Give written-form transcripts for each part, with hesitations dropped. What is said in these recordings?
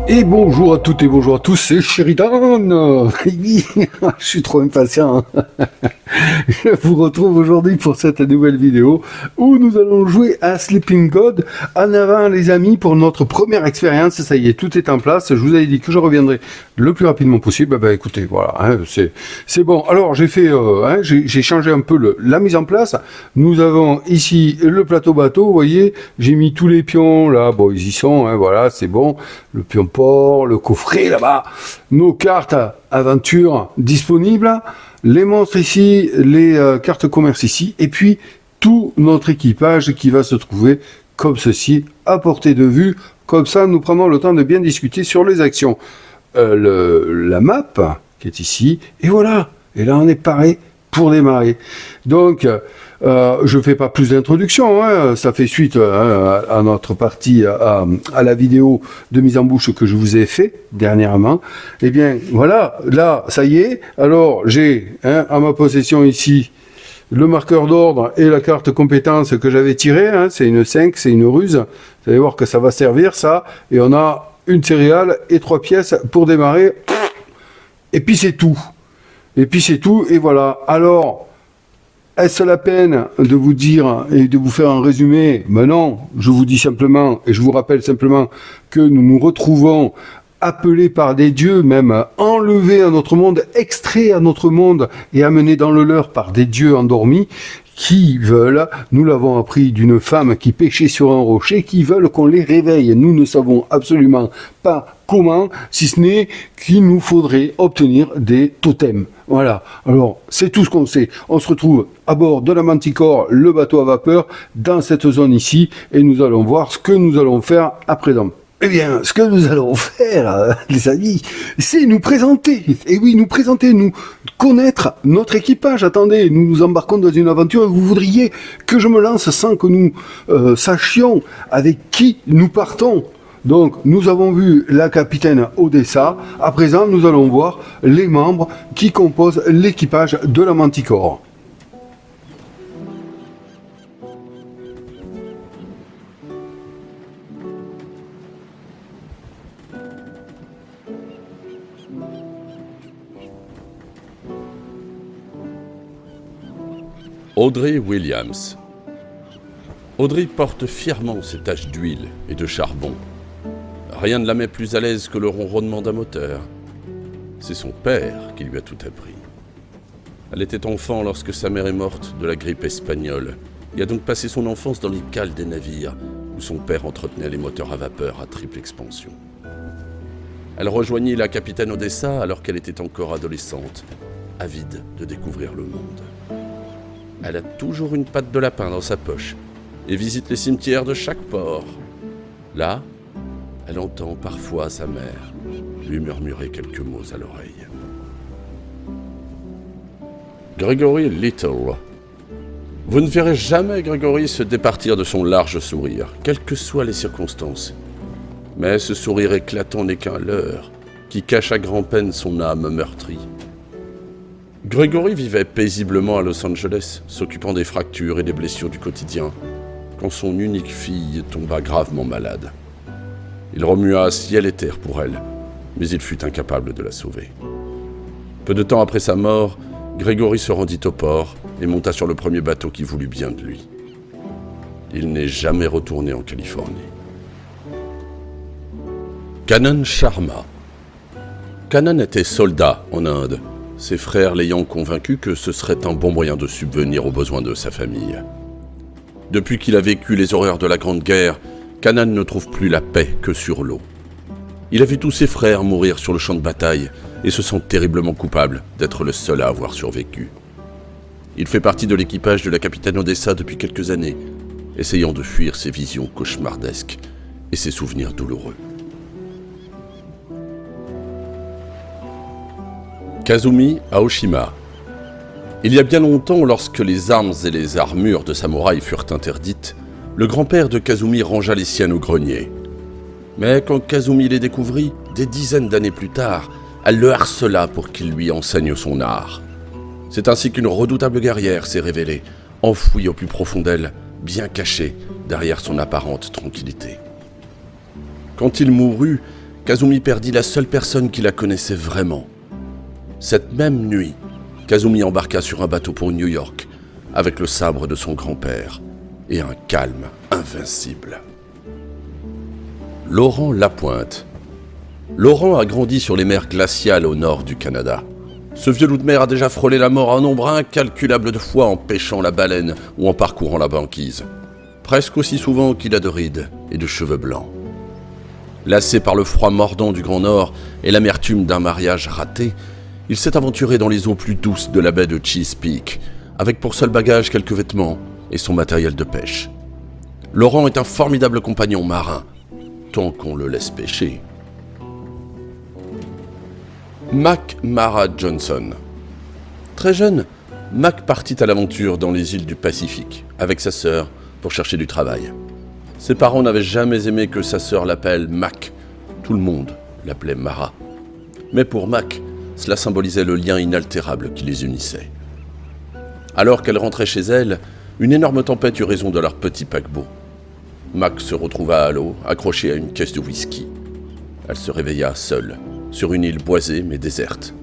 Et bonjour à toutes et bonjour à tous, c'est Sheridan. Oui, je suis trop impatient. Je vous retrouve aujourd'hui pour cette nouvelle vidéo où nous allons jouer à Sleeping God. En avant les amis pour notre première expérience, ça y est, tout est en place. Je vous avais dit que je reviendrai le plus rapidement possible. Ben, écoutez, voilà, hein, c'est bon. Alors j'ai fait, j'ai changé un peu la mise en place. Nous avons ici le plateau bateau, vous voyez, j'ai mis tous les pions là, bon ils y sont, hein, voilà, c'est bon. Le pion port, le coffret là-bas, nos cartes aventure disponibles, les monstres ici, les cartes commerce ici, et puis tout notre équipage qui va se trouver comme ceci, à portée de vue. Comme ça, nous prenons le temps de bien discuter sur les actions. La map qui est ici, et voilà. Et là, on est paré pour démarrer. Donc, je fais pas plus d'introduction, hein, ça fait suite à notre partie, à la vidéo de mise en bouche que je vous ai fait dernièrement. Eh bien, voilà, là, ça y est. Alors, j'ai à ma possession ici le marqueur d'ordre et la carte compétence que j'avais tirée. Hein, c'est une 5, c'est une ruse. Vous allez voir que ça va servir, ça. Et on a une céréale et 3 pièces pour démarrer. Et puis, c'est tout. Et voilà. Alors, est-ce la peine de vous dire et de vous faire un résumé? Ben non, je vous dis simplement, et je vous rappelle simplement que nous nous retrouvons appelés par des dieux, même enlevés à notre monde, extraits à notre monde et amenés dans le leur par des dieux endormis qui veulent, nous l'avons appris d'une femme qui pêchait sur un rocher, qui veulent qu'on les réveille. Nous ne savons absolument pas comment, si ce n'est qu'il nous faudrait obtenir des totems. Voilà. Alors, c'est tout ce qu'on sait. On se retrouve à bord de la Manticore, le bateau à vapeur, dans cette zone ici, et nous allons voir ce que nous allons faire à présent. Eh bien, ce que nous allons faire, les amis, c'est nous présenter. Et oui, nous présenter, nous connaître notre équipage. Attendez, nous nous embarquons dans une aventure et vous voudriez que je me lance sans que nous sachions avec qui nous partons. Donc, nous avons vu la capitaine Odessa. À présent, nous allons voir les membres qui composent l'équipage de la Manticore. Audrey Williams. Audrey porte fièrement ses taches d'huile et de charbon. Rien ne la met plus à l'aise que le ronronnement d'un moteur. C'est son père qui lui a tout appris. Elle était enfant lorsque sa mère est morte de la grippe espagnole et a donc passé son enfance dans les cales des navires où son père entretenait les moteurs à vapeur à triple expansion. Elle rejoignit la capitaine Odessa alors qu'elle était encore adolescente, avide de découvrir le monde. Elle a toujours une patte de lapin dans sa poche et visite les cimetières de chaque port. Là, elle entend parfois sa mère lui murmurer quelques mots à l'oreille. Gregory Little. Vous ne verrez jamais Gregory se départir de son large sourire, quelles que soient les circonstances. Mais ce sourire éclatant n'est qu'un leurre qui cache à grand-peine son âme meurtrie. Gregory vivait paisiblement à Los Angeles, s'occupant des fractures et des blessures du quotidien, quand son unique fille tomba gravement malade. Il remua ciel et terre pour elle, mais il fut incapable de la sauver. Peu de temps après sa mort, Gregory se rendit au port et monta sur le premier bateau qui voulut bien de lui. Il n'est jamais retourné en Californie. Kannan Sharma. Kannan était soldat en Inde, ses frères l'ayant convaincu que ce serait un bon moyen de subvenir aux besoins de sa famille. Depuis qu'il a vécu les horreurs de la Grande Guerre, Kannan ne trouve plus la paix que sur l'eau. Il a vu tous ses frères mourir sur le champ de bataille et se sent terriblement coupable d'être le seul à avoir survécu. Il fait partie de l'équipage de la capitaine Odessa depuis quelques années, essayant de fuir ses visions cauchemardesques et ses souvenirs douloureux. Kazumi Aoshima. Il y a bien longtemps, lorsque les armes et les armures de samouraï furent interdites, le grand-père de Kazumi rangea les siennes au grenier. Mais quand Kazumi les découvrit, des dizaines d'années plus tard, elle le harcela pour qu'il lui enseigne son art. C'est ainsi qu'une redoutable guerrière s'est révélée, enfouie au plus profond d'elle, bien cachée derrière son apparente tranquillité. Quand il mourut, Kazumi perdit la seule personne qui la connaissait vraiment. Cette même nuit, Kazumi embarqua sur un bateau pour New York, avec le sabre de son grand-père et un calme invincible. Laurent Lapointe. Laurent a grandi sur les mers glaciales au nord du Canada. Ce vieux loup de mer a déjà frôlé la mort un nombre incalculable de fois en pêchant la baleine ou en parcourant la banquise. Presque aussi souvent qu'il a de rides et de cheveux blancs. Lassé par le froid mordant du Grand Nord et l'amertume d'un mariage raté, il s'est aventuré dans les eaux plus douces de la baie de Chesapeake, avec pour seul bagage quelques vêtements et son matériel de pêche. Laurent est un formidable compagnon marin, tant qu'on le laisse pêcher. Mac Mara Johnson. Très jeune, Mac partit à l'aventure dans les îles du Pacifique, avec sa sœur, pour chercher du travail. Ses parents n'avaient jamais aimé que sa sœur l'appelle Mac. Tout le monde l'appelait Mara. Mais pour Mac, cela symbolisait le lien inaltérable qui les unissait. Alors qu'elle rentrait chez elle, une énorme tempête eut raison de leur petit paquebot. Mac se retrouva à l'eau, accrochée à une caisse de whisky. Elle se réveilla seule, sur une île boisée mais déserte.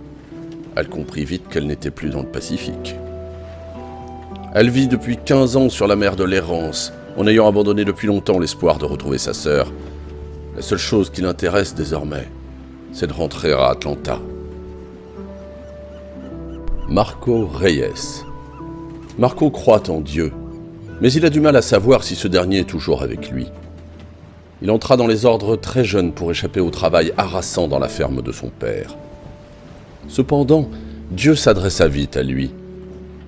Elle comprit vite qu'elle n'était plus dans le Pacifique. Elle vit depuis 15 ans sur la mer de l'errance, en ayant abandonné depuis longtemps l'espoir de retrouver sa sœur. La seule chose qui l'intéresse désormais, c'est de rentrer à Atlanta. Marco Reyes. Marco croit en Dieu, mais il a du mal à savoir si ce dernier est toujours avec lui. Il entra dans les ordres très jeune pour échapper au travail harassant dans la ferme de son père. Cependant, Dieu s'adressa vite à lui.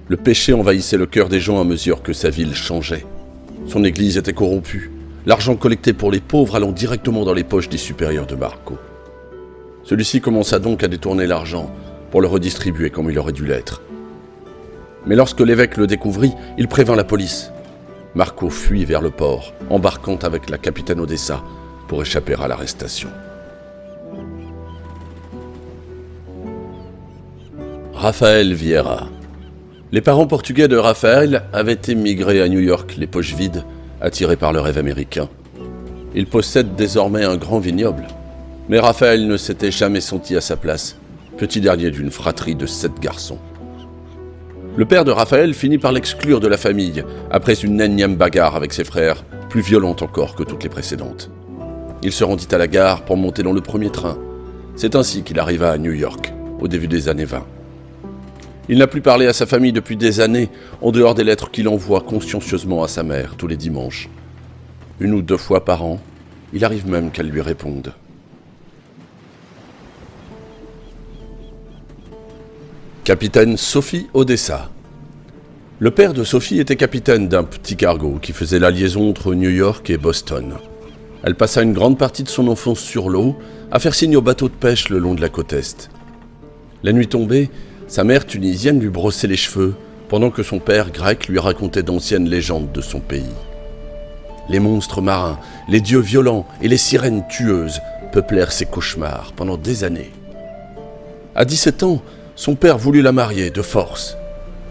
Le péché envahissait le cœur des gens à mesure que sa ville changeait. Son église était corrompue, l'argent collecté pour les pauvres allant directement dans les poches des supérieurs de Marco. Celui-ci commença donc à détourner l'argent pour le redistribuer comme il aurait dû l'être. Mais lorsque l'évêque le découvrit, il prévint la police. Marco fuit vers le port, embarquant avec la capitaine Odessa pour échapper à l'arrestation. Rafael Vieira. Les parents portugais de Rafael avaient émigré à New York, les poches vides, attirés par le rêve américain. Ils possèdent désormais un grand vignoble. Mais Rafael ne s'était jamais senti à sa place, petit dernier d'une fratrie de 7 garçons. Le père de Rafael finit par l'exclure de la famille, après une énième bagarre avec ses frères, plus violente encore que toutes les précédentes. Il se rendit à la gare pour monter dans le premier train. C'est ainsi qu'il arriva à New York, au début des années 20. Il n'a plus parlé à sa famille depuis des années, en dehors des lettres qu'il envoie consciencieusement à sa mère tous les dimanches. 1 ou 2 fois par an, il arrive même qu'elle lui réponde. Capitaine Sophie Odessa. Le père de Sophie était capitaine d'un petit cargo qui faisait la liaison entre New York et Boston. Elle passa une grande partie de son enfance sur l'eau, à faire signe aux bateaux de pêche le long de la côte est. La nuit tombée, sa mère tunisienne lui brossait les cheveux, pendant que son père grec lui racontait d'anciennes légendes de son pays. Les monstres marins, les dieux violents et les sirènes tueuses peuplèrent ses cauchemars pendant des années. À 17 ans, son père voulut la marier de force.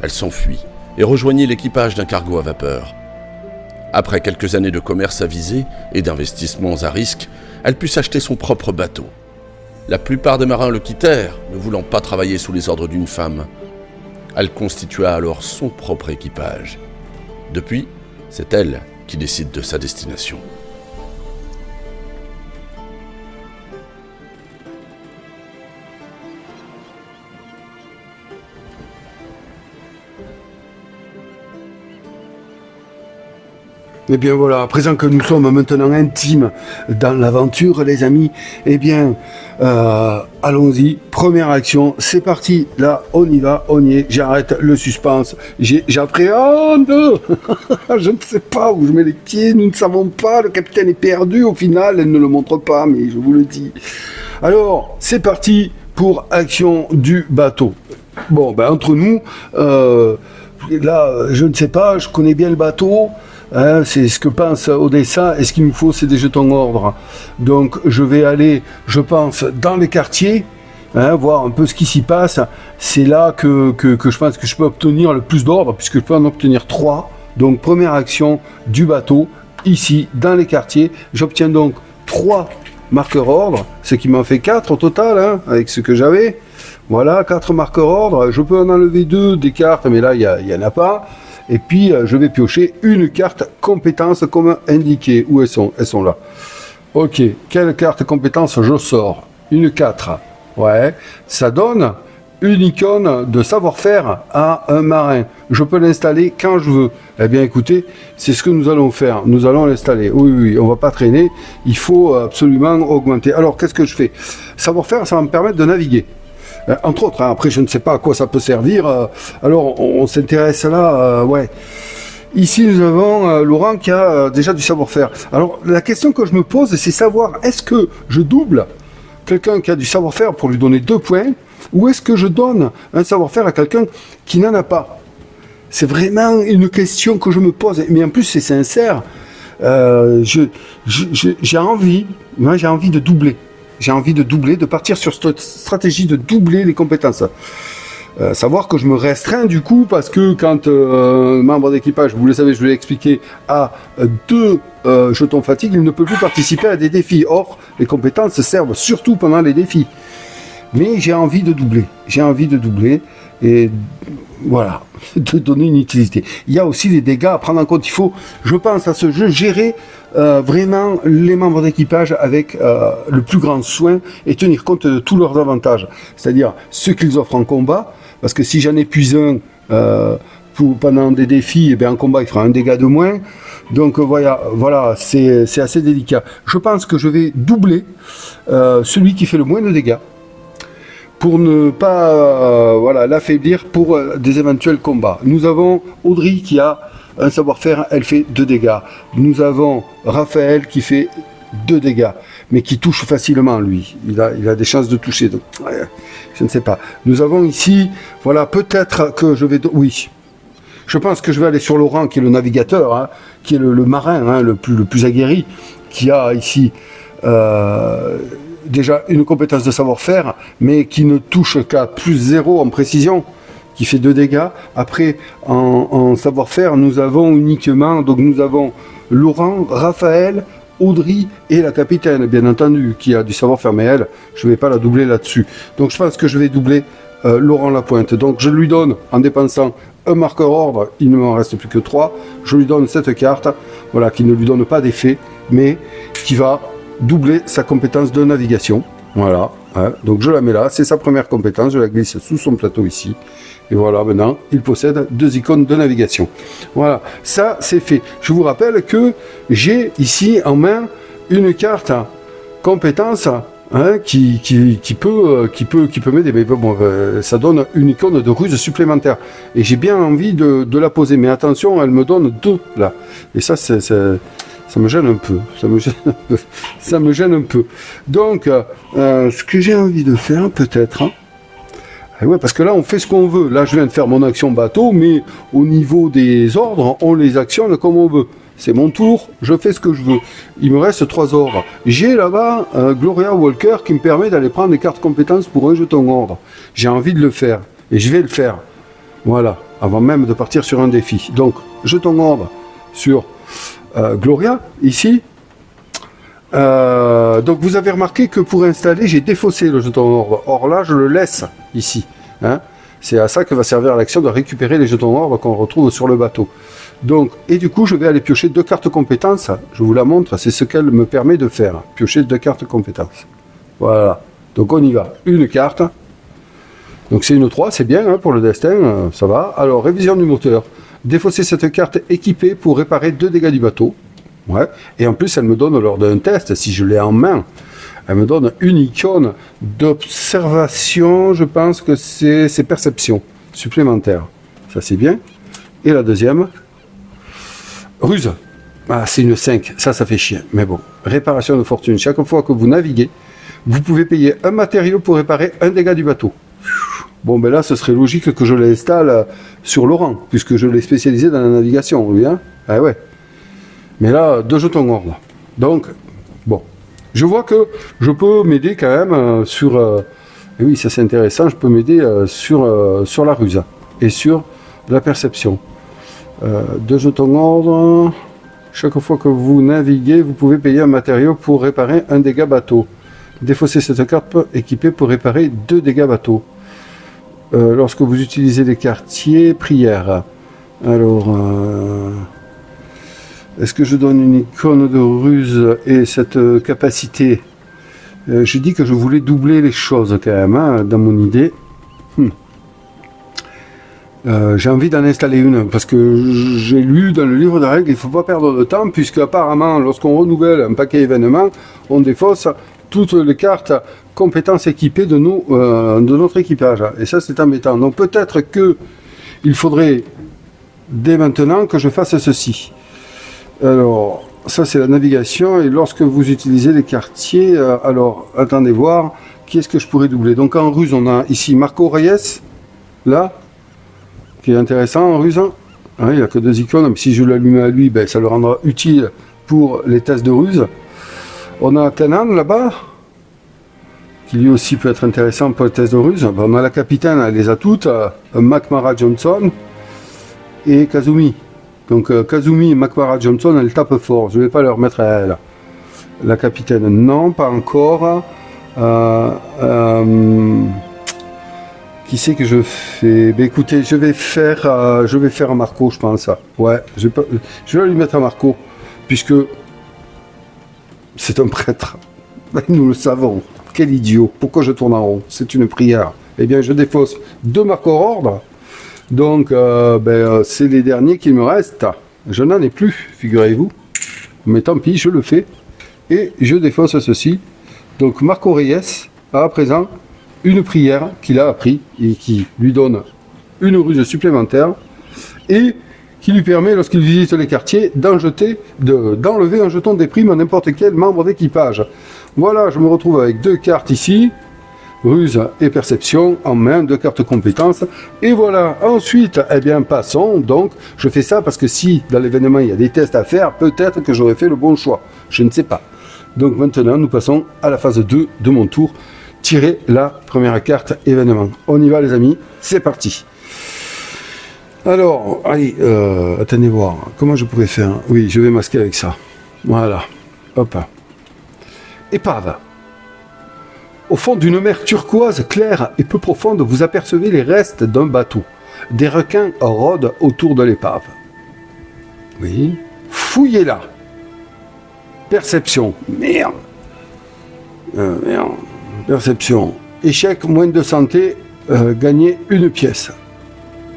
Elle s'enfuit et rejoignit l'équipage d'un cargo à vapeur. Après quelques années de commerce avisé et d'investissements à risque, elle put s'acheter son propre bateau. La plupart des marins le quittèrent, ne voulant pas travailler sous les ordres d'une femme. Elle constitua alors son propre équipage. Depuis, c'est elle qui décide de sa destination. Eh bien voilà, à présent que nous sommes maintenant intimes dans l'aventure, les amis, eh bien, allons-y, première action, c'est parti, là, on y va, on y est, j'arrête le suspense, j'appréhende, je ne sais pas où je mets les pieds, nous ne savons pas, le capitaine est perdu, au final, elle ne le montre pas, mais je vous le dis. Alors, c'est parti pour action du bateau. Bon, ben entre nous, là, je ne sais pas, je connais bien le bateau. C'est ce que pense Odessa, et ce qu'il nous faut, c'est des jetons ordre. Donc je vais aller, je pense, dans les quartiers, voir un peu ce qui s'y passe. C'est là que je pense que je peux obtenir le plus d'ordre, puisque je peux en obtenir 3. Donc première action du bateau, ici, dans les quartiers. J'obtiens donc 3 marqueurs ordre, ce qui m'en fait 4 au total, hein, avec ce que j'avais. Voilà, 4 marqueurs ordre. Je peux en enlever 2 des cartes, mais là, il n'y en a pas. Et puis, je vais piocher une carte compétence comme indiqué. Où elles sont? Elles sont là. Ok, quelle carte compétence je sors? Une 4. Ouais, ça donne une icône de savoir-faire à un marin. Je peux l'installer quand je veux. Eh bien, écoutez, c'est ce que nous allons faire. Nous allons l'installer. Oui, oui, on va pas traîner. Il faut absolument augmenter. Alors, qu'est-ce que je fais? Savoir-faire, ça va me permettre de naviguer. Entre autres, hein, après, je ne sais pas à quoi ça peut servir. Alors, on s'intéresse là, ouais. Ici, nous avons Laurent qui a déjà du savoir-faire. Alors, la question que je me pose, c'est savoir, est-ce que je double quelqu'un qui a du savoir-faire pour lui donner 2 points, ou est-ce que je donne un savoir-faire à quelqu'un qui n'en a pas? C'est vraiment une question que je me pose, mais en plus c'est sincère. J'ai envie de doubler. J'ai envie de doubler, de partir sur cette stratégie de doubler les compétences. Savoir que je me restreins du coup, parce que quand un membre d'équipage, vous le savez, je vous l'ai expliqué, a 2 jetons fatigue, il ne peut plus participer à des défis. Or, les compétences servent surtout pendant les défis. Mais j'ai envie de doubler, et voilà, de donner une utilité. Il y a aussi les dégâts à prendre en compte. Il faut, je pense, à ce jeu, gérer vraiment les membres d'équipage avec le plus grand soin et tenir compte de tous leurs avantages. C'est-à-dire ce qu'ils offrent en combat, parce que si j'en épuise un pendant des défis, et bien en combat il fera un dégât de moins. Donc voilà, c'est assez délicat. Je pense que je vais doubler celui qui fait le moins de dégâts, pour ne pas l'affaiblir pour des éventuels combats. Nous avons Audrey qui a un savoir-faire, elle fait 2 dégâts. Nous avons Raphaël qui fait 2 dégâts, mais qui touche facilement lui. Il a des chances de toucher, donc je ne sais pas. Nous avons ici, voilà, peut-être que je vais... Oui, je pense que je vais aller sur Laurent, qui est le navigateur, hein, qui est le marin, hein, le plus aguerri, qui a ici... déjà une compétence de savoir-faire, mais qui ne touche qu'à plus 0 en précision, qui fait 2 dégâts. Après, en savoir-faire, nous avons uniquement, donc nous avons Laurent, Raphaël, Audrey et la capitaine, bien entendu, qui a du savoir-faire, mais elle, je ne vais pas la doubler là-dessus. Donc je pense que je vais doubler Laurent Lapointe. Donc je lui donne, en dépensant un marqueur ordre, il ne m'en reste plus que 3, je lui donne cette carte, voilà, qui ne lui donne pas d'effet, mais qui va doubler sa compétence de navigation. Voilà, hein. Donc je la mets là, c'est sa première compétence, je la glisse sous son plateau ici. Et voilà, maintenant, il possède 2 icônes de navigation. Voilà, ça c'est fait. Je vous rappelle que j'ai ici en main une carte compétence, hein, qui peut m'aider. Mais bon, ça donne une icône de ruse supplémentaire. Et j'ai bien envie de la poser. Mais attention, elle me donne 2 là. Et ça, ça me gêne un peu, ça me gêne un peu. Donc, ce que j'ai envie de faire, peut-être, hein, ouais, parce que là, on fait ce qu'on veut. Là, je viens de faire mon action bateau, mais au niveau des ordres, on les actionne comme on veut. C'est mon tour, je fais ce que je veux. Il me reste 3 ordres. J'ai là-bas Gloria Walker qui me permet d'aller prendre des cartes compétences pour un jeton ordre. J'ai envie de le faire, et je vais le faire. Voilà, avant même de partir sur un défi. Donc, jeton ordre sur... Gloria, ici. Donc vous avez remarqué que pour installer, j'ai défaussé le jeton ordre. Or là, je le laisse ici. Hein. C'est à ça que va servir l'action de récupérer les jetons ordre qu'on retrouve sur le bateau. Donc, et du coup, je vais aller piocher 2 cartes compétences. Je vous la montre, c'est ce qu'elle me permet de faire. Piocher 2 cartes compétences. Voilà. Donc on y va. Une carte. Donc c'est une 3, c'est bien hein, pour le destin, ça va. Alors, révision du moteur. Défausser cette carte équipée pour réparer 2 dégâts du bateau. Ouais. Et en plus, elle me donne lors d'un test, si je l'ai en main, elle me donne une icône d'observation, je pense que c'est perception supplémentaire. Ça, c'est bien. Et la deuxième, ruse. Ah, c'est une 5, ça fait chier. Mais bon, réparation de fortune. Chaque fois que vous naviguez, vous pouvez payer un matériau pour réparer un dégât du bateau. Bon, ben là, ce serait logique que je l'installe sur Laurent, puisque je l'ai spécialisé dans la navigation, oui, hein. Ah ouais. Mais là, 2 jetons ordre. Donc, bon. Je vois que je peux m'aider quand même sur... et oui, ça c'est intéressant, je peux m'aider sur la ruse et sur la perception. 2 jetons ordre... Chaque fois que vous naviguez, vous pouvez payer un matériau pour réparer un dégât bateau. Défausser cette carte équipée pour réparer 2 dégâts bateau. Lorsque vous utilisez les quartiers, prière. Alors, est-ce que je donne une icône de ruse et cette capacité? J'ai dit que je voulais doubler les choses quand même, hein, dans mon idée. J'ai envie d'en installer une parce que j'ai lu dans le livre de règles, il ne faut pas perdre de temps puisque apparemment lorsqu'on renouvelle un paquet événement, on défausse toutes les cartes compétences équipées de notre équipage. Et ça c'est embêtant. Donc peut-être que il faudrait dès maintenant que je fasse ceci. Alors ça c'est la navigation et lorsque vous utilisez les quartiers, alors attendez voir, qui est-ce que je pourrais doubler? Donc en ruse on a ici Marco Reyes, là, qui est intéressant en ruse. Hein, il n'y a que 2 icônes, mais si je l'allume à lui, ben, ça le rendra utile pour les tests de ruse. On a Kenan là-bas, qui lui aussi peut être intéressant pour les tests de ruse. Ben, on a la capitaine, elle les a toutes, Macmara Johnson et Kazumi. Donc Kazumi et Macmara Johnson, elles tapent fort, je ne vais pas leur mettre à elle. La capitaine, non, pas encore. Qui c'est que je fais? Ben écoutez, je vais faire un Marco, je pense. Ouais, je vais lui mettre un Marco, puisque c'est un prêtre. Nous le savons. Quel idiot. Pourquoi je tourne en rond? C'est une prière. Eh bien, je défausse 2 Marco ordre. Donc, c'est les derniers qu'il me reste. Je n'en ai plus, figurez-vous. Mais tant pis, je le fais. Et je défausse ceci. Donc, Marco Reyes, à présent, une prière qu'il a appris et qui lui donne une ruse supplémentaire et qui lui permet, lorsqu'il visite les quartiers, d'enlever un jeton des primes à n'importe quel membre d'équipage. Voilà, je me retrouve avec 2 cartes ici, ruse et perception en main, 2 cartes compétences, et voilà. Ensuite, eh bien, passons, donc, je fais ça parce que si, dans l'événement, il y a des tests à faire, peut-être que j'aurais fait le bon choix, je ne sais pas. Donc maintenant, nous passons à la phase 2 de mon tour, tirer la première carte événement. On y va les amis, c'est parti. Alors, allez, attendez voir, comment je pourrais faire? Oui, je vais masquer avec ça. Voilà, hop. Épave. Au fond d'une mer turquoise claire et peu profonde, vous apercevez les restes d'un bateau. Des requins rôdent autour de l'épave. Oui. Fouillez-la. Perception. Merde. Merde. Perception. Échec, moins de santé, gagner 1 pièce.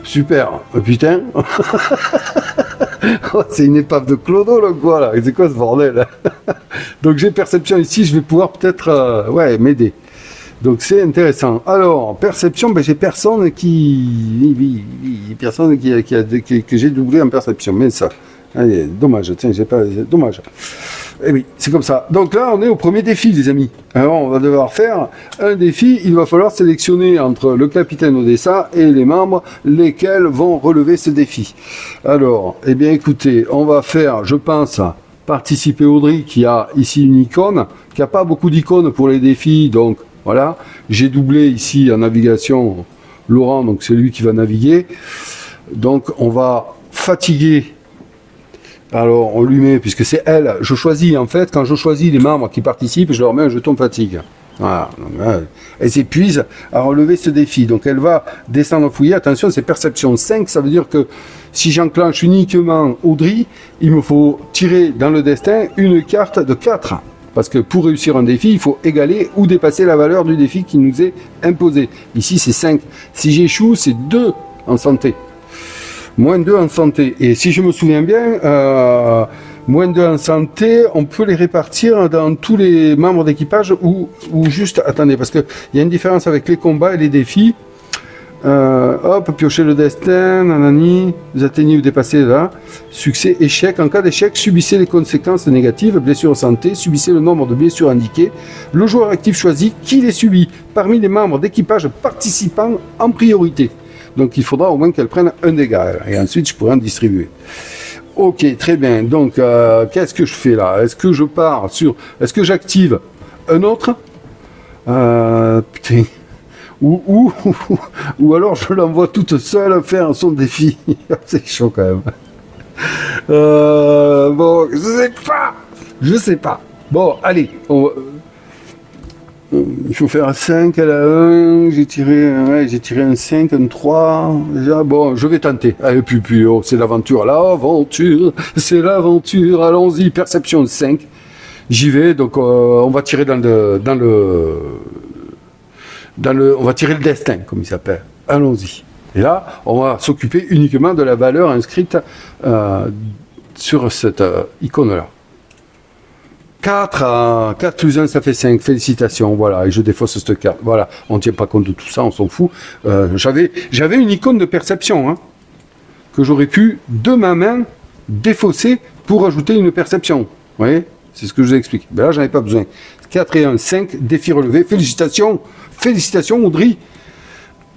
Super. Putain. Oh, c'est une épave de clodo là quoi là. C'est quoi ce bordel? Donc j'ai perception ici, je vais pouvoir peut-être m'aider. Donc c'est intéressant. Alors, perception, ben, j'ai personne qui. Personne que j'ai doublé en perception. Mais ça. Allez, dommage, tiens, j'ai pas. Dommage. Eh oui, c'est comme ça. Donc là, on est au premier défi, les amis. Alors, on va devoir faire un défi. Il va falloir sélectionner entre le capitaine Odessa et les membres, lesquels vont relever ce défi. Alors, eh bien, écoutez, on va faire, je pense, participer Audrey, qui a ici une icône, qui n'a pas beaucoup d'icônes pour les défis. Donc, voilà. J'ai doublé ici en navigation Laurent, donc c'est lui qui va naviguer. Donc, on va fatiguer. Alors on lui met, puisque c'est elle, je choisis en fait, quand je choisis les membres qui participent, je leur mets un jeton fatigue. Voilà. Elle s'épuise à relever ce défi. Donc elle va descendre fouiller. Attention, c'est perception 5, ça veut dire que si j'enclenche uniquement Audrey, il me faut tirer dans le destin une carte de 4. Parce que pour réussir un défi, il faut égaler ou dépasser la valeur du défi qui nous est imposé. Ici c'est 5. Si j'échoue, c'est 2 en santé. Moins 2 en santé. Et si je me souviens bien, moins 2 en santé, on peut les répartir dans tous les membres d'équipage ou juste... Attendez, parce qu'il y a une différence avec les combats et les défis. Hop, piocher le destin, nanani, vous atteignez ou dépassez là. Succès, échec. En cas d'échec, subissez les conséquences négatives, blessure santé, subissez le nombre de blessures indiquées. Le joueur actif choisit qui les subit parmi les membres d'équipage participants en priorité. Donc il faudra au moins qu'elle prenne un dégât. Et ensuite, je pourrai en distribuer. Ok, très bien. Donc, qu'est-ce que je fais là? Est-ce que je pars sur... Est-ce que j'active un autre? Putain. Ou alors je l'envoie toute seule faire son défi. C'est chaud quand même. Bon, je sais pas. Bon, allez, il faut faire un 5 à la 1, j'ai tiré un 5, un 3, déjà, bon, je vais tenter. Allez, puis, oh, c'est l'aventure, c'est l'aventure, allons-y, perception 5. J'y vais, donc on va tirer on va tirer le destin, comme il s'appelle. Allons-y. Et là, on va s'occuper uniquement de la valeur inscrite sur cette icône-là. 4 plus 1, ça fait 5. Félicitations, voilà. Et je défausse cette carte. Voilà, on ne tient pas compte de tout ça, on s'en fout. J'avais une icône de perception, hein, que j'aurais pu, de ma main, défausser pour ajouter une perception. Vous voyez ? C'est ce que je vous explique. Mais là, j'en ai pas besoin. 4 et 1, 5, défi relevé. Félicitations, Audrey.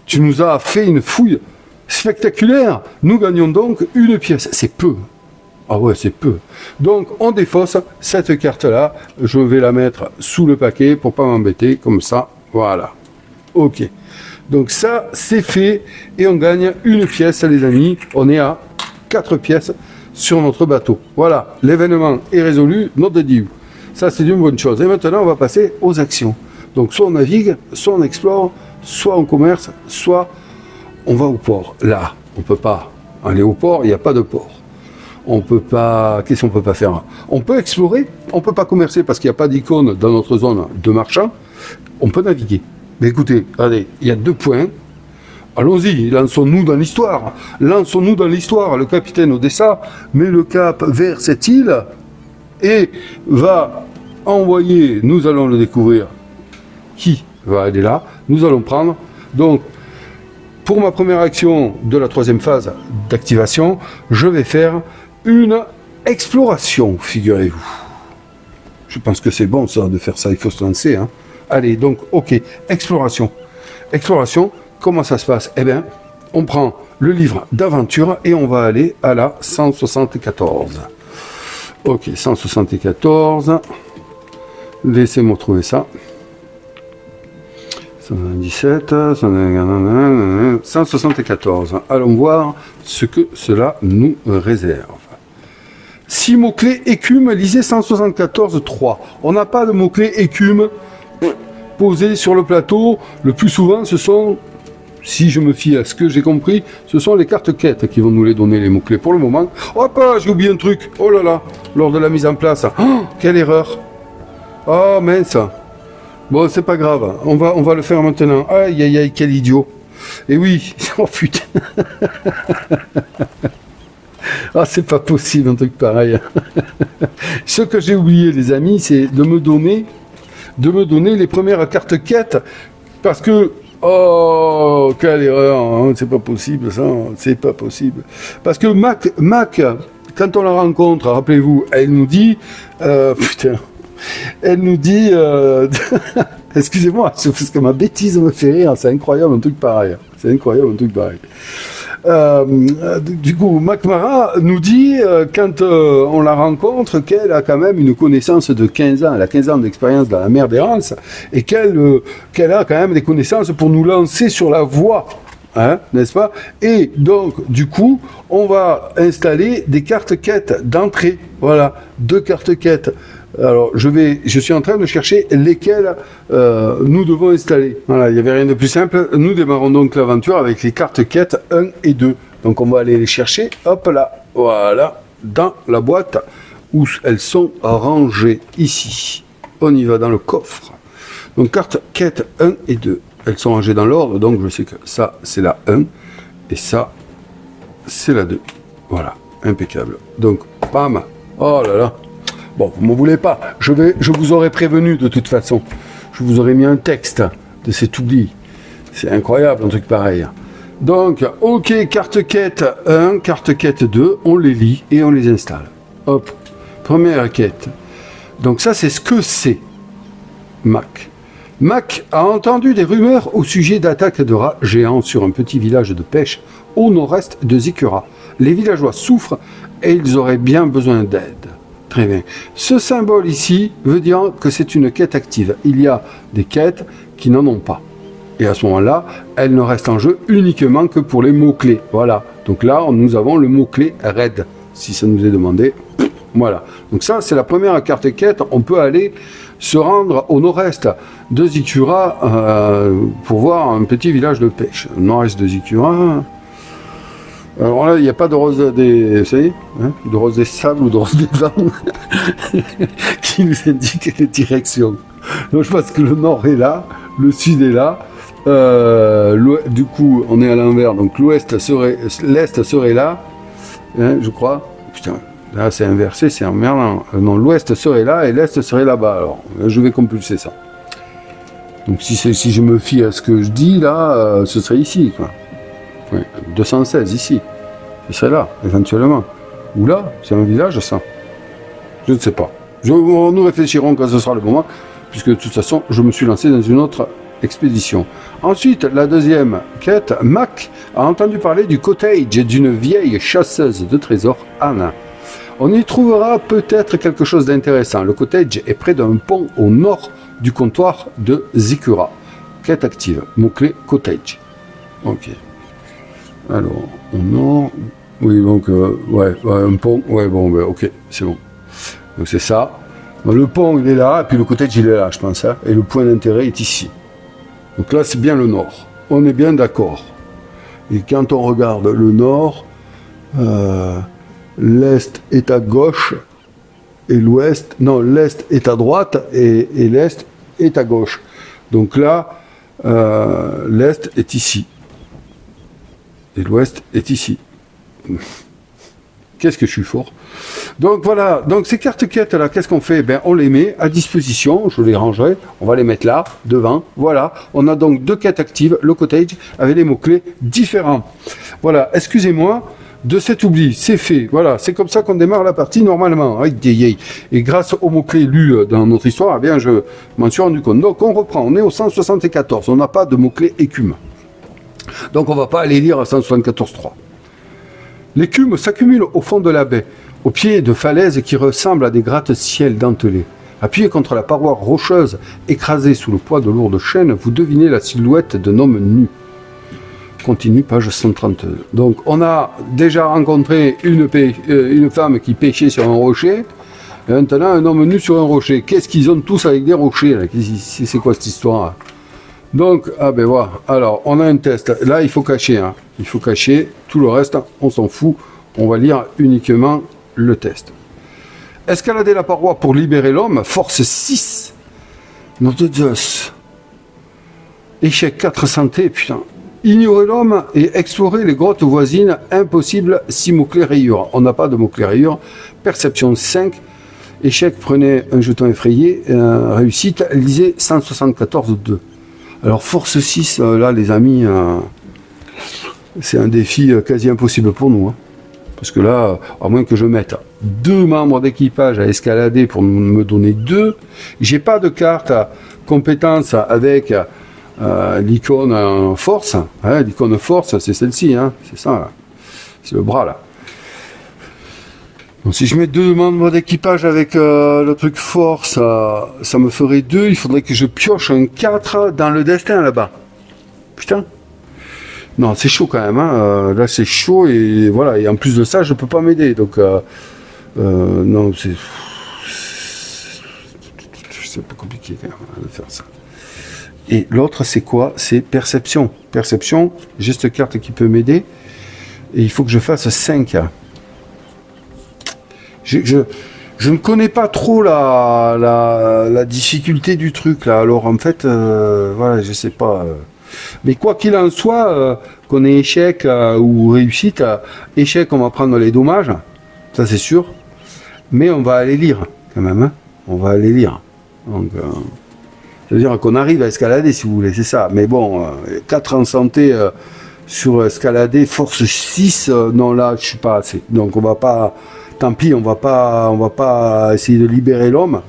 Tu nous as fait une fouille spectaculaire. Nous gagnons donc une pièce. C'est peu. Ah ouais, c'est peu. Donc, on défausse cette carte-là. Je vais la mettre sous le paquet pour pas m'embêter. Comme ça, voilà. Ok. Donc ça, c'est fait. Et on gagne une pièce, les amis. On est à 4 pièces sur notre bateau. Voilà. L'événement est résolu. Not the deal. Ça, c'est une bonne chose. Et maintenant, on va passer aux actions. Donc, soit on navigue, soit on explore, soit on commerce, soit on va au port. Là, on ne peut pas aller au port, il n'y a pas de port. On peut pas. Qu'est-ce qu'on peut pas faire? On peut explorer, on peut pas commercer parce qu'il n'y a pas d'icône dans notre zone de marchand. On peut naviguer. Mais écoutez, allez, il y a 2 points. Allons-y, lançons-nous dans l'histoire. Lançons-nous dans l'histoire. Le capitaine Odessa met le cap vers cette île et va envoyer. Nous allons le découvrir. Qui va aller là? Nous allons prendre. Donc, pour ma première action de la 3e phase d'activation, je vais faire une exploration, figurez-vous. Je pense que c'est bon ça, de faire ça, il faut se lancer. Hein. Allez, donc, ok, exploration. Exploration, comment ça se passe? Eh bien, on prend le livre d'aventure et on va aller à la 174. Ok, 174. Laissez-moi trouver ça. 117, 174. Allons voir ce que cela nous réserve. 6 mots-clés écume, lisez 174.3. On n'a pas de mots-clés écume posés sur le plateau. Le plus souvent, ce sont, si je me fie à ce que j'ai compris, ce sont les cartes quêtes qui vont nous les donner, les mots-clés. Pour le moment, hop, j'ai oublié un truc. Oh là là, lors de la mise en place. Oh, quelle erreur. Oh mince. Bon, c'est pas grave, on va le faire maintenant. Aïe, aïe, aïe, quel idiot. Et oui, oh putain. Ah, c'est pas possible, un truc pareil. Ce que j'ai oublié, les amis, c'est de me donner les premières cartes quêtes, parce que, oh, quelle erreur, hein, c'est pas possible, ça, c'est pas possible. Parce que Mac, quand on la rencontre, rappelez-vous, elle nous dit, putain, elle nous dit, excusez-moi, c'est parce que ma bêtise me fait rire, c'est incroyable un truc pareil. C'est incroyable un truc pareil. Du coup, MacMara nous dit, quand on la rencontre, qu'elle a quand même une connaissance de 15 ans, elle a 15 ans d'expérience dans la mer d'Errance, et qu'elle a quand même des connaissances pour nous lancer sur la voie. Hein, n'est-ce pas? Et donc, du coup, on va installer des cartes quêtes d'entrée. Voilà, 2 cartes quêtes. Alors, je suis en train de chercher lesquelles nous devons installer. Voilà, il n'y avait rien de plus simple. Nous démarrons donc l'aventure avec les cartes quêtes 1 et 2. Donc, on va aller les chercher, hop là, voilà, dans la boîte où elles sont rangées, ici. On y va dans le coffre. Donc, cartes quêtes 1 et 2. Elles sont rangées dans l'ordre, donc je sais que ça, c'est la 1, et ça, c'est la 2. Voilà, impeccable. Donc, bam, oh là là. Bon, vous ne m'en voulez pas, je vous aurais prévenu de toute façon. Je vous aurais mis un texte de cet oubli. C'est incroyable, un truc pareil. Donc, ok, carte quête 1, carte quête 2, on les lit et on les installe. Hop, première quête. Donc ça, c'est ce que c'est, Mac. Mac a entendu des rumeurs au sujet d'attaques de rats géants sur un petit village de pêche au nord-est de Zikura. Les villageois souffrent et ils auraient bien besoin d'aide. Très bien. Ce symbole ici veut dire que c'est une quête active. Il y a des quêtes qui n'en ont pas. Et à ce moment-là, elles ne restent en jeu uniquement que pour les mots-clés. Voilà. Donc là, nous avons le mot-clé RAID. si ça nous est demandé. Voilà. Donc ça, c'est la première carte quête. On peut aller se rendre au nord-est de Zikura pour voir un petit village de pêche. Nord-est de Zikura. Alors là, il n'y a pas de rose des... Vous savez, hein, de rose des sables ou de rose des vents qui nous indique les directions. Donc je pense que le nord est là, le sud est là. Du coup, on est à l'envers. Donc l'est serait là, hein, je crois. Putain, là c'est inversé, c'est emmerdant. Non, l'ouest serait là et l'est serait là-bas. Alors, je vais compulser ça. Donc si je me fie à ce que je dis là, ce serait ici, quoi. Ouais, 216 ici. Il serait là, éventuellement. Ou là, c'est un village, ça. Je ne sais pas. Nous réfléchirons quand ce sera le moment, puisque de toute façon, je me suis lancé dans une autre expédition. Ensuite, la deuxième quête, Mac a entendu parler du cottage d'une vieille chasseuse de trésors, Anna. On y trouvera peut-être quelque chose d'intéressant. Le cottage est près d'un pont au nord du comptoir de Zikura. Quête active. Mot-clé cottage. Ok. Alors, au nord... Oui, donc, ouais, un pont. Ouais, bon, ben, ok, c'est bon. Donc, c'est ça. Donc, le pont, il est là, et puis le cottage, il est là, je pense. Hein, et le point d'intérêt est ici. Donc là, c'est bien le nord. On est bien d'accord. Et quand on regarde le nord, l'est est à gauche, et l'ouest... Non, l'est est à droite, et l'est est à gauche. Donc là, l'est est ici. Et l'ouest est ici. Qu'est-ce que je suis fort. Donc voilà, donc ces cartes quêtes là, qu'est-ce qu'on fait? Ben on les met à disposition, je les rangerai, on va les mettre là, devant, voilà. On a donc deux quêtes actives, le cottage, avec des mots-clés différents. Voilà, excusez-moi de cet oubli, c'est fait, voilà, c'est comme ça qu'on démarre la partie normalement. Et grâce aux mots-clés lus dans notre histoire, eh bien je m'en suis rendu compte. Donc on reprend, on est au 174, on n'a pas de mots-clés écume. Donc on ne va pas aller lire à 174.3. L'écume s'accumule au fond de la baie, au pied de falaises qui ressemblent à des gratte-ciel dentelés. Appuyé contre la paroi rocheuse, écrasée sous le poids de lourdes chaînes, vous devinez la silhouette d'un homme nu. Continue, page 132. Donc on a déjà rencontré une femme qui pêchait sur un rocher, et maintenant un homme nu sur un rocher. Qu'est-ce qu'ils ont tous avec des rochers là? C'est quoi cette histoire là? Donc, ah ben voilà, alors on a un test, là il faut cacher, hein. Il faut cacher, tout le reste on s'en fout, on va lire uniquement le test. Escalader la paroi pour libérer l'homme, force 6, nom de Zeus. Échec 4 santé, putain. Ignorer l'homme et explorer les grottes voisines, impossible 6 mots-clés rayures. On n'a pas de mots-clés rayures, perception 5, échec, prenez un jeton effrayé, réussite, lisez 174.2. Alors force 6, là les amis, c'est un défi quasi impossible pour nous. Hein. Parce que là, à moins que je mette 2 membres d'équipage à escalader pour me donner 2, j'ai pas de carte compétence avec l'icône force. Hein, l'icône force, c'est celle-ci, hein, c'est ça, là. C'est le bras là. Donc si je mets 2 membres d'équipage avec le truc force, ça me ferait 2, il faudrait que je pioche un 4 dans le destin là-bas. Putain. Non, c'est chaud quand même, hein. Là c'est chaud et voilà, et en plus de ça, je peux pas m'aider. Donc non, c'est un peu compliqué quand même de faire ça. Et l'autre c'est quoi? C'est perception. Perception, j'ai cette carte qui peut m'aider. Et il faut que je fasse 5. Je ne connais pas trop la difficulté du truc là, alors en fait, voilà, je sais pas. Mais quoi qu'il en soit, qu'on ait échec ou réussite, échec, on va prendre les dommages, ça c'est sûr, mais on va aller lire quand même, hein, on va aller lire. Donc, ça veut dire qu'on arrive à escalader si vous voulez, c'est ça. Mais bon, 4 en santé sur escalader, force 6, non là, je suis pas assez. Donc on va pas. Tant pis, on va pas essayer de libérer l'homme.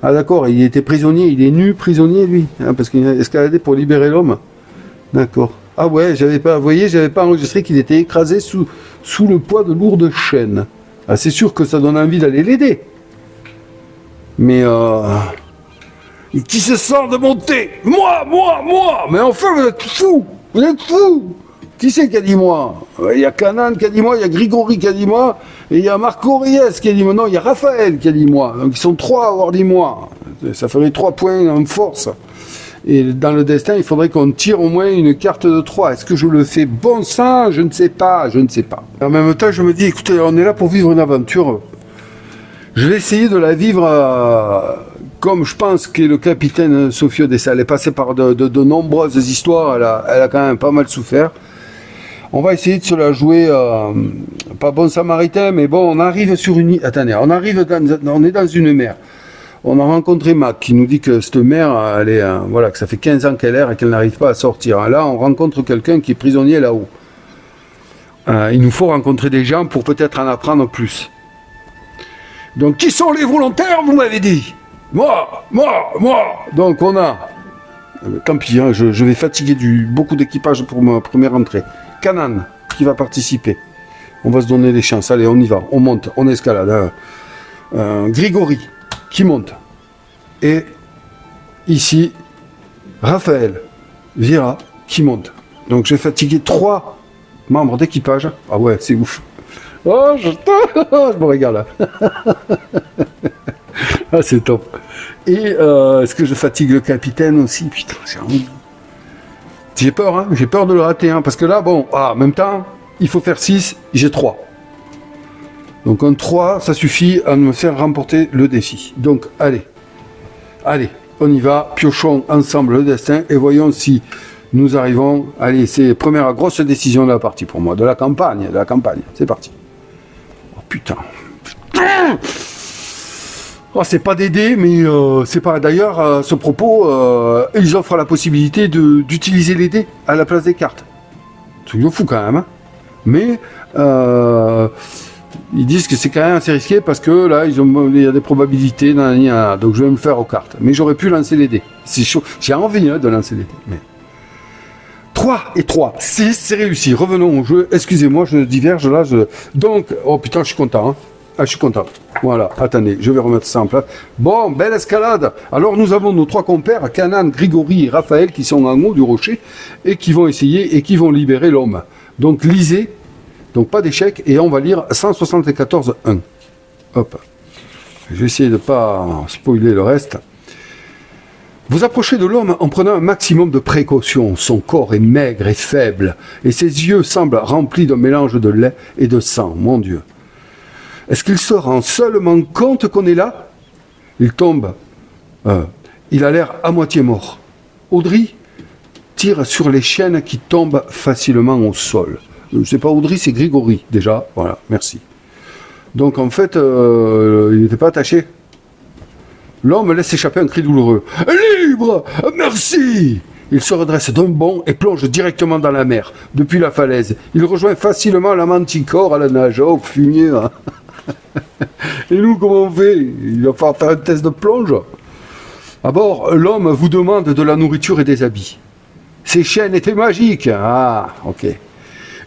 Ah d'accord, il était prisonnier, il est nu prisonnier lui, hein, parce qu'il a escaladé pour libérer l'homme. D'accord. Ah ouais, j'avais pas enregistré qu'il était écrasé sous le poids de lourdes chaînes. Ah, c'est sûr que ça donne envie d'aller l'aider. Mais qui se sent de monter? Moi. Mais enfin, vous êtes fous. Qui c'est qui a dit moi? Il y a Canan qui a dit moi, il y a Grigori qui a dit moi, et il y a Marco Reyes qui a dit moi. Non, il y a Raphaël qui a dit moi. Donc ils sont 3 à avoir dit moi. Ça ferait 3 points en force. Et dans le destin, il faudrait qu'on tire au moins une carte de 3. Est-ce que je le fais bon sang? Je ne sais pas, je ne sais pas. En même temps, je me dis, écoutez, on est là pour vivre une aventure. Je vais essayer de la vivre comme je pense qu'est le capitaine Sophie Odessa. Elle est passée par de nombreuses histoires, elle a quand même pas mal souffert. On va essayer de se la jouer, pas bon samaritain, mais bon, on arrive sur une île. Attendez, on est dans une mer. On a rencontré Mac qui nous dit que cette mer, elle est, voilà, que ça fait 15 ans qu'elle erre et qu'elle n'arrive pas à sortir. Là, on rencontre quelqu'un qui est prisonnier là-haut. Il nous faut rencontrer des gens pour peut-être en apprendre plus. Donc, qui sont les volontaires, vous m'avez dit? Moi. Donc, on a... tant pis, hein, je vais fatiguer beaucoup d'équipage pour ma première entrée. Canan, qui va participer. On va se donner des chances. Allez, on y va. On monte, on escalade. Grigori, qui monte. Et ici, Raphaël Vira, qui monte. Donc, j'ai fatigué 3 membres d'équipage. Ah ouais, c'est ouf. Oh, je me régale. Ah, c'est top. Et est-ce que je fatigue le capitaine aussi? Putain, j'ai envie. J'ai peur, hein. J'ai peur de le rater, hein, parce que là, bon, en même temps, il faut faire 6, j'ai 3. Donc un 3, ça suffit à me faire remporter le défi. Donc, allez, on y va, piochons ensemble le destin, et voyons si nous arrivons. Allez, c'est la première grosse décision de la partie pour moi, de la campagne, c'est parti. Oh putain. Oh, c'est pas des dés, mais c'est pas. D'ailleurs, à ce propos, ils offrent la possibilité d'utiliser les dés à la place des cartes. Truc de fou quand même. Hein. Mais ils disent que c'est quand même assez risqué parce que là, il y a des probabilités. Donc je vais me faire aux cartes. Mais j'aurais pu lancer les dés. C'est chaud. J'ai envie de lancer les dés. Mais 3 et 3, 6, c'est réussi. Revenons au jeu. Excusez-moi, je diverge là. Donc, oh putain, je suis content. Hein. Ah, je suis content. Voilà, attendez, je vais remettre ça en place. Bon, belle escalade. Alors, nous avons nos 3 compères, Canan, Grigori et Raphaël, qui sont en haut du rocher et qui vont essayer et qui vont libérer l'homme. Donc, lisez. Donc, pas d'échec. Et on va lire 174.1. Hop. Je vais essayer de ne pas spoiler le reste. Vous approchez de l'homme en prenant un maximum de précautions. Son corps est maigre et faible, et ses yeux semblent remplis d'un mélange de lait et de sang. Mon Dieu. Est-ce qu'il se rend seulement compte qu'on est là? Il tombe. Il a l'air à moitié mort. Audrey tire sur les chaînes qui tombent facilement au sol. C'est pas Audrey, c'est Grigori, déjà. Voilà, merci. Donc, en fait, il n'était pas attaché. L'homme laisse échapper un cri douloureux. « Libre! Merci !» Il se redresse d'un bond et plonge directement dans la mer, depuis la falaise. Il rejoint facilement la manticore à la nage. Oh, fumier, hein. Et nous, comment on fait? Il va falloir faire un test de plonge. À bord, l'homme vous demande de la nourriture et des habits. Ces chaînes étaient magiques. Ah, ok.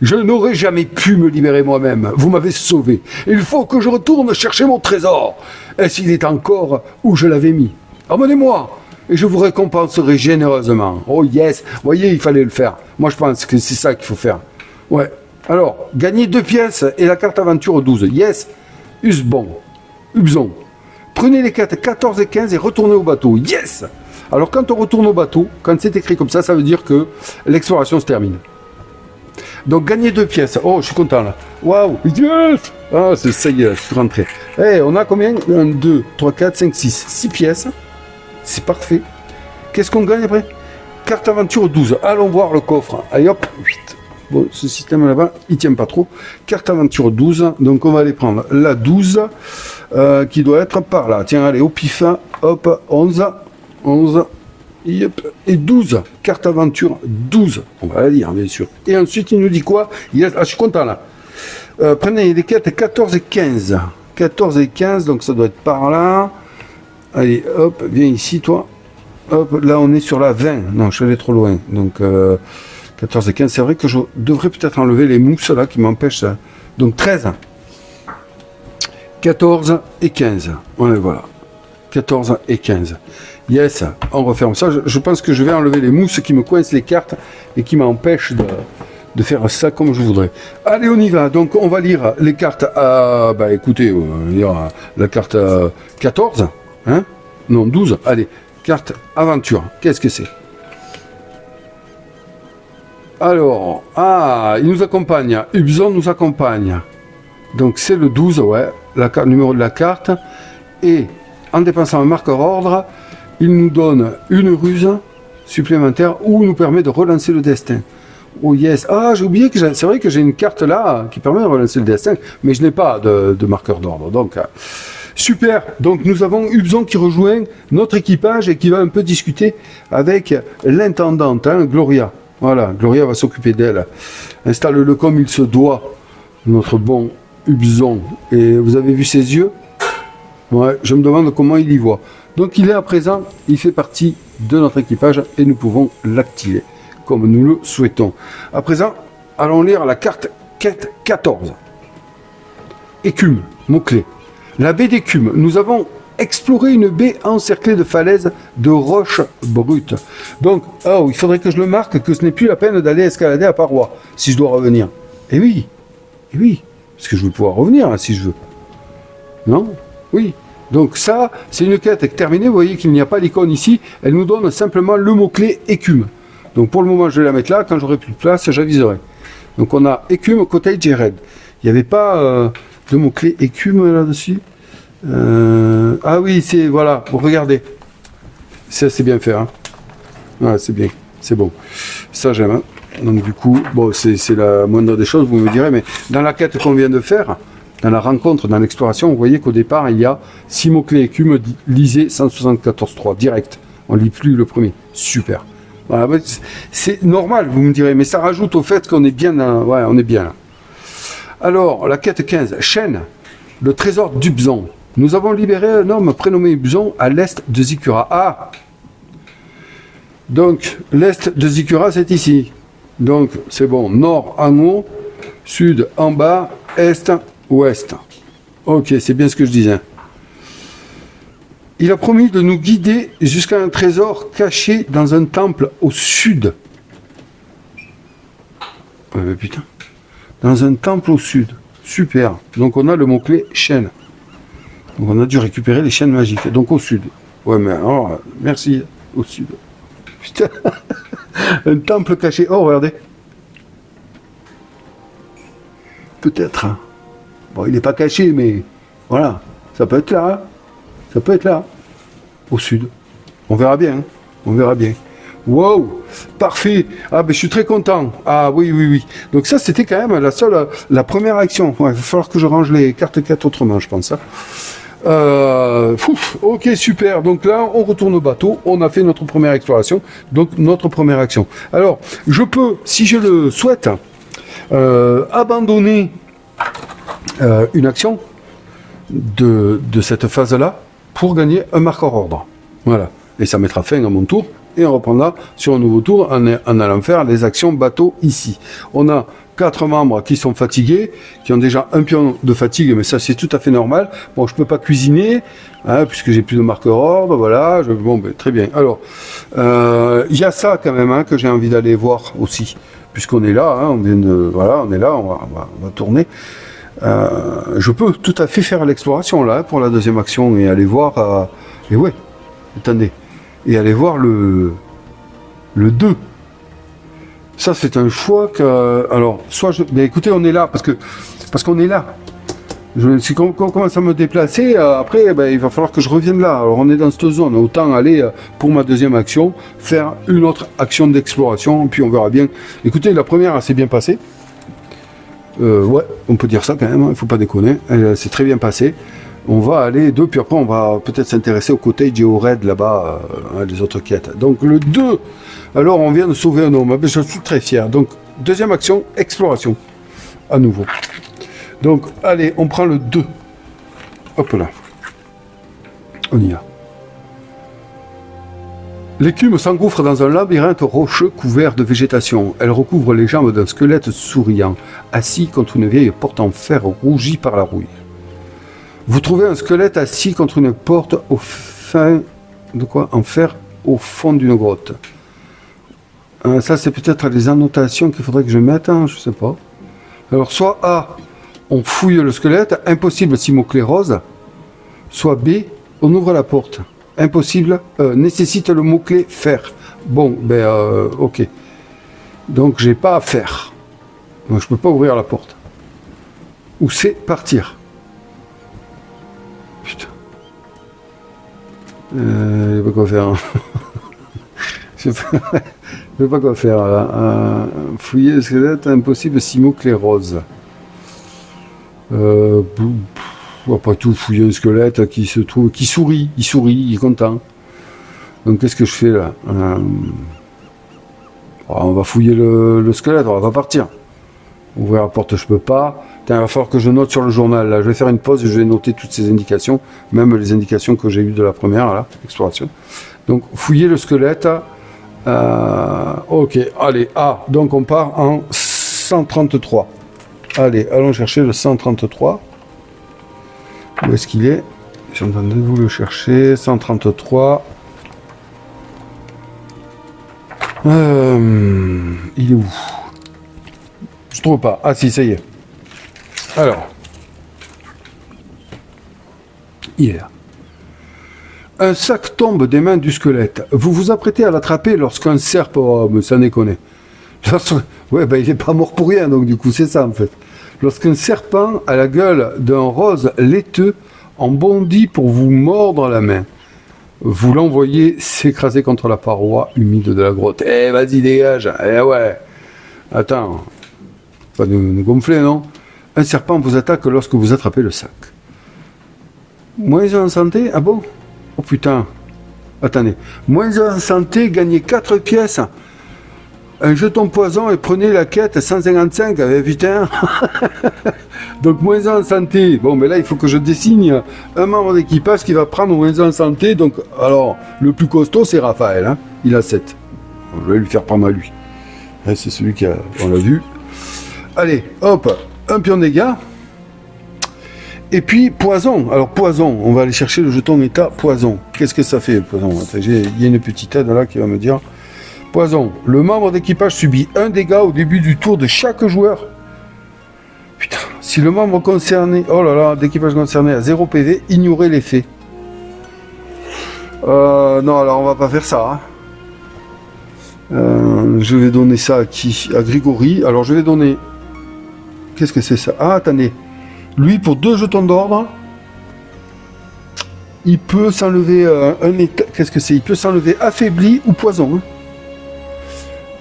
Je n'aurais jamais pu me libérer moi-même. Vous m'avez sauvé. Il faut que je retourne chercher mon trésor. Est-ce qu'il est encore où je l'avais mis? Emmenez-moi et je vous récompenserai généreusement. Oh yes. Vous voyez, il fallait le faire. Moi, je pense que c'est ça qu'il faut faire. Ouais. Alors, gagnez 2 pièces et la carte aventure 12. Yes. Hubson. Prenez les cartes 14 et 15 et retournez au bateau. Yes. Alors, quand on retourne au bateau, quand c'est écrit comme ça veut dire que l'exploration se termine. Donc, gagnez 2 pièces. Oh, je suis content là. Waouh. Yes. Ah, ça y est, je suis rentré. Eh, on a combien? 1, 2, 3, 4, 5, 6. 6 pièces. C'est parfait. Qu'est-ce qu'on gagne après? Carte aventure 12. Allons voir le coffre. Allez hop. 8. Bon, ce système là-bas, il tient pas trop. Carte aventure 12. Donc, on va aller prendre la 12 qui doit être par là. Tiens, allez, au pif. Hop, 11. Et 12. Carte aventure 12. On va la lire, bien sûr. Et ensuite, il nous dit quoi? Ah, je suis content là. Prenez les cartes 14 et 15. 14 et 15, donc ça doit être par là. Allez, hop, viens ici, toi. Hop, là, on est sur la 20. Non, je suis allé trop loin. Donc, 14 et 15, c'est vrai que je devrais peut-être enlever les mousses là qui m'empêchent ça. Donc, 13. 14 et 15. Ouais, voilà. 14 et 15. Yes, on referme ça. Je pense que je vais enlever les mousses qui me coincent les cartes et qui m'empêchent de faire ça comme je voudrais. Allez, on y va. Donc, on va lire les cartes écoutez, on va lire la carte 14, hein? Non, 12. Allez, carte aventure. Qu'est-ce que c'est? Alors, il nous accompagne. Ubzon nous accompagne. Donc, c'est le 12, ouais, le numéro de la carte. Et, en dépensant un marqueur ordre, il nous donne une ruse supplémentaire ou nous permet de relancer le destin. Oh yes. Ah, j'ai oublié que c'est vrai que j'ai une carte là qui permet de relancer le destin, mais je n'ai pas de marqueur d'ordre. Donc, super. Donc, nous avons Ubzon qui rejoint notre équipage et qui va un peu discuter avec l'intendante, hein, Gloria. Voilà, Gloria va s'occuper d'elle. Installe-le comme il se doit, notre bon Ubzon. Et vous avez vu ses yeux? Ouais, je me demande comment il y voit. Donc, il est à présent, il fait partie de notre équipage et nous pouvons l'activer comme nous le souhaitons. À présent, allons lire la carte quête 14. Écume, mot-clé. La baie d'écume. Nous avons exploré une baie encerclée de falaises de roches brutes. Donc, il faudrait que je le marque que ce n'est plus la peine d'aller escalader à paroi si je dois revenir. Eh oui, parce que je vais pouvoir revenir hein, si je veux. Non? Oui. Donc ça, c'est une quête terminée. Vous voyez qu'il n'y a pas l'icône ici. Elle nous donne simplement le mot-clé écume. Donc pour le moment, je vais la mettre là. Quand j'aurai plus de place, j'aviserai. Donc on a écume, cottage et raid. Il n'y avait pas de mot-clé écume là-dessus. Ah oui, c'est voilà. Regardez. Ça, c'est bien fait. Hein. Ouais, c'est bien. C'est bon. Ça, j'aime. Hein. Donc du coup, bon, c'est la moindre des choses, vous me direz. Mais dans la quête qu'on vient de faire, dans la rencontre, dans l'exploration, vous voyez qu'au départ, il y a 6 mots-clés écume, lisez 174.3, direct. On ne lit plus le premier. Super. Voilà, c'est normal, vous me direz, mais ça rajoute au fait qu'on est bien on est bien là. Alors, la quête 15, chaîne, le trésor d'Ubzon. Nous avons libéré un homme prénommé Ubzon à l'est de Zikura. Ah! Donc, l'est de Zikura, c'est ici. Donc, c'est bon. Nord en haut, sud en bas, est, ouest. Ok, c'est bien ce que je disais. Il a promis de nous guider jusqu'à un trésor caché dans un temple au sud. Ouais, mais putain. Dans un temple au sud. Super. Donc on a le mot-clé chaîne. Donc on a dû récupérer les chaînes magiques. Donc au sud. Ouais, mais alors, merci. Au sud. Putain. Un temple caché. Oh, regardez. Peut-être. Hein. Bon, il n'est pas caché, mais voilà. Ça peut être là. Hein. Ça peut être là, au sud. On verra bien. Hein. On verra bien. Wow, parfait. Ah ben je suis très content. Ah oui. Donc ça c'était quand même la première action. Ouais, il va falloir que je range les cartes 4 autrement, je pense. Hein. Ok, super. Donc là, on retourne au bateau. On a fait notre première exploration. Donc notre première action. Alors, je peux, si je le souhaite, abandonner une action de cette phase-là pour gagner un marqueur ordre. Voilà. Et ça mettra fin à mon tour. Et on reprendra sur un nouveau tour en allant faire les actions bateau ici. On a 4 membres qui sont fatigués, qui ont déjà un pion de fatigue, mais ça c'est tout à fait normal. Bon, je peux pas cuisiner, hein, puisque j'ai plus de marqueur ordre, voilà. Bon, ben, très bien. Alors, il y a ça quand même hein, que j'ai envie d'aller voir aussi, puisqu'on est là, hein, on est là, on va tourner. Je peux tout à fait faire l'exploration là pour la deuxième action et aller voir. Et ouais, attendez. Et aller voir le 2. Ça, c'est un choix que... Alors, mais écoutez, on est là, parce qu'on est là. Si on commence à me déplacer, après, il va falloir que je revienne là. Alors, on est dans cette zone. Autant aller, pour ma deuxième action, faire une autre action d'exploration, puis on verra bien. Écoutez, la première, elle s'est bien passée. Ouais, on peut dire ça quand même, il ne faut pas déconner. Elle s'est très bien passée. On va aller 2, puis après on va peut-être s'intéresser au cottage et au raid là-bas, les autres quêtes. Donc le 2, alors on vient de sauver un homme, je suis très fier. Donc deuxième action, exploration, à nouveau. Donc allez, on prend le 2. Hop là. On y va. L'écume s'engouffre dans un labyrinthe rocheux couvert de végétation. Elle recouvre les jambes d'un squelette souriant, assis contre une vieille porte en fer rougie par la rouille. Vous trouvez un squelette assis contre une porte en fer au fond d'une grotte. Ça, c'est peut-être les annotations qu'il faudrait que je mette, hein, je sais pas. Alors, soit A, on fouille le squelette, impossible si mot-clé rose. Soit B, on ouvre la porte. Impossible, nécessite le mot-clé faire. Bon, ben, ok. Donc, j'ai pas à faire. Donc, je peux pas ouvrir la porte. Ou c'est partir. Putain. Je sais pas quoi faire. Je sais pas quoi faire. Là. Fouiller le squelette, impossible si mot-clé rose. Après tout, fouiller un squelette qui se trouve, qui sourit, il est content. Donc qu'est-ce que je fais là? On va fouiller le squelette, on va pas partir. Ouvrir la porte, je peux pas. Il va falloir que je note sur le journal. Là. Je vais faire une pause et je vais noter toutes ces indications, même les indications que j'ai eues de la première, là, exploration. Donc fouiller le squelette. Ok, allez, donc on part en 133. Allez, allons chercher le 133. Où est-ce qu'il est? Je suis en train de vous le chercher. 133. Il est où? Je trouve pas. Ah si, ça y est. Alors. Hier. Un sac tombe des mains du squelette. Vous vous apprêtez à l'attraper lorsqu'un serpent... Oh, mais ça déconne. Ouais, ben il est pas mort pour rien, donc du coup c'est ça en fait. Lorsqu'un serpent à la gueule d'un rose laiteux en bondit pour vous mordre la main, vous l'envoyez s'écraser contre la paroi humide de la grotte. Eh, vas-y, dégage. Eh ouais. Attends. Pas de nous gonfler, non? Un serpent vous attaque lorsque vous attrapez le sac. Moins 1 en santé? Ah bon? Oh putain. Attendez. Moins 1 en santé, gagnez 4 pièces. Un jeton poison et prenez la quête 155. Putain. Donc moins 1 en santé. Bon, mais là, il faut que je dessine un membre d'équipage qui va prendre moins 1 en santé. Donc, alors, le plus costaud, c'est Raphaël. Hein. Il a 7. Je vais lui faire prendre à lui. Là, c'est celui qui a... On l'a vu. Allez, hop. Un pion de dégâts. Et puis, poison. Alors, poison. On va aller chercher le jeton état poison. Qu'est-ce que ça fait, poison? Il y a une petite aide là qui va me dire... Poison. Le membre d'équipage subit un dégât au début du tour de chaque joueur. Putain. Si le membre concerné... Oh là là, d'équipage concerné a 0 PV, ignorez l'effet. Non, alors on va pas faire ça. Hein. Je vais donner ça à qui? À Grégory. Alors je vais donner... Qu'est-ce que c'est ça? Ah, attendez. Lui, pour 2 jetons d'ordre, il peut s'enlever un état... Qu'est-ce que c'est? Il peut s'enlever affaibli ou poison. Hein.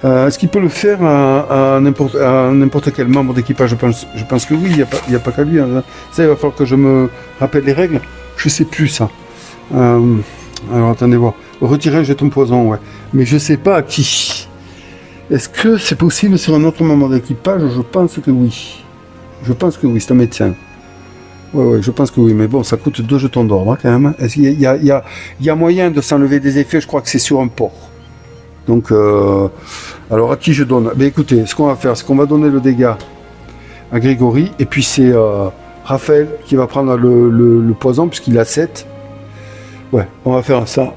Est-ce qu'il peut le faire à n'importe quel membre d'équipage? Je pense que oui, il n'y a pas qu'à lui. Hein. Ça, il va falloir que je me rappelle les règles. Je sais plus ça. Alors, attendez voir. Retirer un jeton poison, ouais. Mais je sais pas à qui. Est-ce que c'est possible sur un autre membre d'équipage? Je pense que oui. Je pense que oui, c'est un médecin. Ouais, je pense que oui. Mais bon, ça coûte 2 jetons d'ordre, hein, quand même. Est-ce qu'il y a moyen de s'enlever des effets? Je crois que c'est sur un port. Donc, alors à qui je donne? Ben écoutez, ce qu'on va faire, c'est qu'on va donner le dégât à Grégory, et puis c'est Raphaël qui va prendre le poison, puisqu'il a 7. Ouais, on va faire ça.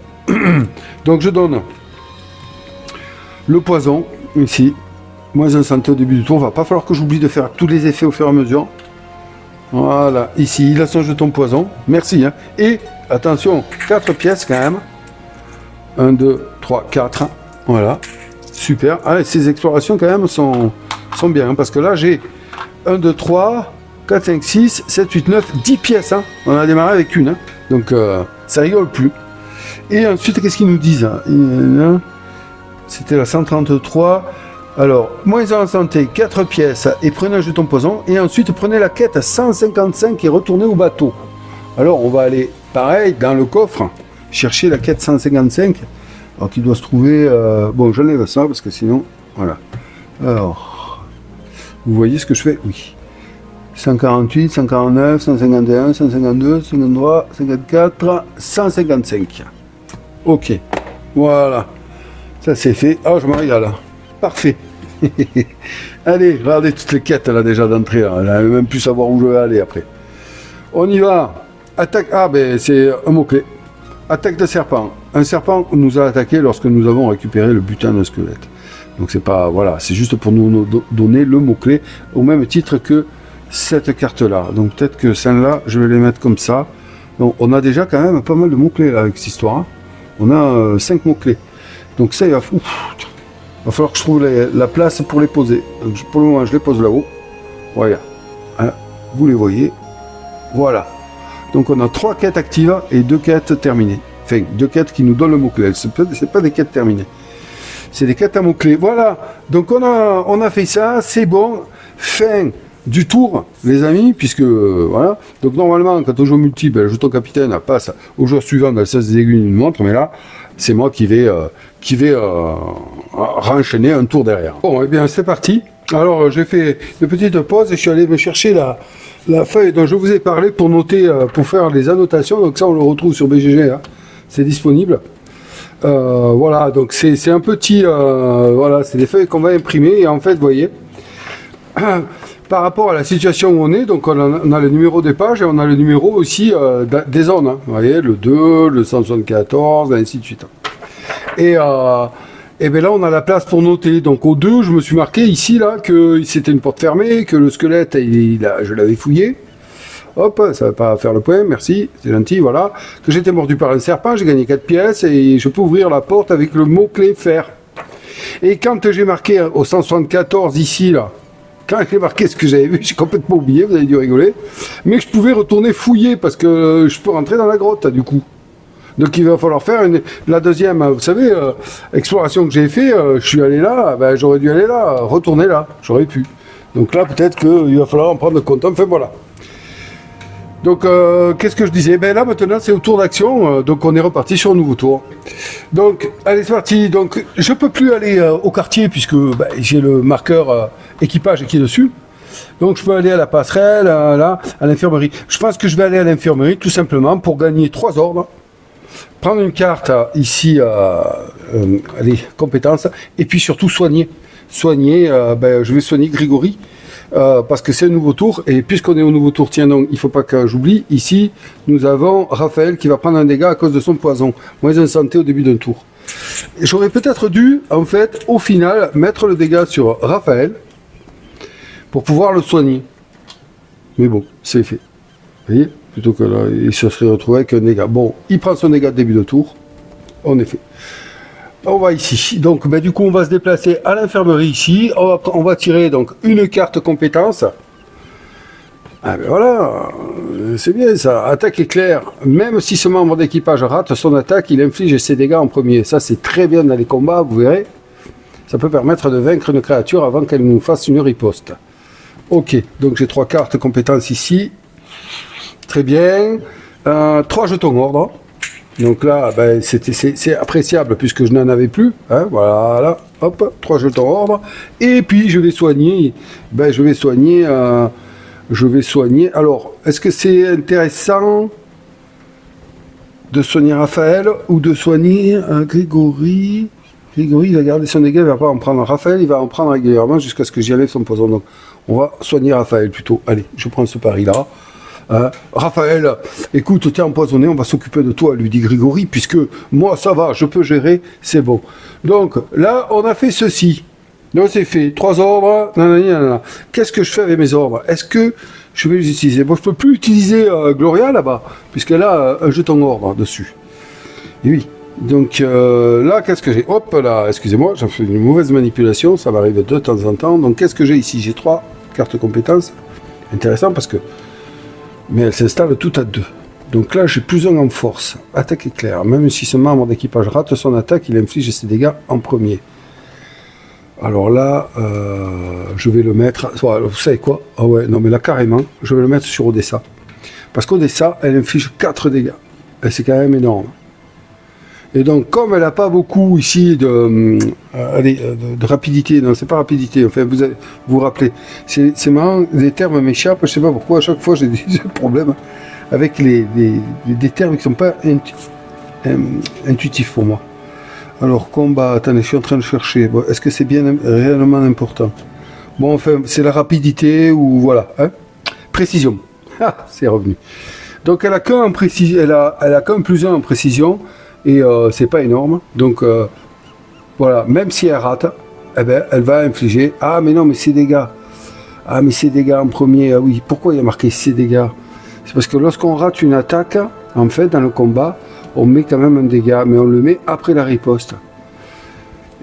Donc je donne le poison, ici, moins 1 santé au début du tour. Il va pas falloir que j'oublie de faire tous les effets au fur et à mesure. Voilà, ici, il a son jeton poison. Merci. Hein. Et, attention, 4 pièces quand même. 1, 2, 3, 4. Voilà, super. Ah, ces explorations quand même sont bien, hein, parce que là j'ai 1, 2, 3, 4, 5, 6, 7, 8, 9, 10 pièces. Hein. On a démarré avec une, hein. Donc ça rigole plus. Et ensuite, qu'est-ce qu'ils nous disent? C'était la 133. Alors, moins 1 en santé, 4 pièces, et prenez un jeton poison. Et ensuite, prenez la quête 155 et retournez au bateau. Alors, on va aller, pareil, dans le coffre, chercher la quête 155. Alors qu'il doit se trouver... bon, j'enlève ça parce que sinon... Voilà. Alors... Vous voyez ce que je fais? Oui. 148, 149, 151, 152, 153, 154, 155. Ok. Voilà. Ça c'est fait. Ah, je me régale. Parfait. Allez, regardez toutes les quêtes là déjà d'entrée. Elle n'a même plus savoir où je vais aller après. On y va. Attaque... Ah, ben c'est un mot-clé. Attaque de serpent. Un serpent nous a attaqué lorsque nous avons récupéré le butin d'un squelette. Donc c'est pas, voilà, c'est juste pour nous donner le mot-clé au même titre que cette carte-là. Donc peut-être que celle-là, je vais les mettre comme ça. Donc on a déjà quand même pas mal de mots-clés là avec cette histoire. Hein. On a 5 mots-clés. Donc ça, il va falloir que je trouve la place pour les poser. Donc pour le moment, je les pose là-haut. Voilà. Hein, vous les voyez. Voilà. Donc on a 3 quêtes actives et 2 quêtes terminées. Enfin, 2 quêtes qui nous donnent le mot-clé. C'est pas des quêtes terminées. C'est des quêtes à mots-clés. Voilà. Donc on a fait ça. C'est bon. Fin du tour, les amis, puisque voilà. Donc normalement, quand on joue multi, ben, le jeton capitaine passe au jour suivant dans le sens des aiguilles d'une montre, mais là, c'est moi qui vais renchaîner un tour derrière. Bon, eh bien, c'est parti. Alors, j'ai fait une petite pause et je suis allé me chercher la feuille dont je vous ai parlé pour noter, pour faire les annotations. Donc ça, on le retrouve sur BGG, hein. C'est disponible. Voilà, donc c'est un petit, voilà, c'est des feuilles qu'on va imprimer et en fait, vous voyez. Par rapport à la situation où on est, donc on a le numéro des pages et on a le numéro aussi des zones. Hein. Vous voyez, le 2, le 174, ainsi de suite. Et bien là, on a la place pour noter. Donc au 2, je me suis marqué ici, là, que c'était une porte fermée, que le squelette, je l'avais fouillé. Hop, ça va pas faire le point, merci, c'est gentil, voilà. Que j'étais mordu par un serpent, j'ai gagné 4 pièces et je peux ouvrir la porte avec le mot-clé fer. Et quand j'ai marqué au 174 ici, là, quand j'ai marqué ce que j'avais vu, j'ai complètement oublié, vous avez dû rigoler. Mais je pouvais retourner fouiller parce que je peux rentrer dans la grotte, du coup. Donc il va falloir faire la deuxième, vous savez, exploration que j'ai fait, je suis allé là, ben, j'aurais dû aller là, retourner là, j'aurais pu. Donc là, peut-être qu'il va falloir en prendre compte, enfin voilà. Donc, qu'est-ce que je disais? Ben là, maintenant, c'est au tour d'action, donc on est reparti sur un nouveau tour. Donc, allez, c'est parti. Donc, je peux plus aller au quartier puisque ben, j'ai le marqueur équipage qui est dessus. Donc, je peux aller à la passerelle, là, à l'infirmerie. Je pense que je vais aller à l'infirmerie tout simplement pour gagner 3 ordres. Prendre une carte ici, allez, compétences, et puis surtout soigner. Soigner, ben, je vais soigner Grégory. Parce que c'est un nouveau tour, et puisqu'on est au nouveau tour, tiens donc, il ne faut pas que j'oublie, ici, nous avons Raphaël qui va prendre un dégât à cause de son poison, moins 1 santé au début d'un tour. J'aurais peut-être dû, en fait, au final, mettre le dégât sur Raphaël, pour pouvoir le soigner. Mais bon, c'est fait. Vous voyez, plutôt que là, il se serait retrouvé avec un dégât. Bon, il prend son dégât de début de tour, en effet. On va ici, donc ben, du coup on va se déplacer à l'infirmerie ici, on va tirer donc une carte compétence. Ah ben voilà, c'est bien ça, attaque éclair, même si ce membre d'équipage rate son attaque, il inflige ses dégâts en premier. Ça c'est très bien dans les combats, vous verrez, ça peut permettre de vaincre une créature avant qu'elle nous fasse une riposte. Ok, donc j'ai 3 cartes compétences ici, très bien, 3 jetons ordre. Donc là, ben, c'est appréciable puisque je n'en avais plus. Hein, voilà, hop, 3 jetons ordre. Et puis je vais soigner. Ben, je vais soigner. Alors, est-ce que c'est intéressant de soigner Raphaël ou de soigner Grégory? Grégory, il va garder son dégât, il va pas en prendre. Raphaël, il va en prendre régulièrement jusqu'à ce que j'y enlève son poison. Donc, on va soigner Raphaël plutôt. Allez, je prends ce pari-là. Raphaël, écoute, t'es empoisonné, on va s'occuper de toi, lui dit Grégory, puisque moi ça va, je peux gérer, c'est bon. Donc là, on a fait ceci. Donc c'est fait, 3 ordres, nanana. Qu'est-ce que je fais avec mes ordres? Est-ce que je vais les utiliser? Bon, je peux plus utiliser Gloria là-bas, puisqu'elle a un jeton ordre dessus. Et oui. Donc là, qu'est-ce que j'ai? Hop là, excusez-moi, j'ai fait une mauvaise manipulation, ça m'arrive de temps en temps. Donc qu'est-ce que j'ai ici? J'ai 3 cartes compétences. Intéressant parce que mais elle s'installe tout à 2. Donc là, j'ai plus 1 en force. Attaque éclair. Même si ce membre d'équipage rate son attaque, il inflige ses dégâts en premier. Alors là, je vais le mettre... Vous savez quoi? Ah ouais, non mais là, carrément, je vais le mettre sur Odessa. Parce qu'Odessa, elle inflige 4 dégâts. Et c'est quand même énorme. Et donc, comme elle n'a pas beaucoup ici de rapidité, non, c'est pas rapidité, enfin, vous vous rappelez, c'est marrant, les termes m'échappent, je sais pas pourquoi, à chaque fois j'ai des problèmes avec des termes qui sont pas intuitifs pour moi. Alors, combat, attendez, je suis en train de chercher, bon, est-ce que c'est bien réellement important? Bon, enfin, c'est la rapidité, ou voilà, hein? Précision, ah, c'est revenu. Donc, elle a qu'un précision, elle a qu'un plus 1 en précision, et c'est pas énorme, donc voilà, même si elle rate, eh ben, elle va infliger. Ah, mais non, mais ces dégâts. Ah, mais ces dégâts en premier. Ah oui, pourquoi il y a marqué ces dégâts? C'est parce que lorsqu'on rate une attaque, en fait, dans le combat, on met quand même un dégât, mais on le met après la riposte.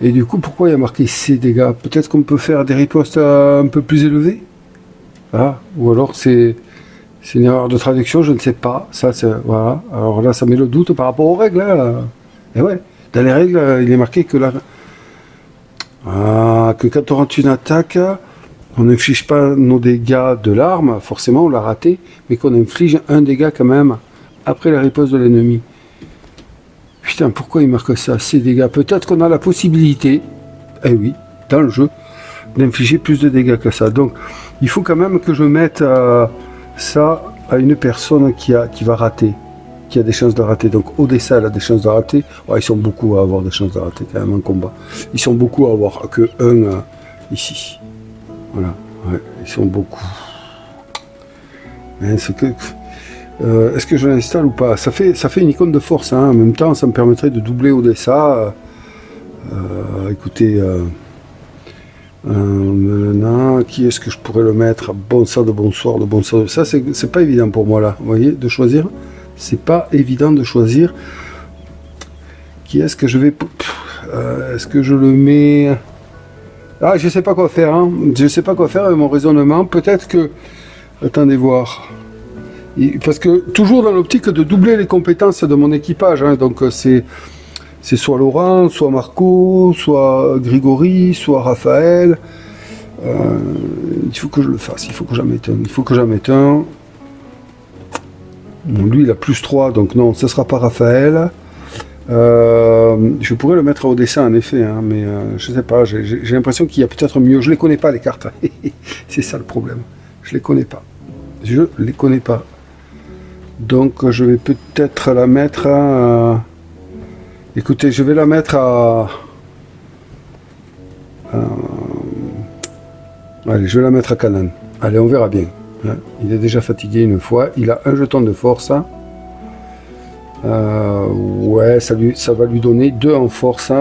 Et du coup, pourquoi il y a marqué ces dégâts? Peut-être qu'on peut faire des ripostes un peu plus élevées? Ah, ou alors c'est une erreur de traduction, je ne sais pas. Ça, voilà. Alors là, ça met le doute par rapport aux règles. Hein. Et ouais, dans les règles, il est marqué que, que quand on rate une attaque, on n'inflige pas nos dégâts de l'arme, forcément on l'a raté, mais qu'on inflige un dégât quand même après la riposte de l'ennemi. Putain, pourquoi il marque ça, ces dégâts? Peut-être qu'on a la possibilité, eh oui, dans le jeu, d'infliger plus de dégâts que ça. Donc, il faut quand même que je mette ça à une personne qui va rater, qui a des chances de rater. Donc, Odessa, elle a des chances de rater. Ouais, ils sont beaucoup à avoir des chances de rater quand même en combat. Ils sont beaucoup à avoir que un ici. Voilà, ouais, ils sont beaucoup. Est-ce que je l'installe ou pas? Ça fait une icône de force, hein. En même temps, ça me permettrait de doubler Odessa. Écoutez, qui est-ce que je pourrais le mettre? Bon sang de bonsoir, de bonsoir. Ça, c'est pas évident pour moi, là, vous voyez, de choisir. C'est pas évident de choisir. Qui est-ce que je vais... est-ce que je le mets... Ah, je sais pas quoi faire, hein. Je sais pas quoi faire avec mon raisonnement. Peut-être que... Attendez voir. Parce que toujours dans l'optique de doubler les compétences de mon équipage, hein. Donc c'est soit Laurent, soit Marco, soit Grégory, soit Raphaël. Il faut que je le fasse, il faut que j'en mette un. Bon, lui il a plus 3, donc non, ce sera pas Raphaël. Je pourrais le mettre à Odessa en effet, hein, mais je sais pas, j'ai l'impression qu'il y a peut-être mieux. Je les connais pas les cartes, c'est ça le problème. Je les connais pas. Donc je vais peut-être la mettre à... Écoutez, je vais la mettre à... Allez, je vais la mettre à Canaan. Allez, on verra bien. Il est déjà fatigué une fois. Il a un jeton de force. Ouais, ça va lui donner 2 en force.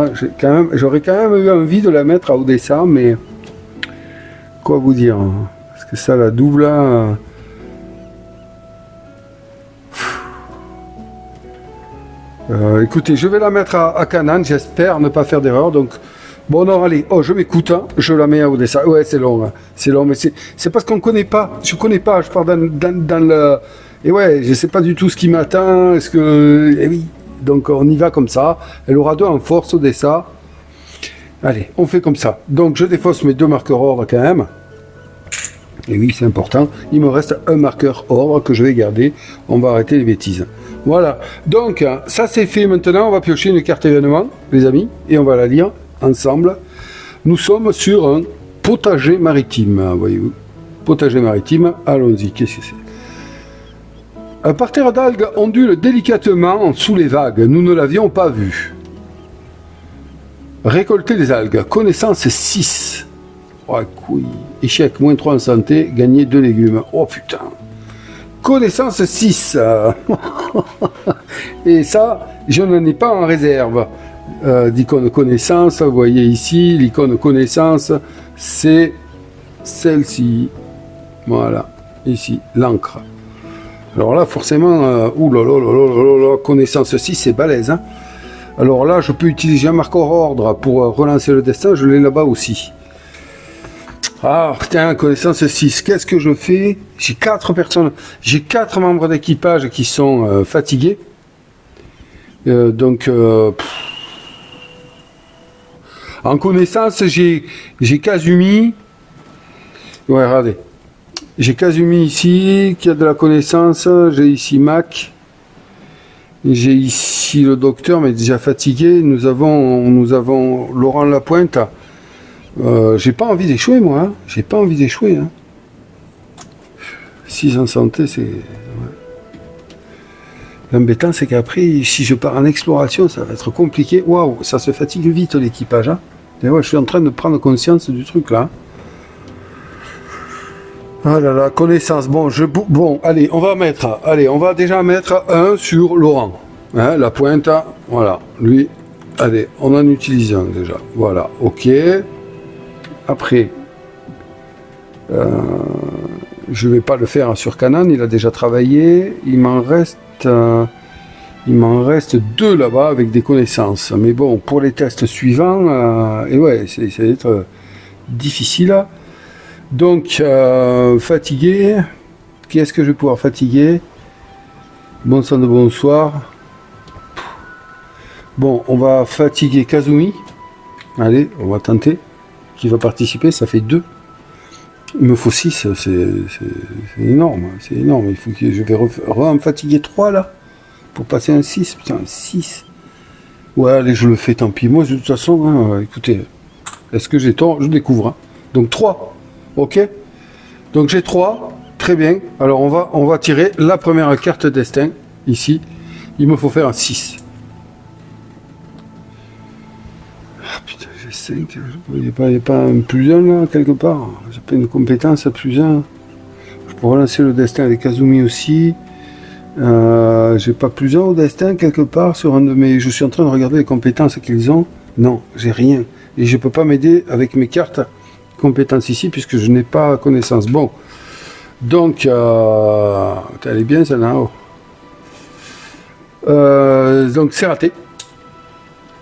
J'aurais quand même eu envie de la mettre à Odessa, mais... Quoi vous dire? Parce que ça, la double... écoutez, je vais la mettre à Canaan, j'espère ne pas faire d'erreur. Donc, bon, non, allez, je m'écoute, hein, je la mets à Odessa. Ouais, c'est long, mais c'est parce qu'on ne connaît pas. Je pars dans le... Et ouais, je ne sais pas du tout ce qui m'attend. Est-ce que... Eh oui, donc on y va comme ça. Elle aura 2 en force, Odessa. Allez, on fait comme ça. Donc, je défausse mes 2 marqueurs ordre quand même. Et oui, c'est important. Il me reste un marqueur ordre que je vais garder. On va arrêter les bêtises. Voilà, donc ça c'est fait. Maintenant on va piocher une carte événement, les amis, et on va la lire ensemble. Nous sommes sur un potager maritime, voyez-vous. Potager maritime, allons-y, qu'est-ce que c'est? Un parterre d'algues ondule délicatement sous les vagues, nous ne l'avions pas vu. Récolter des algues, connaissance 6. Oh couille, échec, -3 en santé, gagner 2 légumes. Oh putain. Connaissance 6. Et ça, je n'en ai pas en réserve. D'icône connaissance, vous voyez ici, l'icône connaissance, c'est celle-ci. Voilà, ici, l'encre. Alors là, forcément, connaissance 6, c'est balèze. Hein. Alors là, je peux utiliser un marqueur ordre pour relancer le destin, je l'ai là-bas aussi. Ah, putain, connaissance 6. Qu'est-ce que je fais? J'ai 4 personnes. J'ai 4 membres d'équipage qui sont fatigués. En connaissance, j'ai Kazumi. Ouais, regardez. J'ai Kazumi ici, qui a de la connaissance. J'ai ici Mac. J'ai ici le docteur, mais déjà fatigué. Nous avons Laurent Lapointe. J'ai pas envie d'échouer, moi. Hein. J'ai pas envie d'échouer. Hein. 6 en santé, c'est... Ouais. L'embêtant, c'est qu'après, si je pars en exploration, ça va être compliqué. Waouh, ça se fatigue vite, l'équipage. Hein. Et ouais, je suis en train de prendre conscience du truc, là. Ah là là, connaissance. Bon, allez, on va déjà mettre un sur Laurent. Hein, la pointe, voilà. Lui, allez, on en utilise un, déjà. Voilà, ok. Après, je vais pas le faire sur Canon, il a déjà travaillé. Il m'en reste 2 là-bas avec des connaissances. Mais bon, pour les tests suivants, et ouais, ça va être difficile. Donc, fatigué. Qui est-ce que je vais pouvoir fatiguer? Bon sang de bonsoir. Bon, on va fatiguer Kazumi. Allez, on va tenter. Qui va participer, ça fait 2. Il me faut 6, c'est énorme. C'est énorme. Il faut que je vais en fatiguer 3 là. Pour passer un 6. Putain, un 6. Ouais, allez, je le fais, tant pis. Moi, de toute façon, hein, écoutez, est-ce que j'ai tort? Je découvre. Hein. Donc 3. Ok. Donc j'ai 3. Très bien. Alors on va tirer la première carte destin. Ici. Il me faut faire un 6. Ah putain, j'ai 5. Il n'y a pas un plus 1 là, quelque part. J'ai pas une compétence à plus 1. Je peux relancer le destin avec Kazumi aussi. J'ai pas plus 1 au destin quelque part sur un de mes. Je suis en train de regarder les compétences qu'ils ont. Non, j'ai rien. Et je peux pas m'aider avec mes cartes compétences ici puisque je n'ai pas connaissance. Bon. Donc, elle est bien celle-là. Donc c'est raté.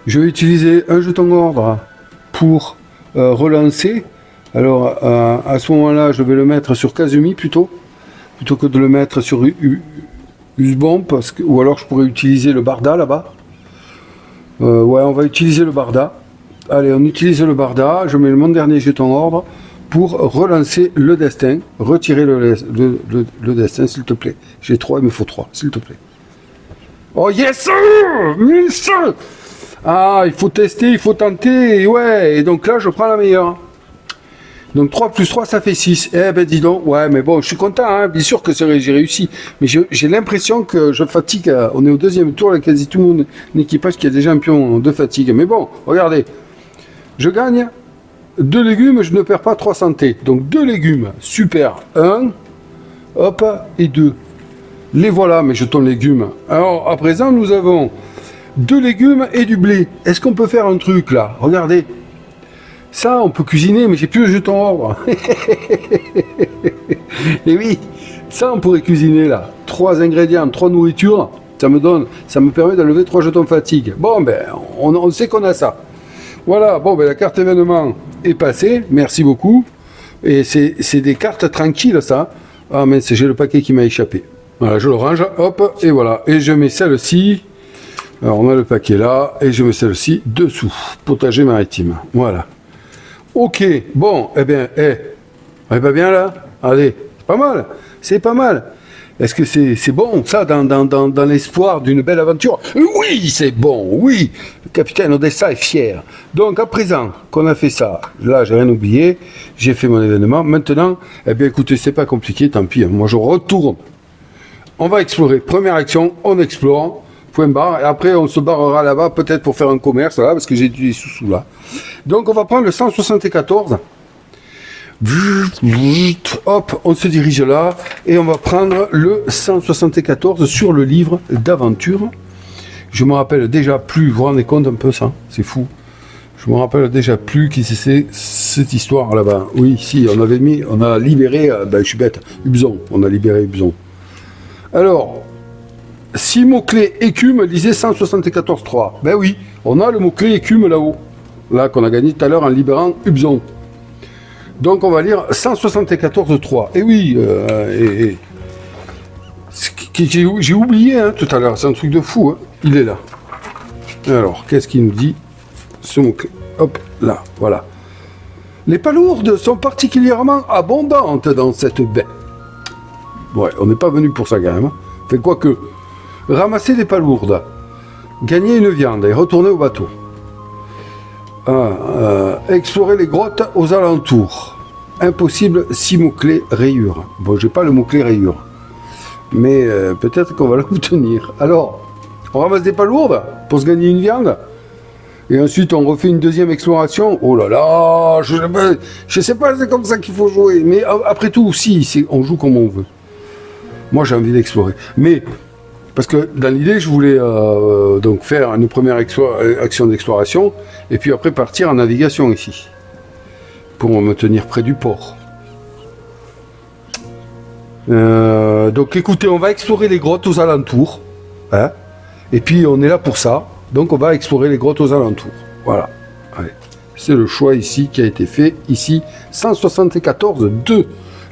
Je vais utiliser un jeton ordre pour relancer. Alors à ce moment-là, je vais le mettre sur Kazumi plutôt que de le mettre sur Usbomb, ou alors je pourrais utiliser le Barda là-bas. Ouais, on va utiliser le Barda. Allez, on utilise le Barda. Je mets mon dernier jeton ordre pour relancer le destin. Retirer le destin, s'il te plaît. J'ai 3, il me faut 3, s'il te plaît. Oh yes! Yes! Ah, il faut tester, il faut tenter. Ouais, et donc là, je prends la meilleure. Donc 3 plus 3, ça fait 6. Eh ben dis donc, ouais, mais bon, je suis content, hein, bien sûr que j'ai réussi. Mais j'ai l'impression que je fatigue. On est au 2e tour, là, quasi tout mon équipage qui a déjà un pion de fatigue. Mais bon, regardez. Je gagne 2 légumes, je ne perds pas 3 santé. Donc 2 légumes, super. 1, hop, et 2. Les voilà, mes jetons légumes. Alors, à présent, nous avons 2 légumes et du blé. Est-ce qu'on peut faire un truc, là? Regardez. Ça, on peut cuisiner, mais j'ai plus le jeton ordre. Et oui, ça, on pourrait cuisiner, là. 3 ingrédients, 3 nourritures. Ça me permet d'enlever 3 jetons fatigue. Bon, ben, on sait qu'on a ça. Voilà, bon, ben, la carte événement est passée. Merci beaucoup. Et c'est des cartes tranquilles, ça. Ah, mais j'ai le paquet qui m'a échappé. Voilà, je le range, hop, et voilà. Et je mets celle-ci. Alors, on a le paquet là, et je mets celle-ci dessous. Potager maritime. Voilà. Ok, bon, eh bien, on est pas bien là? Allez, c'est pas mal. C'est pas mal. Est-ce que c'est bon, ça, dans l'espoir d'une belle aventure? Oui, c'est bon, oui. Le capitaine Odessa est fier. Donc, à présent qu'on a fait ça, là, j'ai rien oublié, j'ai fait mon événement. Maintenant, eh bien, écoutez, c'est pas compliqué, tant pis. Moi, je retourne. On va explorer. Première action, on explore. Point barre. Et après, on se barrera là-bas, peut-être pour faire un commerce, là, parce que j'ai du sous là. Donc, on va prendre le 174. Hop, on se dirige là et on va prendre le 174 sur le livre d'aventure. Je me rappelle déjà plus, vous vous rendez compte un peu ça? C'est fou. Je me rappelle déjà plus qui c'est cette histoire là-bas. Oui, si, on a libéré, je suis bête, Ubzon. On a libéré Ubzon. Alors, si mot-clé écume, lisez 174.3. Ben oui, on a le mot-clé écume là-haut. Là, qu'on a gagné tout à l'heure en libérant Ubzon. Donc on va lire 174.3. Et oui, j'ai oublié hein, tout à l'heure, c'est un truc de fou. Hein. Il est là. Alors, qu'est-ce qu'il nous dit? Ce mot-clé. Hop, là, voilà. Les palourdes sont particulièrement abondantes dans cette baie. Ouais, on n'est pas venu pour ça quand même. Fait quoi que, ramasser des palourdes, gagner une viande et retourner au bateau. Explorer les grottes aux alentours. Impossible, 6 mots-clés rayures. Bon, j'ai pas le mot-clé rayure. Mais peut-être qu'on va l'obtenir. Alors, on ramasse des palourdes pour se gagner une viande. Et ensuite, on refait une deuxième exploration. Oh là là, je sais pas, c'est comme ça qu'il faut jouer. Mais après tout, si, on joue comme on veut. Moi, j'ai envie d'explorer. Mais, parce que dans l'idée, je voulais donc faire une première action d'exploration, et puis après partir en navigation ici. pour me tenir près du port. Donc écoutez, on va explorer les grottes aux alentours. Hein, et puis on est là pour ça. Donc on va explorer les grottes aux alentours. Voilà. Allez. C'est le choix ici qui a été fait. Ici, 174-2.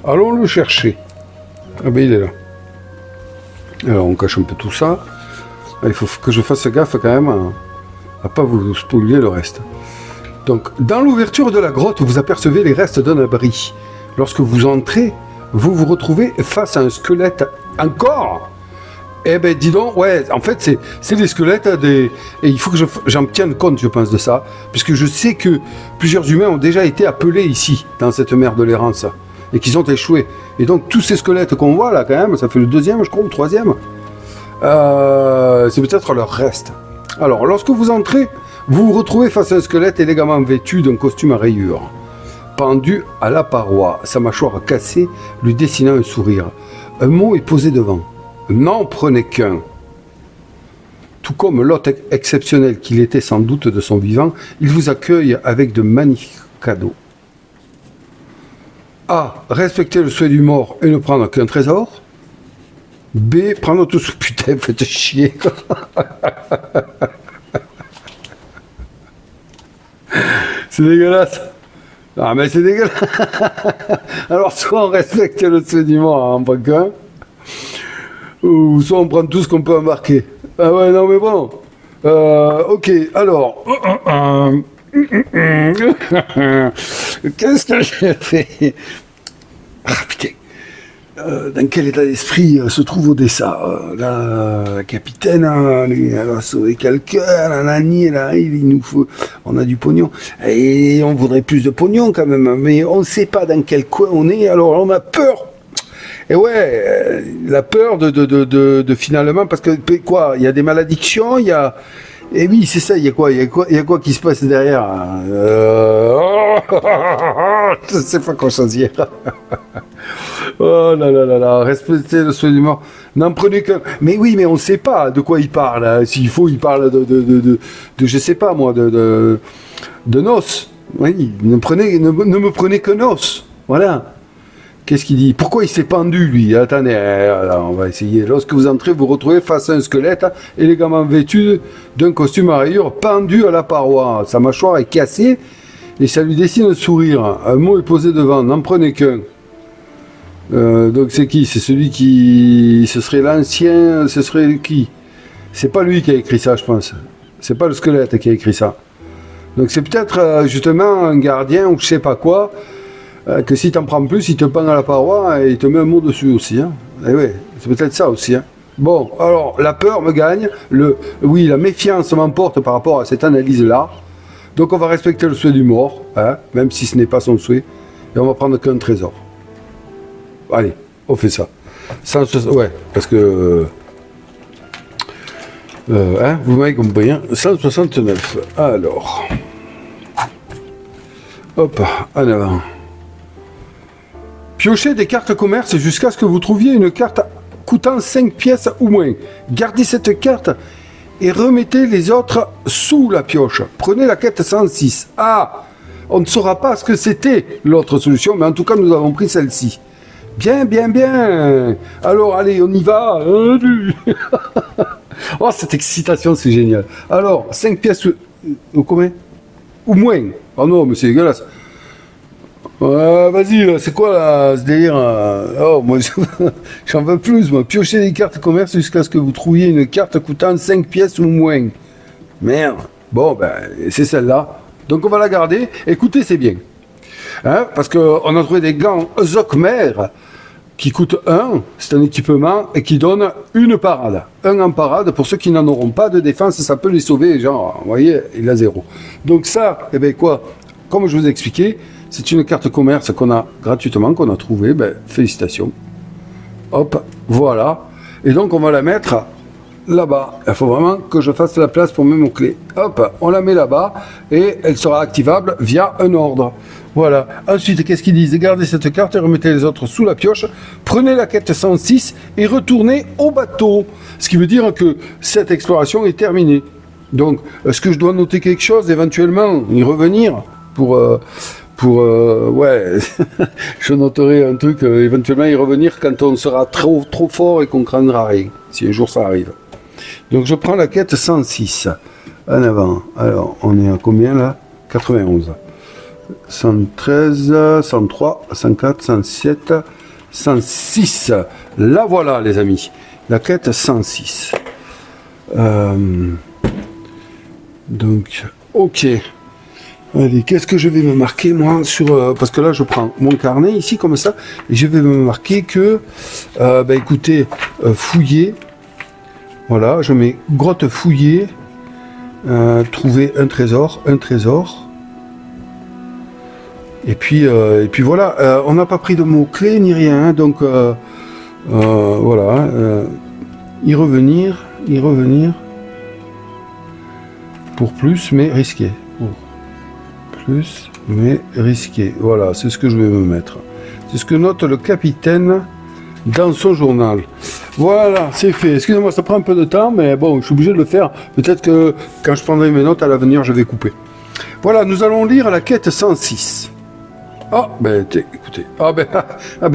Allons le chercher. Ah ben il est là. Alors on cache un peu tout ça. Il faut que je fasse gaffe quand même à pas vous spoiler le reste. Donc, dans l'ouverture de la grotte, vous apercevez les restes d'un abri. Lorsque vous entrez, vous vous retrouvez face à un squelette encore. Eh ben, dis donc, ouais, en fait, c'est des squelettes des... Et il faut que j'en tienne compte, je pense, de ça. Puisque je sais que plusieurs humains ont déjà été appelés ici, dans cette mer de l'errance, et qu'ils ont échoué. Et donc, tous ces squelettes qu'on voit, là, quand même, ça fait le deuxième, je crois, ou le troisième. C'est peut-être leur reste. Alors, lorsque vous entrez, vous vous retrouvez face à un squelette élégamment vêtu d'un costume à rayures, pendu à la paroi, sa mâchoire cassée lui dessinant un sourire. Un mot est posé devant. N'en prenez qu'un. Tout comme l'hôte exceptionnel qu'il était sans doute de son vivant, il vous accueille avec de magnifiques cadeaux. A. Respecter le souhait du mort et ne prendre qu'un trésor. B. Prendre tout ce... Putain, faites chier. C'est dégueulasse. Ah, mais c'est dégueulasse. Alors, soit on respecte le souhait du mort en prend qu'un, ou soit on prend tout ce qu'on peut embarquer. Ah ouais, non, mais bon. Ok, alors. Qu'est-ce que j'ai fait? Ah, putain. Dans quel état d'esprit se trouve Odessa? La capitaine, elle a sauvé quelqu'un, Nanani, elle arrive, il nous faut, on a du pognon, et on voudrait plus de pognon quand même, mais on ne sait pas dans quel coin on est, alors on a peur. Et ouais, la peur de finalement, parce que quoi, il y a des malédictions, il y a... Et oui, c'est ça, il y a quoi qui se passe derrière? Je ne sais pas quoi choisir. Oh là là là là, respectez le souhait du mort. N'en prenez qu'un. Mais oui, mais on ne sait pas de quoi il parle. Hein. S'il faut, il parle de je sais pas moi, de noces. Oui, ne me prenez que noces. Voilà. Qu'est-ce qu'il dit? Pourquoi il s'est pendu, lui? Attendez, on va essayer. Lorsque vous entrez, vous retrouvez face à un squelette élégamment vêtu d'un costume à rayures pendu à la paroi. Sa mâchoire est cassée et ça lui dessine un sourire. Un mot est posé devant. N'en prenez qu'un. Donc c'est qui? C'est celui qui... Ce serait l'ancien... Ce serait qui? C'est pas lui qui a écrit ça, je pense. C'est pas le squelette qui a écrit ça. Donc c'est peut-être justement un gardien ou je sais pas quoi, que si t'en prends plus, il te pend à la paroi et il te met un mot dessus aussi. Hein. Et ouais, c'est peut-être ça aussi. Hein. Bon, alors la peur me gagne. Oui, la méfiance m'emporte par rapport à cette analyse-là. Donc on va respecter le souhait du mort, hein, même si ce n'est pas son souhait. Et on va prendre qu'un trésor. Allez, on fait ça. Ouais, parce que... hein, vous m'avez compris, hein, 169. Alors... Hop, en avant. Piochez des cartes commerce jusqu'à ce que vous trouviez une carte coûtant 5 pièces ou moins. Gardez cette carte et remettez les autres sous la pioche. Prenez la quête 106. Ah, on ne saura pas ce que c'était l'autre solution, mais en tout cas, nous avons pris celle-ci. Bien, bien, bien. Alors, allez, on y va. Oh, cette excitation, c'est génial. Alors, 5 pièces ou combien? Ou moins. Oh non, mais c'est dégueulasse. Vas-y, là, c'est quoi là, ce délire? Oh, moi, j'en veux plus, moi. Piochez des cartes commerce jusqu'à ce que vous trouviez une carte coûtant 5 pièces ou moins. Merde. Bon, ben, c'est celle-là. Donc, on va la garder. Écoutez, c'est bien. Hein, parce qu'on a trouvé des gants Zokmer qui coûtent 1, c'est un équipement, et qui donne une parade. 1 en parade, pour ceux qui n'en auront pas de défense, ça peut les sauver, genre, vous voyez, il a 0. Donc ça, eh bien quoi, comme je vous ai expliqué, c'est une carte commerce qu'on a gratuitement, qu'on a trouvée, ben, félicitations. Hop, voilà. Et donc on va la mettre là-bas. Il faut vraiment que je fasse la place pour mes mots-clés. Hop, on la met là-bas, et elle sera activable via un ordre. Voilà. Ensuite, qu'est-ce qu'ils disent? Gardez cette carte et remettez les autres sous la pioche. Prenez la quête 106 et retournez au bateau. Ce qui veut dire que cette exploration est terminée. Donc, est-ce que je dois noter quelque chose, éventuellement, y revenir pour ouais, je noterai un truc, éventuellement y revenir quand on sera trop fort et qu'on craindra rien, si un jour ça arrive. Donc je prends la quête 106 en avant. Alors on est à combien là? 91. 113, 103, 104, 107, 106. La voilà les amis. La quête 106. Donc, ok. Allez, qu'est-ce que je vais me marquer moi sur parce que là je prends mon carnet ici comme ça et je vais me marquer que écoutez, fouiller. Voilà, je mets grotte fouillée, trouver un trésor. Et puis voilà, on n'a pas pris de mots-clés ni rien, hein, donc voilà, y revenir, pour plus mais risqué. Pour plus mais risqué, voilà, c'est ce que je vais me mettre. C'est ce que note le capitaine dans son journal. Voilà, c'est fait. Excusez-moi, ça prend un peu de temps, mais bon, je suis obligé de le faire. Peut-être que quand je prendrai mes notes à l'avenir, je vais couper. Voilà, nous allons lire la quête 106. Ah, écoutez.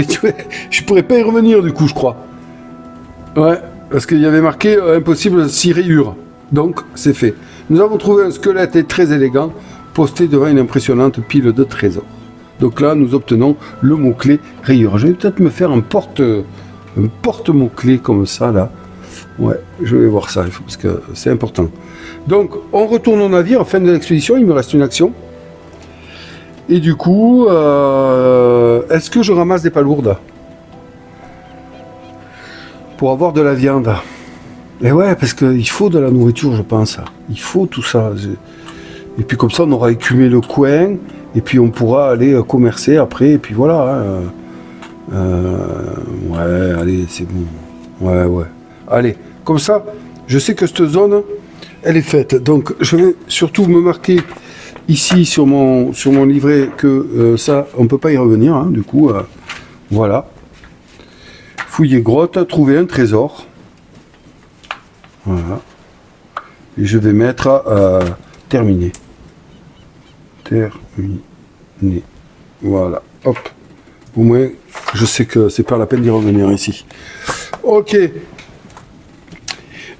Tu vois, je pourrais pas y revenir du coup, je crois. Ouais, parce qu'il y avait marqué impossible 6 rayures. Donc, c'est fait. Nous avons trouvé un squelette très élégant, posté devant une impressionnante pile de trésors. Donc là, nous obtenons le mot-clé rayure. Je vais peut-être me faire un porte-mot-clé comme ça, là. Ouais, je vais voir ça, parce que c'est important. Donc, on retourne au navire, fin de l'expédition, il me reste une action. Et du coup, est-ce que je ramasse des palourdes pour avoir de la viande? Et ouais, parce qu'il faut de la nourriture, je pense. Il faut tout ça. Et puis comme ça, on aura écumé le coin, et puis on pourra aller commercer après, et puis voilà. Ouais, allez, c'est bon. Ouais. Allez, comme ça, je sais que cette zone, elle est faite. Donc, je vais surtout me marquer ici sur mon livret que ça, on ne peut pas y revenir. Hein, du coup, voilà. Fouiller grotte, trouver un trésor. Voilà. Et je vais mettre terminé. Terminé. Voilà. Hop. Au moins, je sais que c'est pas la peine d'y revenir ici. Ok.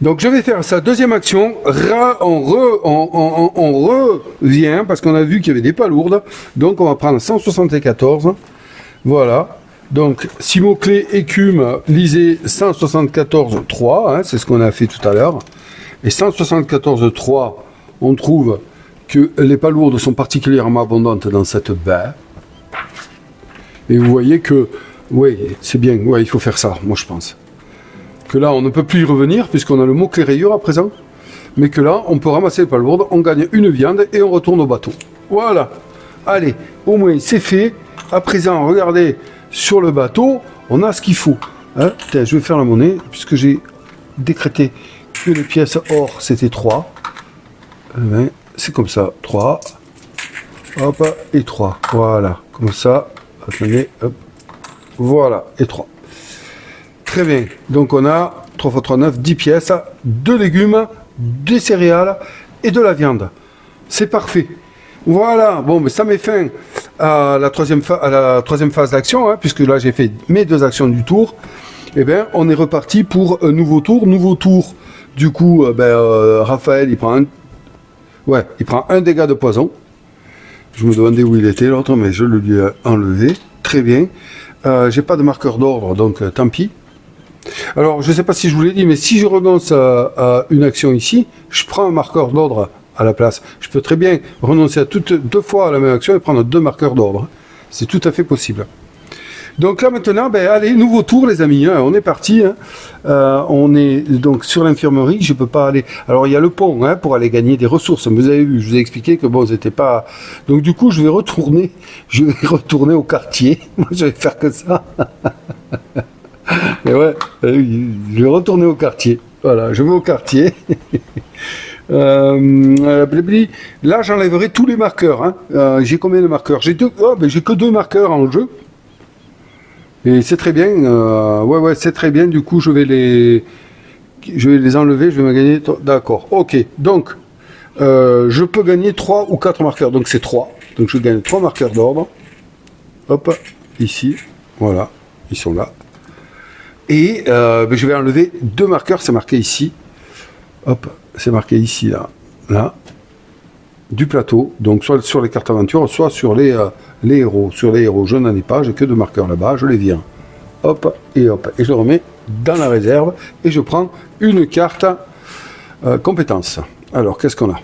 Donc je vais faire sa deuxième action. On revient parce qu'on a vu qu'il y avait des palourdes. Donc on va prendre 174. Voilà. Donc 6 mots-clés écume, lisez 174.3. Hein, c'est ce qu'on a fait tout à l'heure. Et 174.3, on trouve que les palourdes sont particulièrement abondantes dans cette baie. Et vous voyez que, oui, c'est bien, ouais, il faut faire ça, moi je pense. Que là, on ne peut plus y revenir, puisqu'on a le mot-clé rayure à présent, mais que là, on peut ramasser les palourdes, on gagne une viande, et on retourne au bateau. Voilà. Allez, au moins, c'est fait. À présent, regardez, sur le bateau, on a ce qu'il faut. Hein, tiens, je vais faire la monnaie, puisque j'ai décrété que les pièces or, c'était 3. C'est comme ça, 3. Hop, et 3. Voilà, comme ça. Attendez, hop. Voilà, et 3. Très bien. Donc on a 3 x 3, 9, 10 pièces, 2 légumes, des céréales et de la viande. C'est parfait. Voilà, bon, mais ça met fin à la troisième phase d'action, hein, puisque là j'ai fait mes 2 actions du tour. Et bien, on est reparti pour un nouveau tour. Nouveau tour, du coup, Raphaël, il prend un dégât de poison. Je me demandais où il était l'autre, mais je le lui ai enlevé. Très bien. J'ai pas de marqueur d'ordre, donc tant pis. Alors, je ne sais pas si je vous l'ai dit, mais si je renonce à une action ici, je prends un marqueur d'ordre à la place. Je peux très bien renoncer à 2 fois à la même action et prendre 2 marqueurs d'ordre. C'est tout à fait possible. Donc là maintenant, allez, nouveau tour les amis, hein, on est parti. Hein. On est donc sur l'infirmerie, je peux pas aller. Alors il y a le pont hein, pour aller gagner des ressources. Vous avez vu, je vous ai expliqué que bon, c'était pas. Donc du coup, je vais retourner au quartier. Moi, je vais faire que ça. Et ouais, je vais retourner au quartier. Voilà, je vais au quartier. Là, j'enlèverai tous les marqueurs. Hein. J'ai combien de marqueurs? J'ai que 2 marqueurs en jeu. Et c'est très bien. Ouais, c'est très bien. Du coup, je vais les enlever. Je vais me gagner. D'accord. Ok. Donc, je peux gagner 3 ou 4 marqueurs. Donc, c'est 3. Donc je gagne 3 marqueurs d'ordre. Hop, ici, voilà, ils sont là. Et je vais enlever 2 marqueurs, c'est marqué ici. Hop, c'est marqué ici, là, du plateau. Donc soit sur les cartes aventure, soit sur les héros. Sur les héros, je n'en ai pas, j'ai que 2 marqueurs là-bas, je les vire. Hop, et je le remets dans la réserve. Et je prends une carte compétence. Alors, qu'est-ce qu'on a?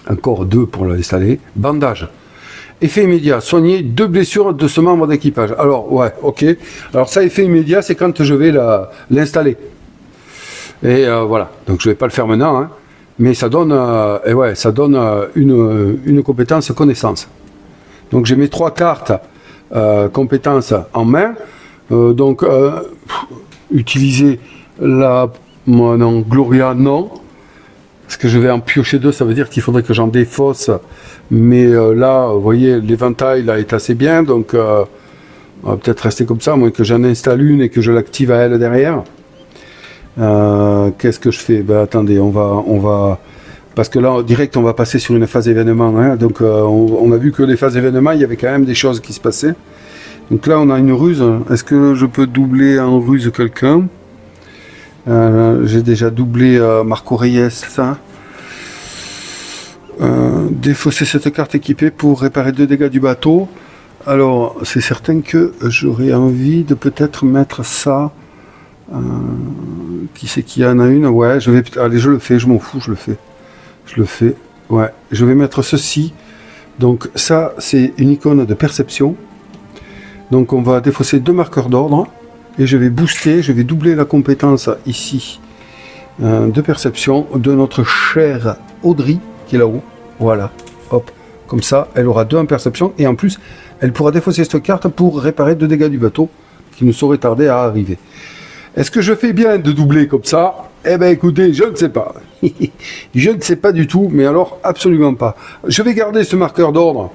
Encore 2 pour l'installer. Bandage. Effet immédiat, soigner 2 blessures de ce membre d'équipage. Alors, ouais, ok. Alors ça, effet immédiat, c'est quand je vais l'installer. Et voilà. Donc je ne vais pas le faire maintenant, hein. Mais ça donne, une compétence connaissance. Donc j'ai mes 3 cartes compétences en main. Utiliser non, Gloria, non. Parce que je vais en piocher 2, ça veut dire qu'il faudrait que j'en défausse. Mais là, vous voyez, l'éventail là est assez bien, donc on va peut-être rester comme ça, à moins que j'en installe une et que je l'active à elle derrière. Qu'est-ce que je fais? Ben attendez, on va... Parce que là, en direct, on va passer sur une phase événement. Hein, donc on a vu que les phases événements, il y avait quand même des choses qui se passaient. Donc là, on a une ruse. Est-ce que je peux doubler en ruse quelqu'un? J'ai déjà doublé Marco Reyes, ça. Défausser cette carte équipée pour réparer 2 dégâts du bateau. Alors, c'est certain que j'aurais envie de peut-être mettre ça. Qui c'est qui en a une? Ouais, allez, je le fais, je m'en fous, je le fais. Ouais, je vais mettre ceci. Donc, ça, c'est une icône de perception. Donc, on va défausser 2 marqueurs d'ordre. Et je vais booster, je vais doubler la compétence ici de perception de notre chère Audrey qui est là-haut. Voilà, hop, comme ça, elle aura 2 en perception et en plus, elle pourra défausser cette carte pour réparer 2 dégâts du bateau qui ne sauraient tarder à arriver. Est-ce que je fais bien de doubler comme ça? Eh bien, écoutez, je ne sais pas. Je ne sais pas du tout, mais alors absolument pas. Je vais garder ce marqueur d'ordre,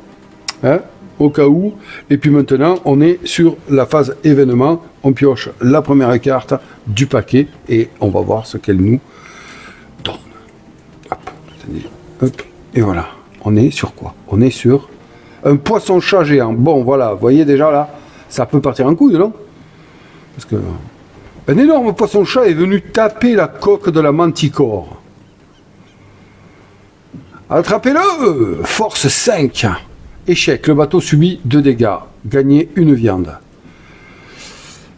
hein, au cas où. Et puis maintenant, on est sur la phase événement. On pioche la première carte du paquet et on va voir ce qu'elle nous donne. Hop, hop, et voilà. On est sur quoi? On est sur un poisson-chat géant. Bon, voilà, vous voyez déjà là, ça peut partir en couille, non? Parce que un énorme poisson-chat est venu taper la coque de la Manticore. Attrapez-le! Force 5. Échec, le bateau subit 2 dégâts. Gagnez 1 viande.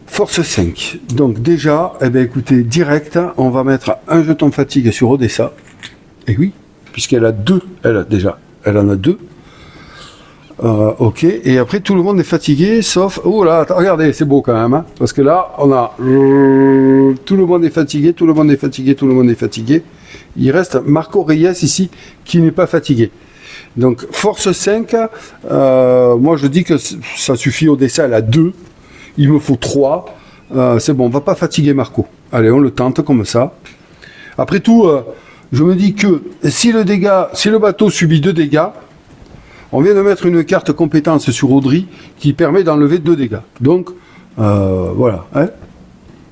Force 5. Donc déjà, eh bien écoutez, direct, on va mettre un jeton fatigue sur Odessa. Et oui, puisqu'elle a 2, elle en a 2. Ok, et après tout le monde est fatigué, sauf... Oh là, regardez, c'est beau quand même, hein, parce que là, on a... Tout le monde est fatigué, tout le monde est fatigué, tout le monde est fatigué. Il reste Marco Reyes ici, qui n'est pas fatigué. Donc, force 5, moi je dis que ça suffit, Odessa, elle a 2. Il me faut 3. C'est bon, on va pas fatiguer Marco. Allez, on le tente comme ça. Après tout, je me dis que si le bateau subit 2 dégâts, on vient de mettre une carte compétence sur Audrey qui permet d'enlever 2 dégâts. Donc, voilà. Hein,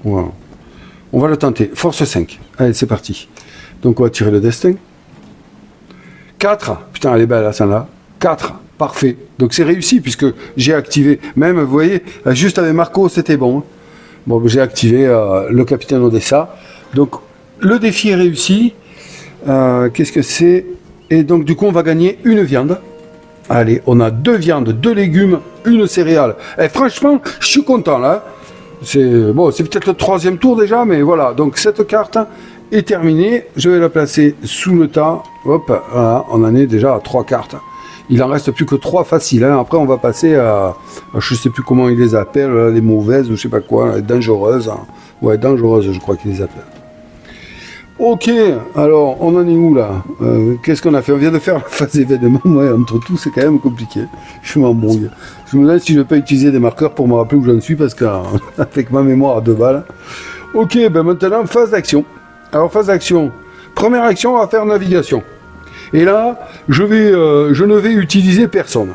voilà. On va le tenter. Force 5. Allez, c'est parti. Donc, on va tirer le destin. 4. Putain, elle est belle, là, celle-là. 4. Parfait. Donc, c'est réussi puisque j'ai activé. Même, vous voyez, juste avec Marco, c'était bon. Bon, j'ai activé le capitaine Odessa. Donc, le défi est réussi. Qu'est-ce que c'est? Et donc, du coup, on va gagner 1 viande. Allez, on a 2 viandes, 2 légumes, 1 céréale. Et franchement, je suis content là. C'est bon, c'est peut-être le 3e tour déjà, mais voilà. Donc cette carte est terminée. Je vais la placer sous le tas. Hop, voilà, on en est déjà à 3 cartes. Il en reste plus que 3 faciles. Hein. Après, on va passer à je sais plus comment ils les appellent, les mauvaises ou je sais pas quoi, les dangereuses. Hein. Ouais, dangereuses, je crois qu'ils les appellent. Ok, alors on en est où là? Qu'est-ce qu'on a fait? On vient de faire la phase événement. Ouais, entre tout, c'est quand même compliqué. Je m'embrouille. Je me demande si je vais pas utiliser des marqueurs pour me rappeler où j'en suis parce qu'avec ma mémoire à 2 balles. Ok, ben maintenant, phase d'action. Alors, phase d'action. Première action, on va faire navigation. Et là, je ne vais utiliser personne.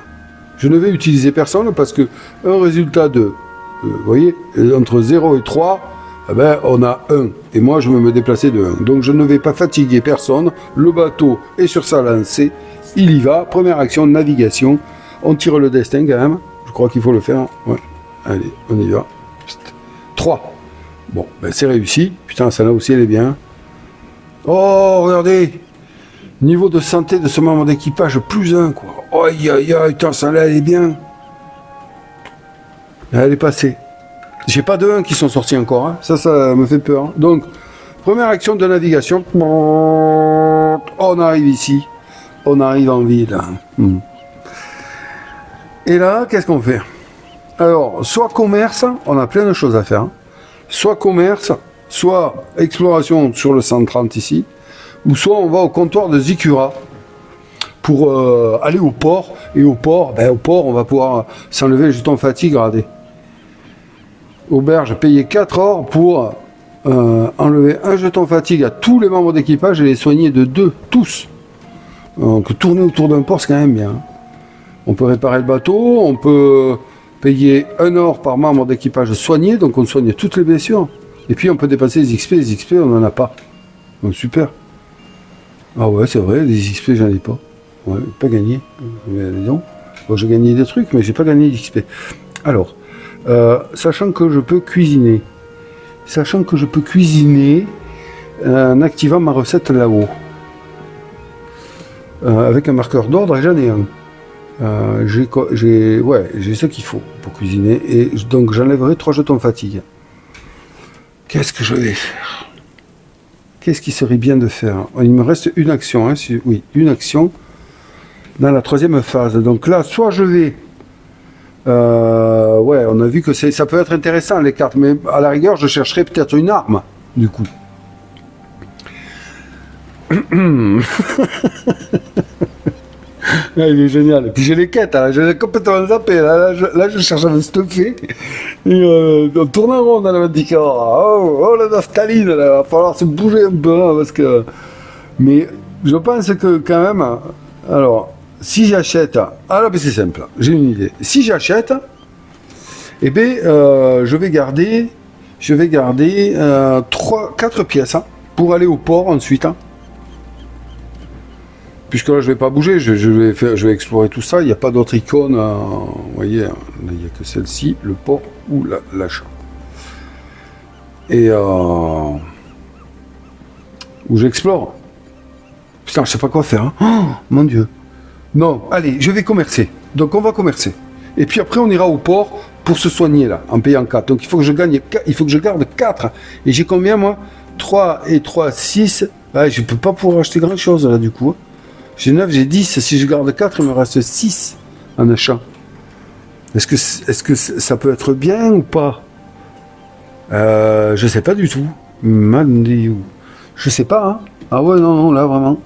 Je ne vais utiliser personne parce que un résultat de, vous voyez, entre 0 et 3, eh ben, on a 1. Et moi, je vais me déplacer de 1. Donc, je ne vais pas fatiguer personne. Le bateau est sur sa lancée. il y va. Première action, navigation. On tire le destin quand même. Je crois qu'il faut le faire. Ouais. Allez, on y va. 3. Bon, ben c'est réussi. Putain, celle-là aussi, elle est bien. Oh, regardez. Niveau de santé de ce membre d'équipage, +1, quoi. Aïe, aïe, aïe, putain, celle-là, elle est bien. Elle est passée. J'ai pas de 1 qui sont sortis encore. Hein. Ça me fait peur. Donc, première action de navigation. On arrive ici. On arrive en ville. Et là, qu'est-ce qu'on fait? Alors, soit commerce, on a plein de choses à faire. Soit commerce, soit exploration sur le 130 ici, ou soit on va au comptoir de Zikura pour aller au port. Et au port, on va pouvoir s'enlever le jeton fatigue, regardez. Auberge, payer 4 or pour enlever un jeton fatigue à tous les membres d'équipage et les soigner de 2, tous. Donc tourner autour d'un port, c'est quand même bien. On peut réparer le bateau, on peut payer 1 or par membre d'équipage soigné, donc on soigne toutes les blessures. Et puis on peut dépasser les XP on n'en a pas. Donc super. Ah ouais, c'est vrai, les XP j'en ai pas. Ouais, pas gagné. Mais non. Bon, j'ai gagné des trucs, mais j'ai pas gagné d'XP. Alors, sachant que je peux cuisiner. En activant ma recette là-haut. Avec un marqueur d'ordre, j'en ai un. J'ai ce qu'il faut pour cuisiner. Et donc j'enlèverai 3 jetons fatigue. Qu'est-ce que je vais faire? Qu'est-ce qui serait bien de faire? Il me reste une action. Hein, oui, une action dans la 3e phase. Donc là, soit je vais... ouais, on a vu que ça peut être intéressant les cartes, mais à la rigueur, je chercherai peut-être une arme, du coup. Ah, il est génial. Et puis j'ai les quêtes, hein. J'ai complètement zappé. Là, je cherche à me stuffer. Et on tourne en rond dans le décor. Oh, la naphtaline, il va falloir se bouger un peu. Hein, parce que... Mais je pense que quand même... Alors, si j'achète... Alors, c'est simple. J'ai une idée. Si j'achète, eh bien, je vais garder 4 pièces hein, pour aller au port ensuite. Hein. Puisque là, je vais pas bouger, je vais explorer tout ça. Il n'y a pas d'autre icône. Vous voyez, là, il n'y a que celle-ci, le port ou l'achat. Et où j'explore. Putain, je sais pas quoi faire. Hein. Oh, mon Dieu. Non, allez, je vais commercer. Donc, on va commercer. Et puis après, on ira au port pour se soigner, là, en payant 4. Donc, il faut que je garde 4. Et j'ai combien, moi? 3 et 3, 6. Ah, je peux pas pouvoir acheter grand-chose, là, du coup. J'ai 9, j'ai 10. Si je garde 4, il me reste 6 en achat. Est-ce que ça peut être bien ou pas? Je sais pas du tout. Je sais pas, hein. Ah ouais, non, là, vraiment.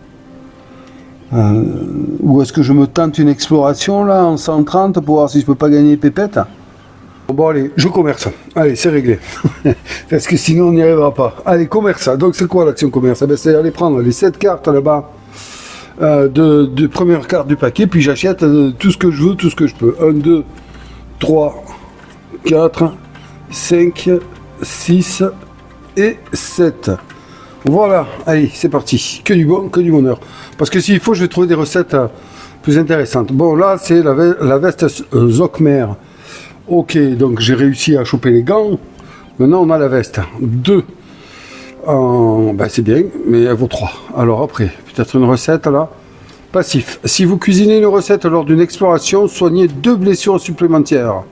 Ou est-ce que je me tente une exploration, là, en 130, pour voir si je peux pas gagner pépette? Bon, allez, je commerce. Allez, c'est réglé. Parce que sinon, on n'y arrivera pas. Allez, commerce. Donc, c'est quoi l'action commerce? Ben, c'est aller prendre les 7 cartes là-bas. De première carte du paquet, puis j'achète tout ce que je veux, tout ce que je peux. 1, 2, 3, 4, 5, 6 et 7. Voilà, allez, c'est parti. Que du bon, que du bonheur. Parce que s'il faut, je vais trouver des recettes plus intéressantes. Bon, là, c'est la veste Zokmer. Ok, donc j'ai réussi à choper les gants. Maintenant, on a la veste. 2. Ben c'est bien, mais elle vaut 3. Alors après, peut-être une recette là. Passif. Si vous cuisinez une recette lors d'une exploration, soignez 2 blessures supplémentaires.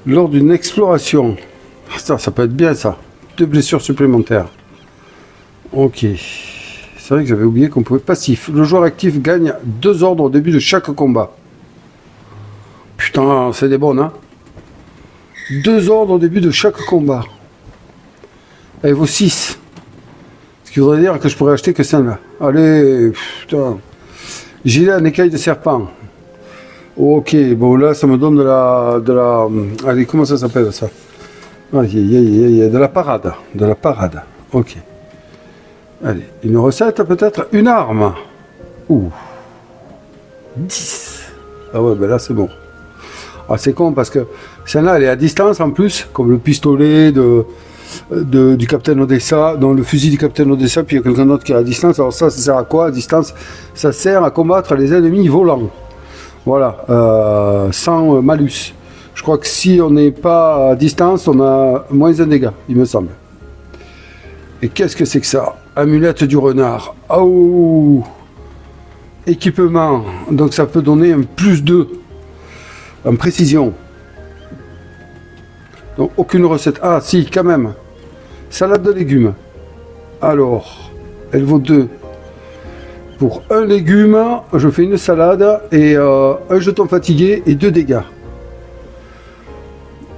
Lors d'une exploration. Ça peut être bien ça. 2 blessures supplémentaires. Ok. C'est vrai que j'avais oublié qu'on pouvait passif. Le joueur actif gagne 2 ordres au début de chaque combat. Putain, c'est des bonnes, hein. 2 ordres au début de chaque combat. Elle vaut 6. Ce qui voudrait dire que je pourrais acheter que celle-là. Allez, putain. Gilet en écaille de serpent. Ok, bon là ça me donne de la... Allez, comment ça s'appelle ça? De la parade. De la parade. Ok. Allez, une recette peut-être? Une arme. Ouh. 10. Ah ouais, ben là c'est bon. Ah c'est con parce que celle-là elle est à distance en plus, comme le pistolet de... du Capitaine Odessa, dans le fusil du Capitaine Odessa, puis il y a quelqu'un d'autre qui est à distance. Alors ça sert à quoi à distance? Ça sert à combattre les ennemis volants. Voilà, sans malus. Je crois que si on n'est pas à distance, on a moins un dégât, il me semble. Et qu'est-ce que c'est que ça? Amulette du renard. Oh! Équipement. Donc ça peut donner un plus 2 en précision. Donc aucune recette. Ah si, quand même. Salade de légumes. Alors, elle vaut 2. Pour un légume, je fais une salade et un jeton fatigué et 2 dégâts.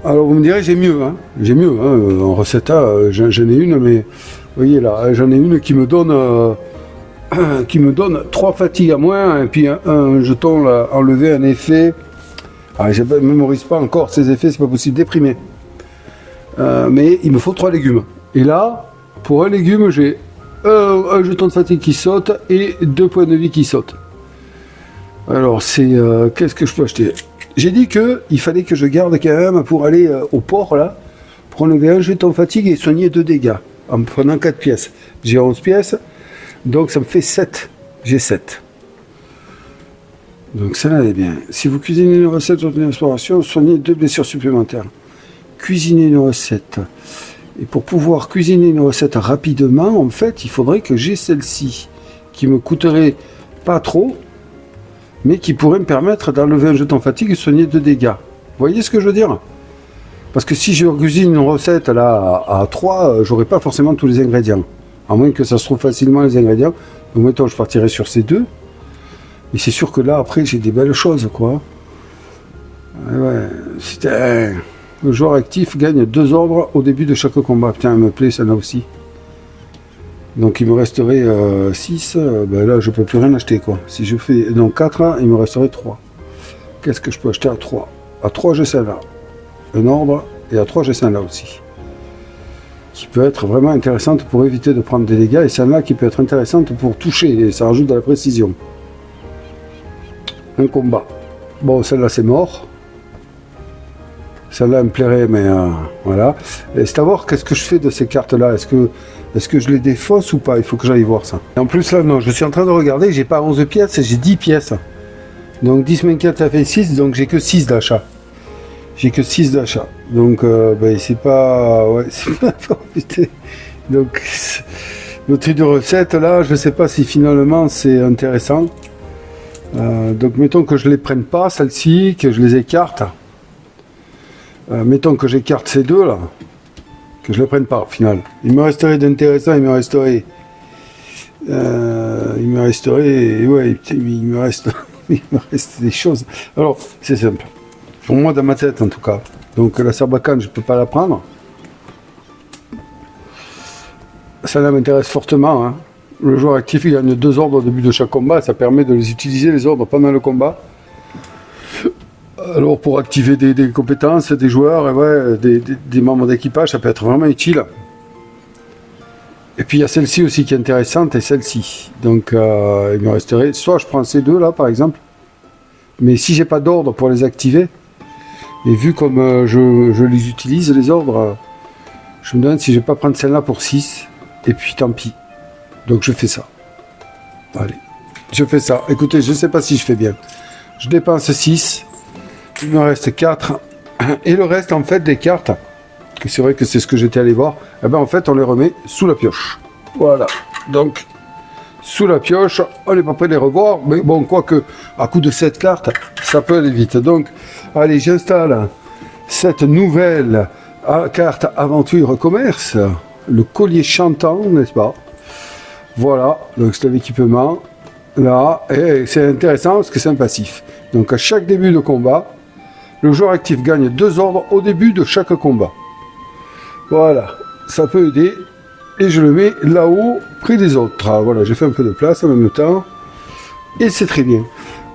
Alors vous me direz, j'ai mieux, hein. J'ai mieux, hein. En recette, j'en ai une, mais vous voyez là, j'en ai une qui me donne 3 fatigues à moins, et puis un jeton là, enlevé, un effet. Ah, je ne mémorise pas encore ces effets, c'est pas possible, déprimé. Mais il me faut 3 légumes. Et là, pour un légume, j'ai un jeton de fatigue qui saute et 2 points de vie qui sautent. Alors, c'est qu'est-ce que je peux acheter? J'ai dit qu'il fallait que je garde quand même pour aller au port, là, pour enlever un jeton fatigue et soigner 2 dégâts, en prenant 4 pièces. J'ai 11 pièces, donc ça me fait 7. J'ai 7. Donc ça, là, est bien. Si vous cuisinez une recette sur une exploration, soignez 2 blessures supplémentaires. Cuisiner une recette. Et pour pouvoir cuisiner une recette rapidement, en fait, il faudrait que j'ai celle-ci, qui me coûterait pas trop, mais qui pourrait me permettre d'enlever un jeton fatigue et soigner 2 dégâts. Vous voyez ce que je veux dire? Parce que si je cuisine une recette là à 3, j'aurai pas forcément tous les ingrédients. À moins que ça se trouve facilement les ingrédients. Donc mettons, je partirai sur ces 2. Mais c'est sûr que là, après, j'ai des belles choses, quoi. Ouais, c'était... Le joueur actif gagne 2 ordres au début de chaque combat. Putain, elle me plaît, celle-là aussi. Donc il me resterait 6, ben là je peux plus rien acheter quoi. Si je fais donc 4, il me resterait 3. Qu'est-ce que je peux acheter à 3? À 3 j'ai celle-là. Un ordre, et à 3 j'ai celle-là aussi. Qui peut être vraiment intéressante pour éviter de prendre des dégâts, et celle-là qui peut être intéressante pour toucher, et ça rajoute de la précision. Un combat. Bon, celle-là c'est mort. Celle-là me plairait, mais voilà. Et c'est à voir qu'est-ce que je fais de ces cartes-là. Est-ce que je les défausse ou pas? Il faut que j'aille voir ça. Et en plus, là, non, je suis en train de regarder, j'ai pas 11 pièces, j'ai 10 pièces. Donc 10 moins 4, ça fait 6, donc j'ai que 6 d'achat. J'ai que 6 d'achat. Donc, ben, c'est pas... Ouais, c'est pas... Donc, le truc de recette, là, je sais pas si finalement c'est intéressant. Donc, mettons que je les prenne pas, celle-ci, que je les écarte. Mettons que j'écarte ces 2 là, que je ne les prenne pas au final. Il me resterait d'intéressant, il me resterait, ouais, il me reste des choses. Alors, c'est simple. Pour moi, dans ma tête en tout cas. Donc la Sarbacane, je ne peux pas la prendre. Ça m'intéresse fortement. Hein. Le joueur actif, il gagne 2 ordres au début de chaque combat. Ça permet de les utiliser, les ordres, pendant le combat. Alors pour activer des compétences des joueurs, et ouais, des membres d'équipage, ça peut être vraiment utile. Et puis il y a celle-ci aussi qui est intéressante, et celle-ci. Donc il me resterait, soit je prends ces 2 là par exemple, mais si j'ai pas d'ordre pour les activer, et vu comme je les utilise les ordres, je me demande si je vais pas prendre celle-là pour 6, et puis tant pis. Donc je fais ça. Allez, je fais ça. Écoutez, je sais pas si je fais bien. Je dépense 6. Il me reste 4, et le reste en fait des cartes, que c'est vrai que c'est ce que j'étais allé voir, et ben en fait on les remet sous la pioche. Voilà, donc sous la pioche, on n'est pas prêt de les revoir, mais bon, quoique à coup de 7 cartes, ça peut aller vite. Donc, allez, j'installe cette nouvelle carte aventure commerce, le collier chantant, n'est-ce pas? Voilà, donc c'est l'équipement, là, et c'est intéressant parce que c'est un passif. Donc à chaque début de combat, le joueur actif gagne 2 ordres au début de chaque combat. Voilà, ça peut aider. Et je le mets là-haut, près des autres. Ah, voilà, j'ai fait un peu de place en même temps. Et c'est très bien.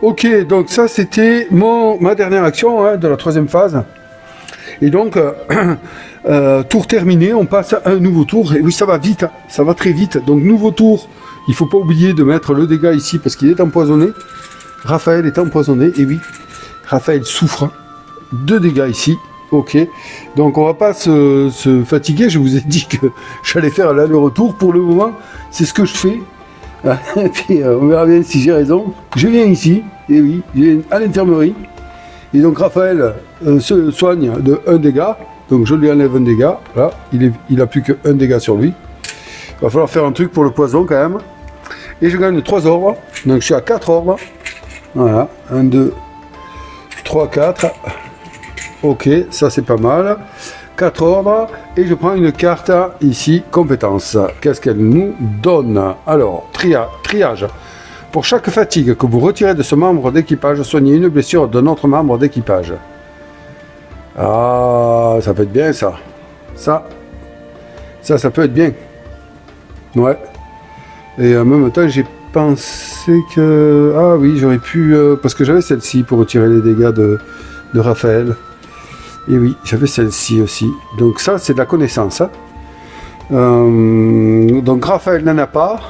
Ok, donc ça c'était ma dernière action hein, de la 3e phase. Et donc, tour terminé, on passe à un nouveau tour. Et oui, ça va vite, hein, ça va très vite. Donc nouveau tour, il ne faut pas oublier de mettre le dégât ici parce qu'il est empoisonné. Raphaël est empoisonné, et oui, Raphaël souffre. 2 dégâts ici, Ok. Donc on va pas se fatiguer. Je vous ai dit que j'allais faire l'aller-retour. Pour le moment, c'est ce que je fais. Et puis on verra bien si j'ai raison. Je viens ici, et oui, je viens à l'infirmerie. Et donc Raphaël se soigne de 1 dégât. Donc je lui enlève un dégât. Là, il a plus que 1 dégât sur lui. Il va falloir faire un truc pour le poison quand même. Et je gagne 3 ordres. Donc je suis à 4 ordres. Voilà. 1, 2, 3, 4. Ok, ça c'est pas mal. 4 ordres. Et je prends une carte ici, compétence. Qu'est-ce qu'elle nous donne? Alors, triage. Pour chaque fatigue que vous retirez de ce membre d'équipage, soignez une blessure d'un autre membre d'équipage. Ah, ça peut être bien ça. Ça peut être bien. Ouais. Et en même temps, j'ai pensé que... Ah oui, j'aurais pu... parce que j'avais celle-ci pour retirer les dégâts de Raphaël. Et oui, j'avais celle-ci aussi. Donc ça, c'est de la connaissance. Hein. Donc Raphaël n'en a pas.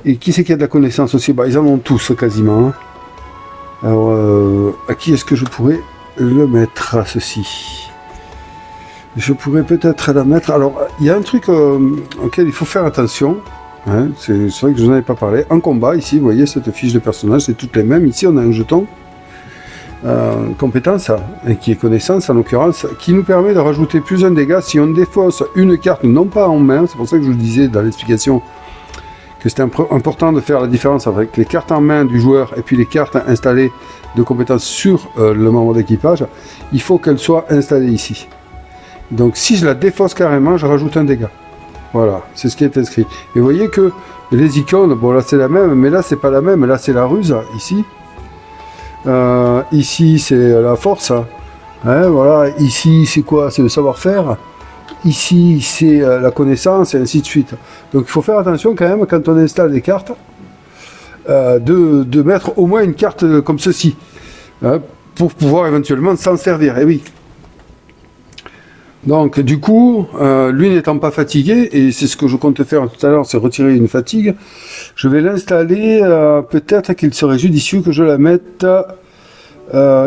Et qui c'est qui a de la connaissance aussi? Bah, ils en ont tous quasiment. Hein. Alors, à qui est-ce que je pourrais le mettre à ceci? Je pourrais peut-être la mettre... Alors, il y a un truc auquel il faut faire attention. Hein. C'est vrai que je n'en avais pas parlé. En combat, ici, vous voyez, cette fiche de personnage, c'est toutes les mêmes. Ici, on a un jeton. Compétence, et qui est connaissance en l'occurrence, qui nous permet de rajouter plus un dégât si on défausse une carte non pas en main. C'est pour ça que je vous disais dans l'explication que c'était important de faire la différence avec les cartes en main du joueur et puis les cartes installées de compétences sur le membre d'équipage. Il faut qu'elles soient installées ici. Donc si je la défausse carrément, je rajoute un dégât. Voilà, c'est ce qui est inscrit. Et vous voyez que les icônes, bon là c'est la même, mais là c'est pas la même, là c'est la ruse, ici. Ici c'est la force, hein, voilà. Ici c'est quoi? C'est le savoir-faire. Ici c'est la connaissance et ainsi de suite. Donc il faut faire attention quand même quand on installe des cartes de mettre au moins une carte comme ceci pour pouvoir éventuellement s'en servir. Et oui. Donc du coup, lui n'étant pas fatigué, et c'est ce que je compte faire tout à l'heure, c'est retirer une fatigue, je vais l'installer, peut-être qu'il serait judicieux que je la mette,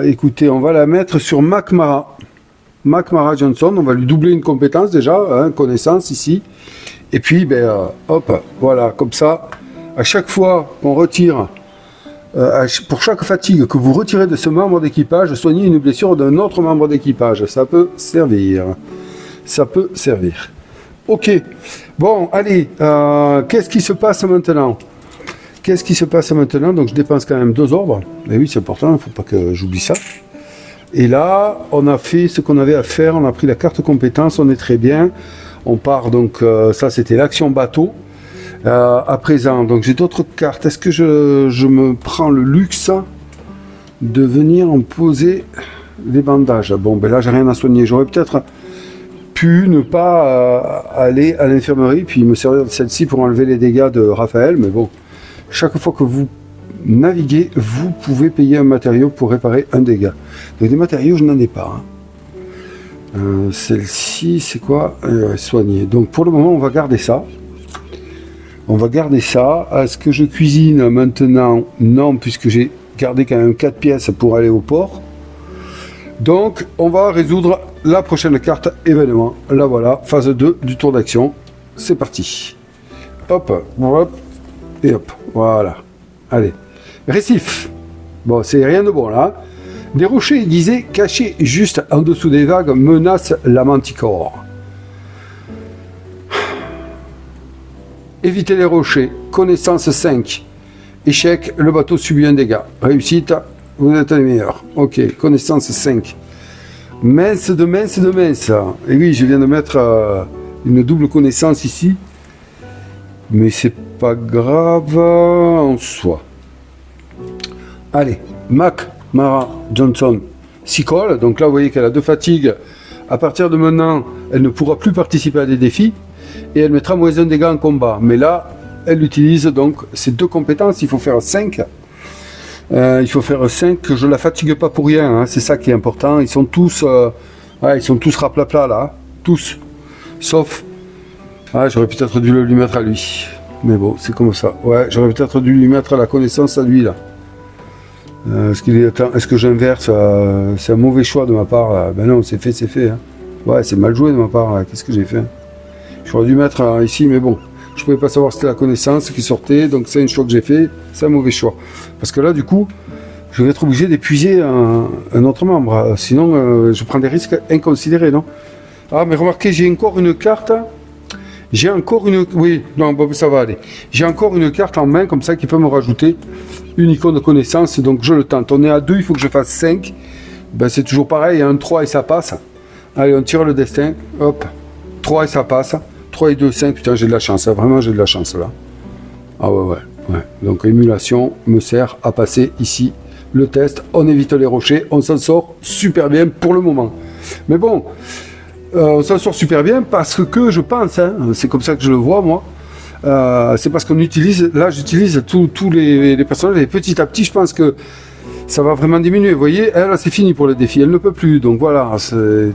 écoutez, on va la mettre sur McMara Johnson, on va lui doubler une compétence déjà, hein, connaissance ici, et puis ben, hop, voilà, comme ça, à chaque fois qu'on retire, pour chaque fatigue que vous retirez de ce membre d'équipage, soignez une blessure d'un autre membre d'équipage. Ça peut servir. Ça peut servir. Ok. Bon, allez. Qu'est-ce qui se passe maintenant? Qu'est-ce qui se passe maintenant? Donc, je dépense quand même 2 ordres. Et oui, c'est important. Il ne faut pas que j'oublie ça. Et là, on a fait ce qu'on avait à faire. On a pris la carte compétence. On est très bien. On part donc... ça, c'était l'action bateau. À présent, donc j'ai d'autres cartes. Est-ce que je me prends le luxe de venir en poser les bandages? Bon, ben là, j'ai rien à soigner. J'aurais peut-être pu ne pas aller à l'infirmerie, puis me servir de celle-ci pour enlever les dégâts de Raphaël. Mais bon, chaque fois que vous naviguez, vous pouvez payer un matériau pour réparer un dégât. Donc des matériaux, je n'en ai pas. Hein. Celle-ci, c'est quoi? Soigner. Donc pour le moment, on va garder ça. On va garder ça. Est-ce que je cuisine maintenant? Non, puisque j'ai gardé quand même 4 pièces pour aller au port. Donc, on va résoudre la prochaine carte événement. Là, voilà, phase 2 du tour d'action. C'est parti. Hop, hop, et hop. Voilà. Allez. Récif. Bon, c'est rien de bon, là. Des rochers aiguisés cachés juste en dessous des vagues menacent la manticore. Évitez les rochers. Connaissance 5. Échec, le bateau subit un dégât. Réussite, vous êtes les meilleurs. Ok, connaissance 5. Mince de mince de mince. Et oui, je viens de mettre une double connaissance ici. Mais c'est pas grave en soi. Allez, McMara Johnson s'y colle. Donc là, vous voyez qu'elle a 2 fatigues. À partir de maintenant, elle ne pourra plus participer à des défis. Et elle mettra moins 1 dégât en combat. Mais là, elle utilise donc ces 2 compétences. Il faut faire 5. Il faut faire 5. Je ne la fatigue pas pour rien. Hein. C'est ça qui est important. Ils sont tous raplapla là. Tous. Sauf... Ah, j'aurais peut-être dû le lui mettre à lui. Mais bon, c'est comme ça. Ouais, j'aurais peut-être dû lui mettre la connaissance à lui là. Est-ce que j'inverse? C'est un mauvais choix de ma part. Là. Ben non, c'est fait. Hein. Ouais, c'est mal joué de ma part. Qu'est-ce que j'ai fait? J'aurais dû mettre ici, mais bon. Je pouvais pas savoir si c'était la connaissance qui sortait. Donc c'est un choix que j'ai fait. C'est un mauvais choix. Parce que là, du coup, je vais être obligé d'épuiser un autre membre. Sinon, je prends des risques inconsidérés, non? Ah, mais remarquez, j'ai encore une carte. Oui, non, bon, ça va aller. J'ai encore une carte en main, comme ça, qui peut me rajouter une icône de connaissance. Donc, je le tente. On est à 2, il faut que je fasse 5. Ben, c'est toujours pareil. Un 3 et ça passe. Allez, on tire le destin. Hop. 3 et ça passe. 3 et 2, 5. Putain, j'ai de la chance. Hein. Vraiment, j'ai de la chance, là. Ah ouais. Donc, émulation me sert à passer ici le test. On évite les rochers. On s'en sort super bien pour le moment. Mais bon... on s'en sort super bien parce que je pense, hein, c'est comme ça que je le vois moi, c'est parce qu'on utilise, là j'utilise tous les personnages et petit à petit je pense que ça va vraiment diminuer. Vous voyez, elle c'est fini pour le défi, elle ne peut plus, donc voilà,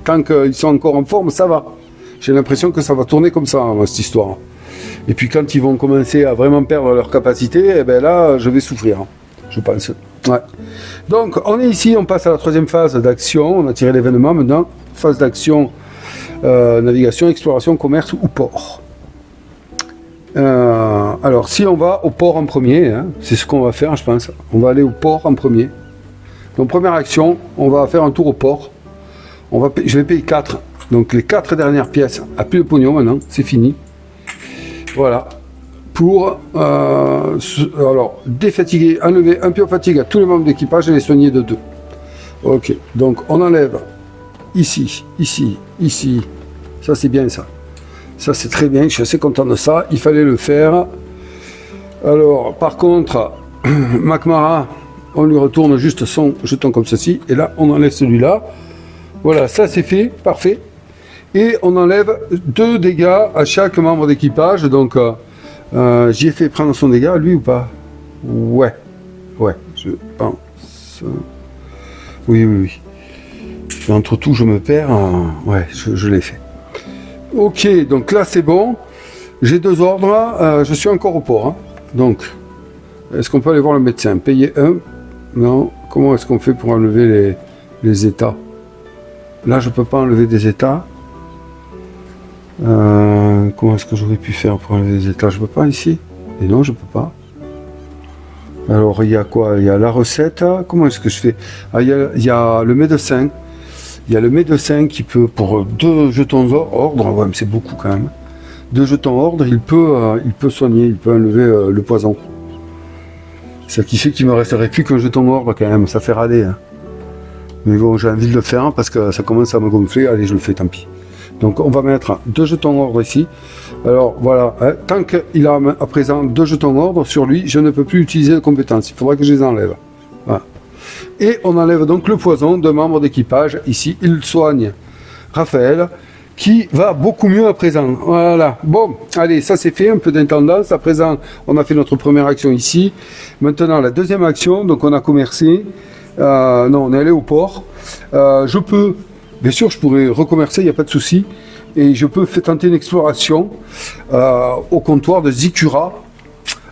tant qu'ils sont encore en forme ça va. J'ai l'impression que ça va tourner comme ça cette histoire. Et puis quand ils vont commencer à vraiment perdre leur capacité, eh ben là je vais souffrir, je pense. Ouais. Donc on est ici, on passe à la troisième phase d'action, on a tiré l'événement maintenant, phase d'action. Navigation, exploration, commerce ou port. Alors, si on va au port en premier, hein, c'est ce qu'on va faire, je pense. On va aller au port en premier. Donc, première action, on va faire un tour au port. Je vais payer 4. Donc, les 4 dernières pièces à plus de pognon maintenant, c'est fini. Voilà. Pour défatiguer, enlever un pion fatigue à tous les membres d'équipage et les soigner de 2. Ok. Donc, on enlève. Ici. Ça, c'est bien, ça. Ça, c'est très bien. Je suis assez content de ça. Il fallait le faire. Alors, par contre, Macmara, on lui retourne juste son jeton comme ceci. Et là, on enlève celui-là. Voilà, ça, c'est fait. Parfait. Et on enlève 2 dégâts à chaque membre d'équipage. Donc, j'y ai fait prendre son dégât, lui ou pas? Ouais, je pense. Oui. Entre tout, je me perds. Ouais, je l'ai fait. Ok, donc là, c'est bon. J'ai 2 ordres. Je suis encore au port. Hein. Donc, est-ce qu'on peut aller voir le médecin? Payer 1? Non. Comment est-ce qu'on fait pour enlever les états? Là, je peux pas enlever des états. Comment est-ce que j'aurais pu faire pour enlever des états? Je peux pas ici? Et non, je peux pas. Alors, il y a quoi? Il y a la recette. Comment est-ce que je fais? Ah, il y a le médecin. Il y a le médecin qui peut, pour 2 jetons ordre, ouais, mais c'est beaucoup quand même. 2 jetons ordre, il peut soigner, il peut enlever le poison. Ce qui fait qu'il me resterait plus qu'un jeton ordre quand même, ça fait râler. Hein. Mais bon, j'ai envie de le faire parce que ça commence à me gonfler, allez, je le fais, tant pis. Donc on va mettre 2 jetons ordre ici. Alors voilà, hein, tant qu'il a à présent 2 jetons ordre sur lui, je ne peux plus utiliser de compétences, il faudra que je les enlève. Voilà. Et on enlève donc le poison de membre d'équipage. Ici, il soigne Raphaël, qui va beaucoup mieux à présent. Voilà. Bon, allez, ça c'est fait, un peu d'intendance. À présent, on a fait notre première action ici. Maintenant, la deuxième action, donc on a commercé. Non, on est allé au port. Je peux, bien sûr, je pourrais recommercer, il n'y a pas de souci. Et je peux tenter une exploration au comptoir de Zikura.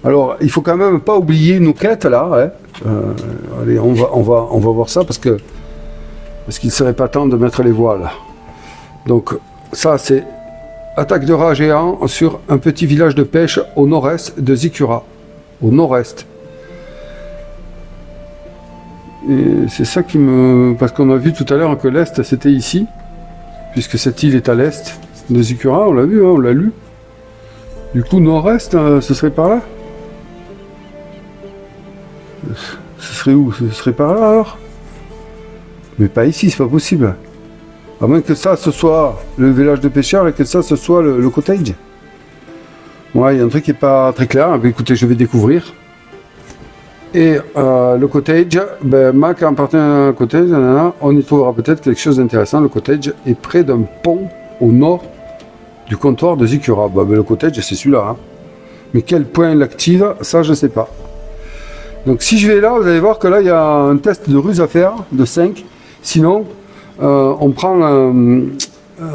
Alors, il faut quand même pas oublier nos quêtes là. Hein. Allez, on va voir ça parce qu'il serait pas temps de mettre les voiles. Donc, ça c'est attaque de rat géant sur un petit village de pêche au nord-est de Zikura. Au nord-est. Et c'est ça qui me... Parce qu'on a vu tout à l'heure que l'est c'était ici. Puisque cette île est à l'est de Zikura, on l'a vu, hein, on l'a lu. Du coup, nord-est, ce serait par là. Ce serait où? Ce serait par là alors? Mais pas ici, c'est pas possible. À moins que ça ce soit le village de pêcheurs et que ça ce soit le cottage. Ouais, il y a un truc qui est pas très clair. Mais écoutez, je vais découvrir. Et le cottage, ben, Mac appartient à un cottage, on y trouvera peut-être quelque chose d'intéressant. Le cottage est près d'un pont au nord du comptoir de Zikura. Ben, le cottage, c'est celui-là. Hein. Mais quel point l'active, ça je sais pas. Donc si je vais là, vous allez voir que là, il y a un test de ruse à faire, de 5. Sinon, on prend...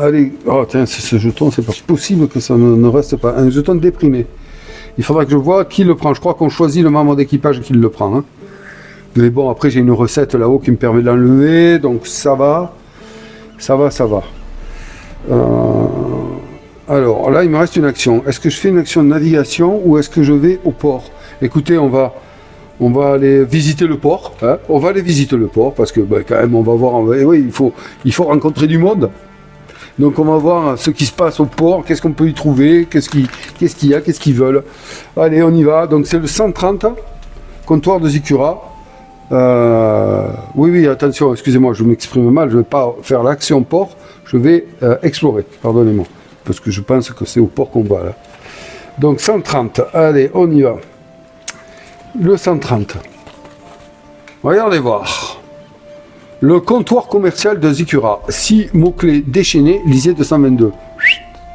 allez, oh tiens, ce jeton, c'est pas possible que ça ne reste pas. Un jeton déprimé. Il faudra que je vois qui le prend. Je crois qu'on choisit le membre d'équipage qui le prend. Hein. Mais bon, après j'ai une recette là-haut qui me permet de l'enlever, donc ça va. Ça va. Alors là, il me reste une action. Est-ce que je fais une action de navigation ou est-ce que je vais au port? Écoutez, on va aller visiter le port. Hein, on va aller visiter le port parce que quand même, on va voir. Oui, il faut rencontrer du monde. Donc on va voir ce qui se passe au port, qu'est-ce qu'on peut y trouver, qu'est-ce qu'il y a, qu'est-ce qu'ils veulent. Allez, on y va. Donc c'est le 130, comptoir de Zikura. Oui, attention, excusez-moi, je m'exprime mal, je ne vais pas faire l'action port, je vais explorer, pardonnez-moi, parce que je pense que c'est au port qu'on va là. Donc 130, allez, on y va. Le 130. Regardez voir. Le comptoir commercial de Zikura. 6 mots-clés déchaînés, lisez 222.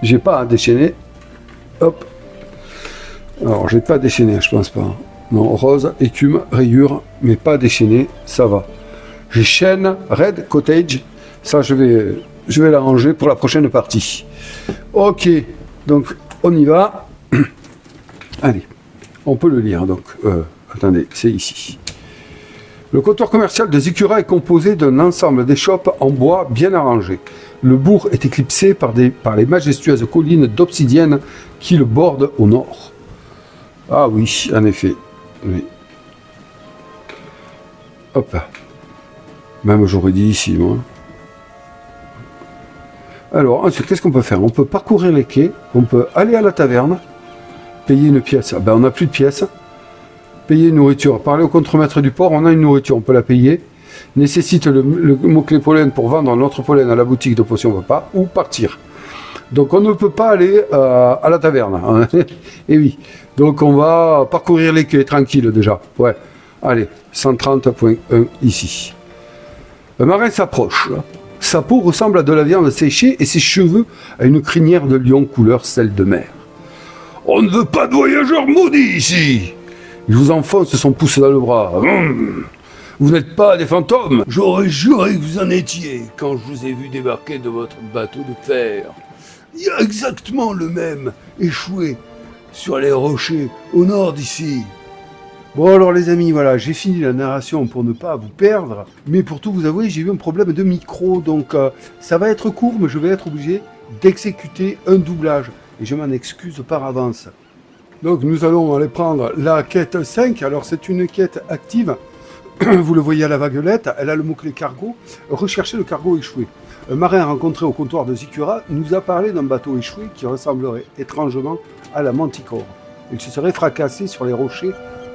J'ai pas à déchaîner. Hop. Alors, j'ai pas déchaîné, je pense pas. Non, rose, écume, rayure, mais pas déchaîné, ça va. J'ai chêne, red, cottage. Ça, je vais l'arranger pour la prochaine partie. Ok, donc on y va. Allez, on peut le lire. Donc, attendez, c'est ici. Le comptoir commercial de Zikura est composé d'un ensemble d'échoppes en bois bien arrangées. Le bourg est éclipsé par les majestueuses collines d'obsidienne qui le bordent au nord. Ah oui, en effet. Oui. Hop là. Même j'aurais dit ici, moi. Alors, ensuite, qu'est-ce qu'on peut faire? On peut parcourir les quais, on peut aller à la taverne, payer une pièce. Ah ben, on n'a plus de pièces. Payer une nourriture. Parler au contremaître du port, on a une nourriture, on peut la payer. Nécessite le mot-clé pollen pour vendre notre pollen à la boutique de potions repas ou partir. Donc on ne peut pas aller à la taverne. Hein. Et oui. Donc on va parcourir les quais tranquille déjà. Ouais. Allez, 130.1 ici. Le marin s'approche. Sa peau ressemble à de la viande séchée et ses cheveux à une crinière de lion couleur sel de mer. On ne veut pas de voyageurs maudits ici. Il vous enfonce son pouce dans le bras. Vous n'êtes pas des fantômes? J'aurais juré que vous en étiez quand je vous ai vu débarquer de votre bateau de fer. Il y a exactement le même, échoué sur les rochers au nord d'ici. Bon alors les amis, voilà, j'ai fini la narration pour ne pas vous perdre, mais pour tout vous avouer, j'ai eu un problème de micro, donc ça va être court, mais je vais être obligé d'exécuter un doublage, et je m'en excuse par avance. Donc nous allons aller prendre la quête 5, alors c'est une quête active, vous le voyez à la vaguelette, elle a le mot-clé cargo, recherchez le cargo échoué. Un marin rencontré au comptoir de Zikura nous a parlé d'un bateau échoué qui ressemblerait étrangement à la Manticore. Il se serait fracassé sur les rochers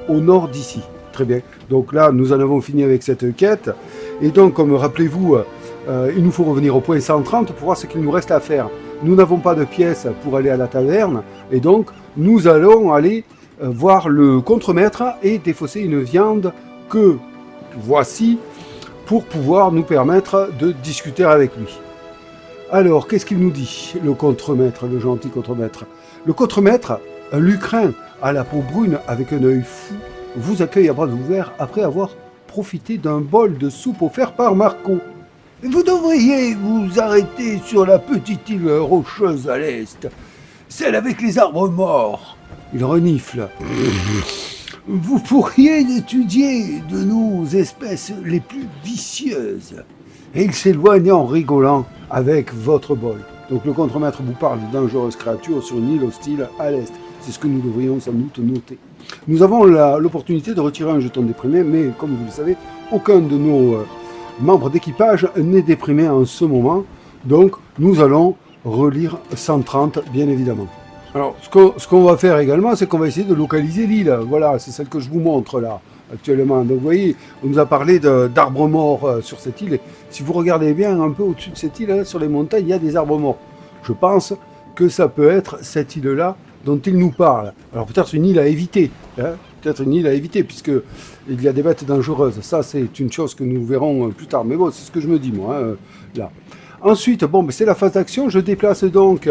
au nord d'ici. Très bien. Donc là, nous en avons fini avec cette quête. Et donc, comme rappelez-vous, il nous faut revenir au point 130 pour voir ce qu'il nous reste à faire. Nous n'avons pas de pièces pour aller à la taverne. Et donc, nous allons aller voir le contremaître et défausser une viande que voici pour pouvoir nous permettre de discuter avec lui. Alors, qu'est-ce qu'il nous dit, le contremaître, le gentil contremaître? Le contremaître, un lucrin à la peau brune avec un œil fou, vous accueille à bras ouverts après avoir profité d'un bol de soupe offert par Marco. Vous devriez vous arrêter sur la petite île rocheuse à l'est, celle avec les arbres morts. Il renifle. Vous pourriez étudier de nos espèces les plus vicieuses. Et il s'éloigne en rigolant avec votre bol. Donc le contremaître vous parle de dangereuses créatures sur une île hostile à l'est. C'est ce que nous devrions sans doute noter. Nous avons l'opportunité de retirer un jeton déprimé, mais comme vous le savez, aucun de nos membres d'équipage n'est déprimé en ce moment. Donc nous allons relire 130, bien évidemment. Alors, ce qu'on va faire également, c'est qu'on va essayer de localiser l'île. Voilà, c'est celle que je vous montre là, actuellement. Donc, vous voyez, on nous a parlé d'arbres morts sur cette île. Et si vous regardez bien un peu au-dessus de cette île, là, sur les montagnes, il y a des arbres morts. Je pense que ça peut être cette île-là dont il nous parle. Alors, peut-être une île à éviter. Hein, peut-être une île à éviter, puisqu'il y a des bêtes dangereuses. Ça, c'est une chose que nous verrons plus tard. Mais bon, c'est ce que je me dis, moi, hein, là. Ensuite, bon, c'est la phase d'action. Je déplace donc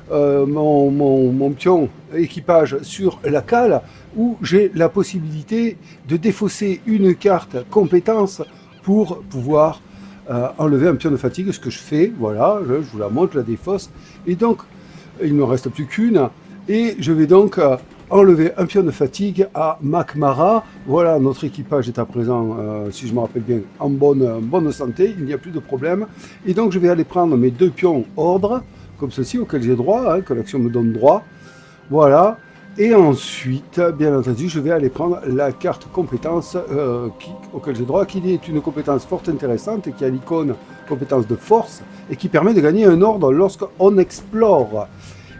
mon pion équipage sur la cale où j'ai la possibilité de défausser une carte compétence pour pouvoir enlever un pion de fatigue, ce que je fais. Voilà, je vous la montre, je la défausse. Et donc, il ne me reste plus qu'une. Et je vais donc enlever un pion de fatigue à Macmara. Voilà, notre équipage est à présent, si je me rappelle bien, en bonne santé, il n'y a plus de problème. Et donc je vais aller prendre mes 2 pions ordre, comme ceci, auquel j'ai droit, que l'action me donne droit. Voilà. Et ensuite, bien entendu, je vais aller prendre la carte compétence auquel j'ai droit, qui est une compétence fort intéressante et qui a l'icône compétence de force et qui permet de gagner un ordre lorsqu'on explore.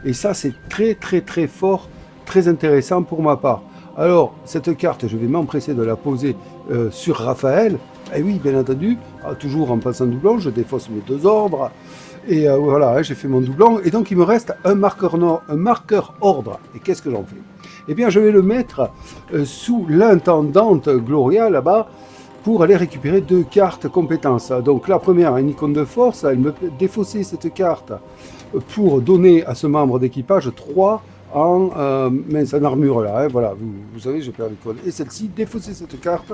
Et ça, c'est très très très fort, très intéressant pour ma part. Alors, cette carte, je vais m'empresser de la poser sur Raphaël. Et oui, bien entendu, toujours en passant doublon, je défausse mes 2 ordres. Et voilà, j'ai fait mon doublon. Et donc, il me reste un marqueur ordre. Et qu'est-ce que j'en fais? Eh bien, je vais le mettre sous l'intendante Gloria, là-bas, pour aller récupérer 2 cartes compétences. Donc, la première, une icône de force. Elle me défausser cette carte pour donner à ce membre d'équipage 3 en armure, là. Voilà, vous savez, je perds l'icône. Et celle-ci, défausser cette carte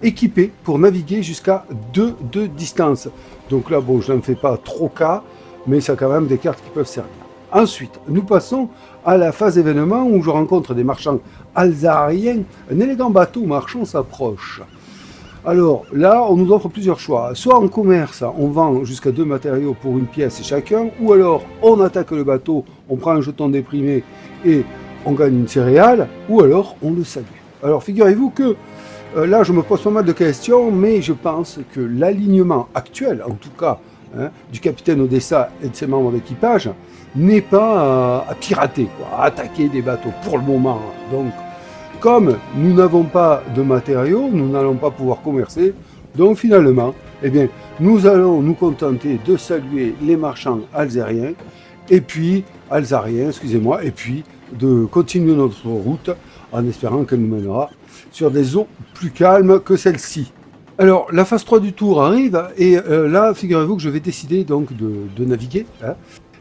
équipée pour naviguer jusqu'à 2 de distance. Donc là, bon, je n'en fais pas trop cas, mais ça a quand même des cartes qui peuvent servir. Ensuite, nous passons à la phase événement où je rencontre des marchands alzariens. Un élégant bateau marchand s'approche. Alors là, on nous offre plusieurs choix. Soit en commerce, on vend jusqu'à 2 matériaux pour une pièce chacun, ou alors on attaque le bateau, on prend un jeton déprimé et on gagne une céréale, ou alors on le salue. Alors figurez-vous que là, je me pose pas mal de questions, mais je pense que l'alignement actuel, en tout cas, du capitaine Odessa et de ses membres d'équipage, n'est pas à pirater, à attaquer des bateaux pour le moment. Donc, comme nous n'avons pas de matériaux, nous n'allons pas pouvoir commercer. Donc finalement, eh bien, nous allons nous contenter de saluer les marchands algériens, et puis et puis de continuer notre route en espérant qu'elle nous mènera sur des eaux plus calmes que celle-ci. Alors, la phase 3 du tour arrive, et là, figurez-vous que je vais décider donc de naviguer,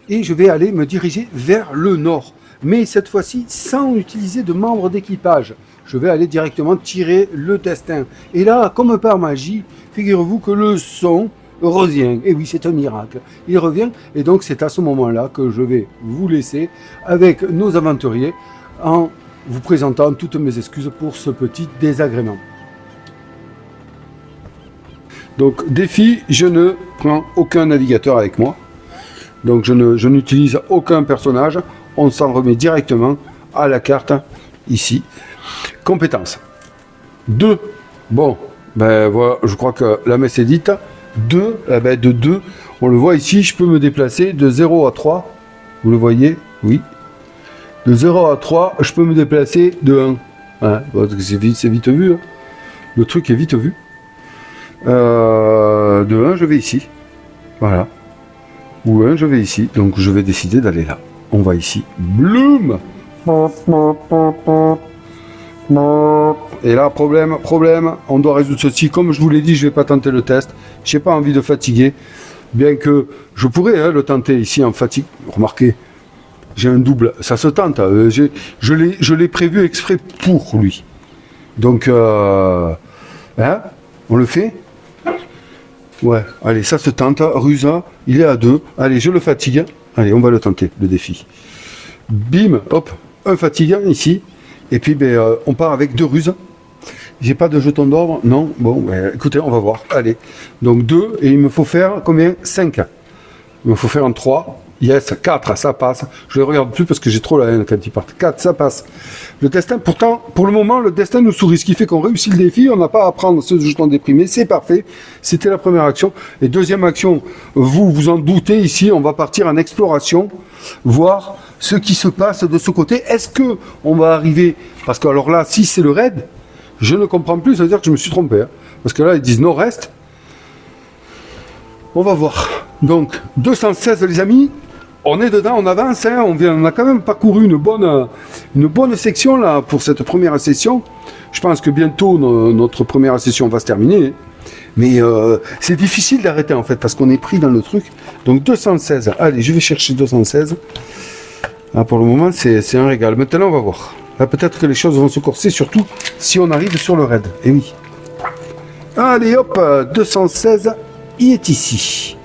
et je vais aller me diriger vers le nord. Mais cette fois-ci, sans utiliser de membres d'équipage. Je vais aller directement tirer le destin. Et là, comme par magie, figurez-vous que le son revient. Et oui, c'est un miracle. Il revient, et donc c'est à ce moment-là que je vais vous laisser avec nos aventuriers en vous présentant toutes mes excuses pour ce petit désagrément. Donc, défi, je ne prends aucun navigateur avec moi. Donc, je n'utilise aucun personnage. On s'en remet directement à la carte, ici. Compétences. 2. Bon, ben voilà, je crois que la messe est dite. 2, de 2, on le voit ici, je peux me déplacer de 0 à 3. Vous le voyez? Oui. De 0 à 3, je peux me déplacer de 1. C'est vite vu. Le truc est vite vu. De 1, je vais ici. Voilà. Ou 1, je vais ici. Donc, je vais décider d'aller là. On va ici. Bloom. Et là, problème. On doit résoudre ceci. Comme je vous l'ai dit, je ne vais pas tenter le test. Je n'ai pas envie de fatiguer. Bien que je pourrais le tenter ici en fatigue. Remarquez, j'ai un double. Ça se tente. Je l'ai prévu exprès pour lui. Donc, on le fait? Ouais, allez, ça se tente. Rusa, il est à 2. Allez, je le fatigue. Allez, on va le tenter, le défi. Bim, hop, un fatigant ici. Et puis, on part avec 2 ruses. J'ai pas de jeton d'ordre, non. Bon, écoutez, on va voir. Allez, donc 2, et il me faut faire combien? 5. Il me faut faire un 3. Yes, 4, ça passe. Je ne regarde plus parce que j'ai trop la haine quand ils partent. 4, ça passe. Le destin, pourtant, pour le moment, le destin nous sourit. Ce qui fait qu'on réussit le défi. On n'a pas à prendre ce jeton déprimé. C'est parfait. C'était la première action. Et deuxième action, vous en doutez, ici, on va partir en exploration, voir ce qui se passe de ce côté. Est-ce que on va arriver? Parce que alors là, si c'est le raid, je ne comprends plus. Ça veut dire que je me suis trompé. Parce que là, ils disent nord-est. On va voir. Donc, 216, les amis. On est dedans, on avance, on a quand même parcouru une bonne section là pour cette première session. Je pense que bientôt notre première session va se terminer. Mais c'est difficile d'arrêter en fait parce qu'on est pris dans le truc. Donc 216, allez, je vais chercher 216. Ah, pour le moment, c'est un régal. Maintenant, on va voir. Là, peut-être que les choses vont se corser, surtout si on arrive sur le raid. Et oui. Allez, hop, 216, il est ici.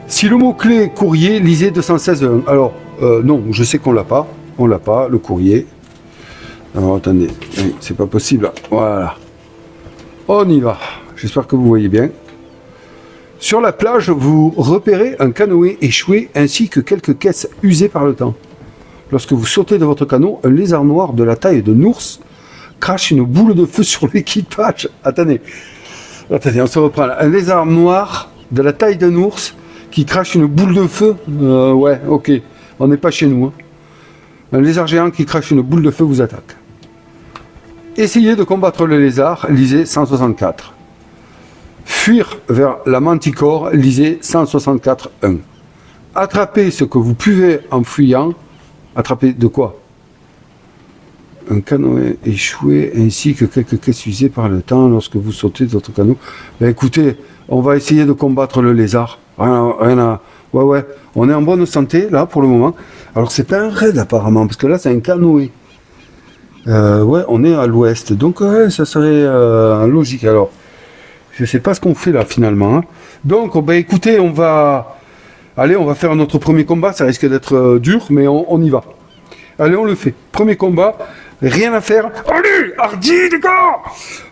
Si le mot-clé courrier, lisez 216.1. Alors, non, je sais qu'on l'a pas. On l'a pas, le courrier. Alors attendez, oui, c'est pas possible là. Voilà. On y va. J'espère que vous voyez bien. Sur la plage, vous repérez un canoë échoué ainsi que quelques caisses usées par le temps. Lorsque vous sautez de votre canot, un lézard noir de la taille d'un ours crache une boule de feu sur l'équipage. Attendez, on se reprend là. Un lézard noir de la taille d'un ours qui crache une boule de feu. Ouais, ok. On n'est pas chez nous. Hein. Un lézard géant qui crache une boule de feu vous attaque. Essayez de combattre le lézard, lisez 164. Fuir vers la manticore, lisez 164.1. Attrapez ce que vous pouvez en fuyant. Attrapez de quoi? Un canoë échoué ainsi que quelques caisses usées par le temps lorsque vous sautez de votre canot. Ben écoutez, on va essayer de combattre le lézard. Rien à... Ouais, on est en bonne santé là pour le moment. Alors c'est pas un raid apparemment, parce que là c'est un canoë. Ouais, on est à l'ouest, donc ouais, ça serait logique. Alors, je sais pas ce qu'on fait là finalement. Hein. Donc, ben écoutez, on va faire notre premier combat. Ça risque d'être dur, mais on y va. Allez, on le fait. Premier combat, rien à faire. Allez, hardi les gars.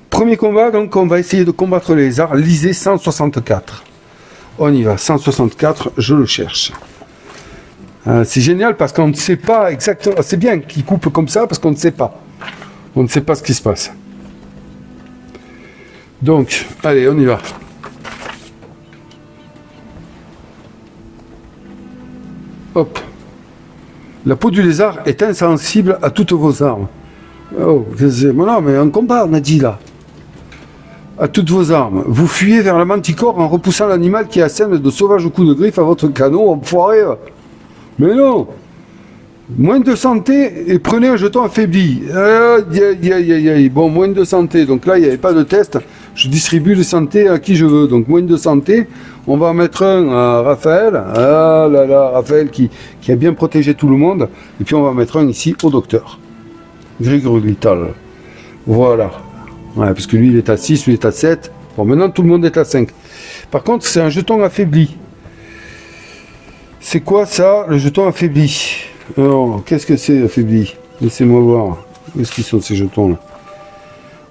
Premier combat, donc on va essayer de combattre les lézards. Lisez 164. On y va, 164, je le cherche. C'est génial parce qu'on ne sait pas exactement. C'est bien qu'il coupe comme ça parce qu'on ne sait pas. On ne sait pas ce qui se passe. Donc, allez, on y va. Hop. La peau du lézard est insensible à toutes vos armes. Oh, non, mais un combat, on a dit là. À toutes vos armes. Vous fuyez vers la manticore en repoussant l'animal qui assène de sauvages coups de griffe à votre canot, enfoiré. Mais non. Moins de santé et prenez un jeton affaibli. Bon, moins de santé. Donc là, il n'y avait pas de test. Je distribue les santé à qui je veux. Donc moins de santé. On va en mettre un à Raphaël. Ah là là, Raphaël qui a bien protégé tout le monde. Et puis on va mettre un ici au docteur. Grigorital. Voilà. Ouais, parce que lui, il est à 6, lui, il est à 7. Bon, maintenant, tout le monde est à 5. Par contre, c'est un jeton affaibli. C'est quoi ça, le jeton affaibli? Alors, qu'est-ce que c'est affaibli? Laissez-moi voir. Où est-ce qu'ils sont ces jetons-là?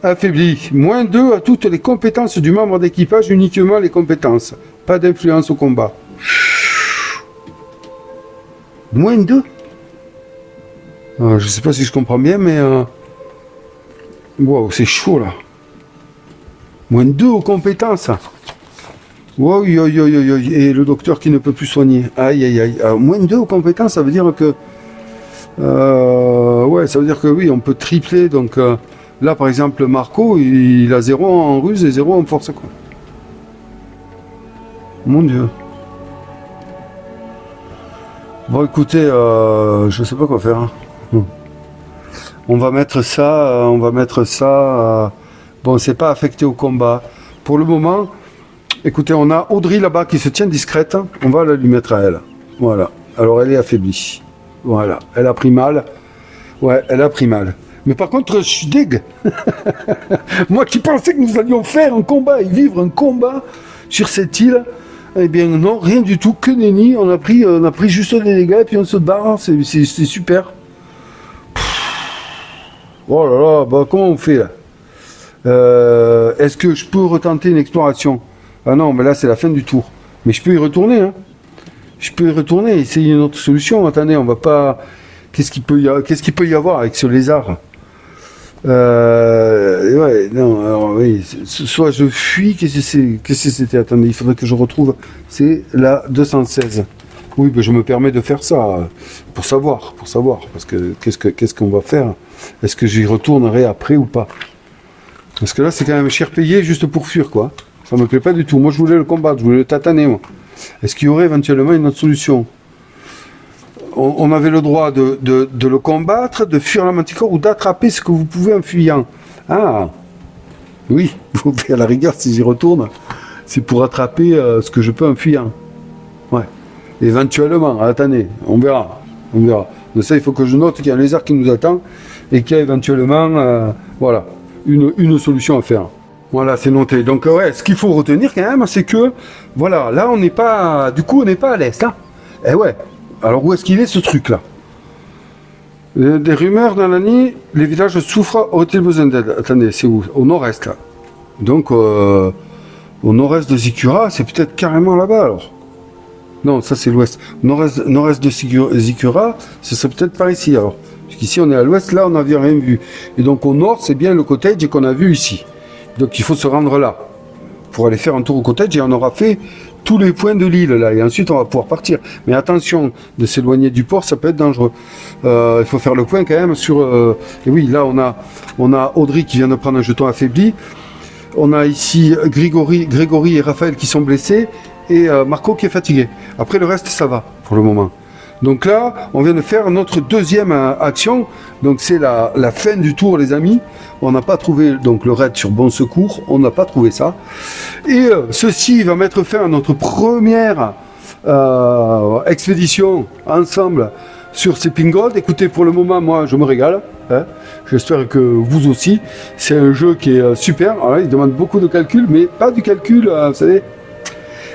Affaibli. Moins 2 à toutes les compétences du membre d'équipage, uniquement les compétences. Pas d'influence au combat. Moins 2? Je sais pas si je comprends bien, mais... Wow, c'est chaud là. Moins 2 aux compétences. Wow, et le docteur qui ne peut plus soigner. Aïe, aïe, aïe. Alors, moins 2 aux compétences, ça veut dire que... ouais, ça veut dire que oui, on peut tripler. Donc là, par exemple, Marco, il a 0 en ruse et 0 en force. Quoi. Mon Dieu. Bon, écoutez, je sais pas quoi faire. Hein. On va mettre ça, bon, c'est pas affecté au combat. Pour le moment, écoutez, on a Audrey là-bas qui se tient discrète. On va la lui mettre à elle. Voilà. Alors, elle est affaiblie. Voilà. Elle a pris mal. Ouais, elle a pris mal. Mais par contre, je suis deg. Moi qui pensais que nous allions faire un combat et vivre un combat sur cette île, eh bien non, rien du tout, que nenni. On a pris juste des dégâts et puis on se barre. C'est super. Oh là là, bah comment on fait là? Est-ce que je peux retenter une exploration? Ah non, mais là c'est la fin du tour. Mais je peux y retourner, hein. Je peux y retourner, essayer une autre solution. Attendez, on va pas... Qu'est-ce qu'il peut y avoir avec ce lézard? Ouais, non, alors oui, soit je fuis, qu'est-ce que c'était? Attendez, il faudrait que je retrouve. C'est la 216. Oui, ben je me permets de faire ça pour savoir, parce que qu'est-ce qu'on va faire? Est-ce que j'y retournerai après ou pas? Parce que là, c'est quand même cher payé juste pour fuir, quoi. Ça me plaît pas du tout. Moi, je voulais le combattre, je voulais le tataner, moi. Est-ce qu'il y aurait éventuellement une autre solution? On avait le droit de le combattre, de fuir la manticore ou d'attraper ce que vous pouvez en fuyant. Ah, oui, à la rigueur, si j'y retourne, c'est pour attraper ce que je peux en fuyant. Ouais. Éventuellement, attendez, on verra. De ça, il faut que je note qu'il y a un lézard qui nous attend et qu'il y a éventuellement, voilà, une solution à faire. Voilà, c'est noté. Donc, ouais, ce qu'il faut retenir quand même, c'est que, voilà, là, on n'est pas à l'est, hein. Eh ouais. Alors, où est-ce qu'il est, ce truc-là? Des rumeurs dans la nuit, les villages souffrent, auraient-ils besoin d'aide? Attendez, c'est où? Au nord-est, là. Donc, au nord-est de Zikura, c'est peut-être carrément là-bas, alors. Non, ça c'est l'ouest. Nord-est de Zikura, ce serait peut-être par ici, alors. Parce qu'ici, on est à l'ouest, là, on n'avait rien vu. Et donc, au nord, c'est bien le cottage qu'on a vu ici. Donc, il faut se rendre là. Pour aller faire un tour au cottage, et on aura fait tous les points de l'île, là. Et ensuite, on va pouvoir partir. Mais attention, de s'éloigner du port, ça peut être dangereux. Il faut faire le point, quand même, sur... Et oui, là, on a Audrey qui vient de prendre un jeton affaibli. On a ici Grégory et Raphaël qui sont blessés. Et Marco qui est fatigué. Après, le reste, ça va, pour le moment. Donc là, on vient de faire notre deuxième action. Donc c'est la fin du tour, les amis. On n'a pas trouvé donc le raid sur Bon Secours. On n'a pas trouvé ça. Et ceci va mettre fin à notre première expédition ensemble sur Sleeping Gold. Écoutez, pour le moment, moi, je me régale. Hein. J'espère que vous aussi. C'est un jeu qui est super. Alors là, il demande beaucoup de calcul, mais pas du calcul, vous savez.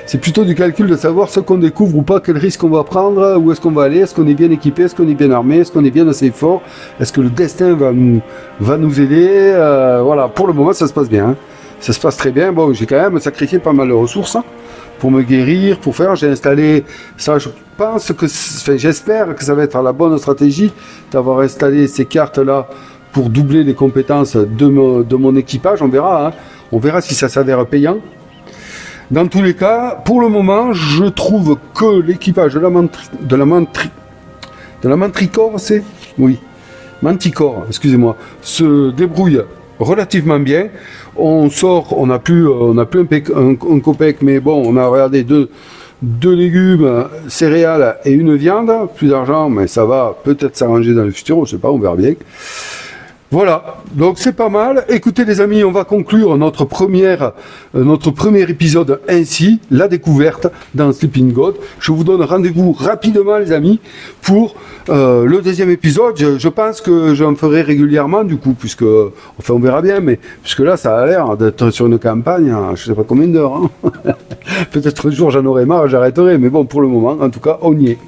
C'est plutôt du calcul de savoir ce qu'on découvre ou pas, quel risque on va prendre, où est-ce qu'on va aller, est-ce qu'on est bien équipé, est-ce qu'on est bien armé, est-ce qu'on est bien assez fort, est-ce que le destin va nous aider. Voilà, pour le moment ça se passe bien, hein. Ça se passe très bien. Bon, j'ai quand même sacrifié pas mal de ressources hein, pour me guérir, pour faire. J'ai installé ça, je pense que, enfin, j'espère que ça va être la bonne stratégie d'avoir installé ces cartes-là pour doubler les compétences de mon équipage. On verra, hein. On verra si ça s'avère payant. Dans tous les cas, pour le moment, je trouve que l'équipage de la Manticore, c'est... Oui, Manticore, excusez-moi, se débrouille relativement bien. On sort, on n'a plus un copec, mais bon, on a regardé deux légumes, céréales et une viande. Plus d'argent, mais ça va peut-être s'arranger dans le futur, je sais pas, on verra bien. Voilà, donc c'est pas mal. Écoutez les amis, on va conclure notre premier épisode ainsi, la découverte dans Sleeping God. Je vous donne rendez-vous rapidement les amis pour le deuxième épisode. Je pense que j'en ferai régulièrement du coup, puisque, enfin on verra bien, mais puisque là ça a l'air d'être sur une campagne, je sais pas combien d'heures. Hein. Peut-être un jour j'en aurai marre, j'arrêterai, mais bon pour le moment, en tout cas on y est.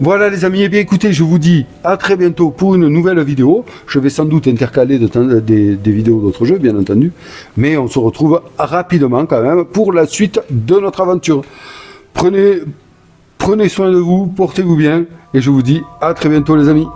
Voilà les amis, eh bien écoutez, je vous dis à très bientôt pour une nouvelle vidéo. Je vais sans doute intercaler des vidéos d'autres jeux, bien entendu. Mais on se retrouve rapidement quand même pour la suite de notre aventure. Prenez soin de vous, portez-vous bien, et je vous dis à très bientôt les amis.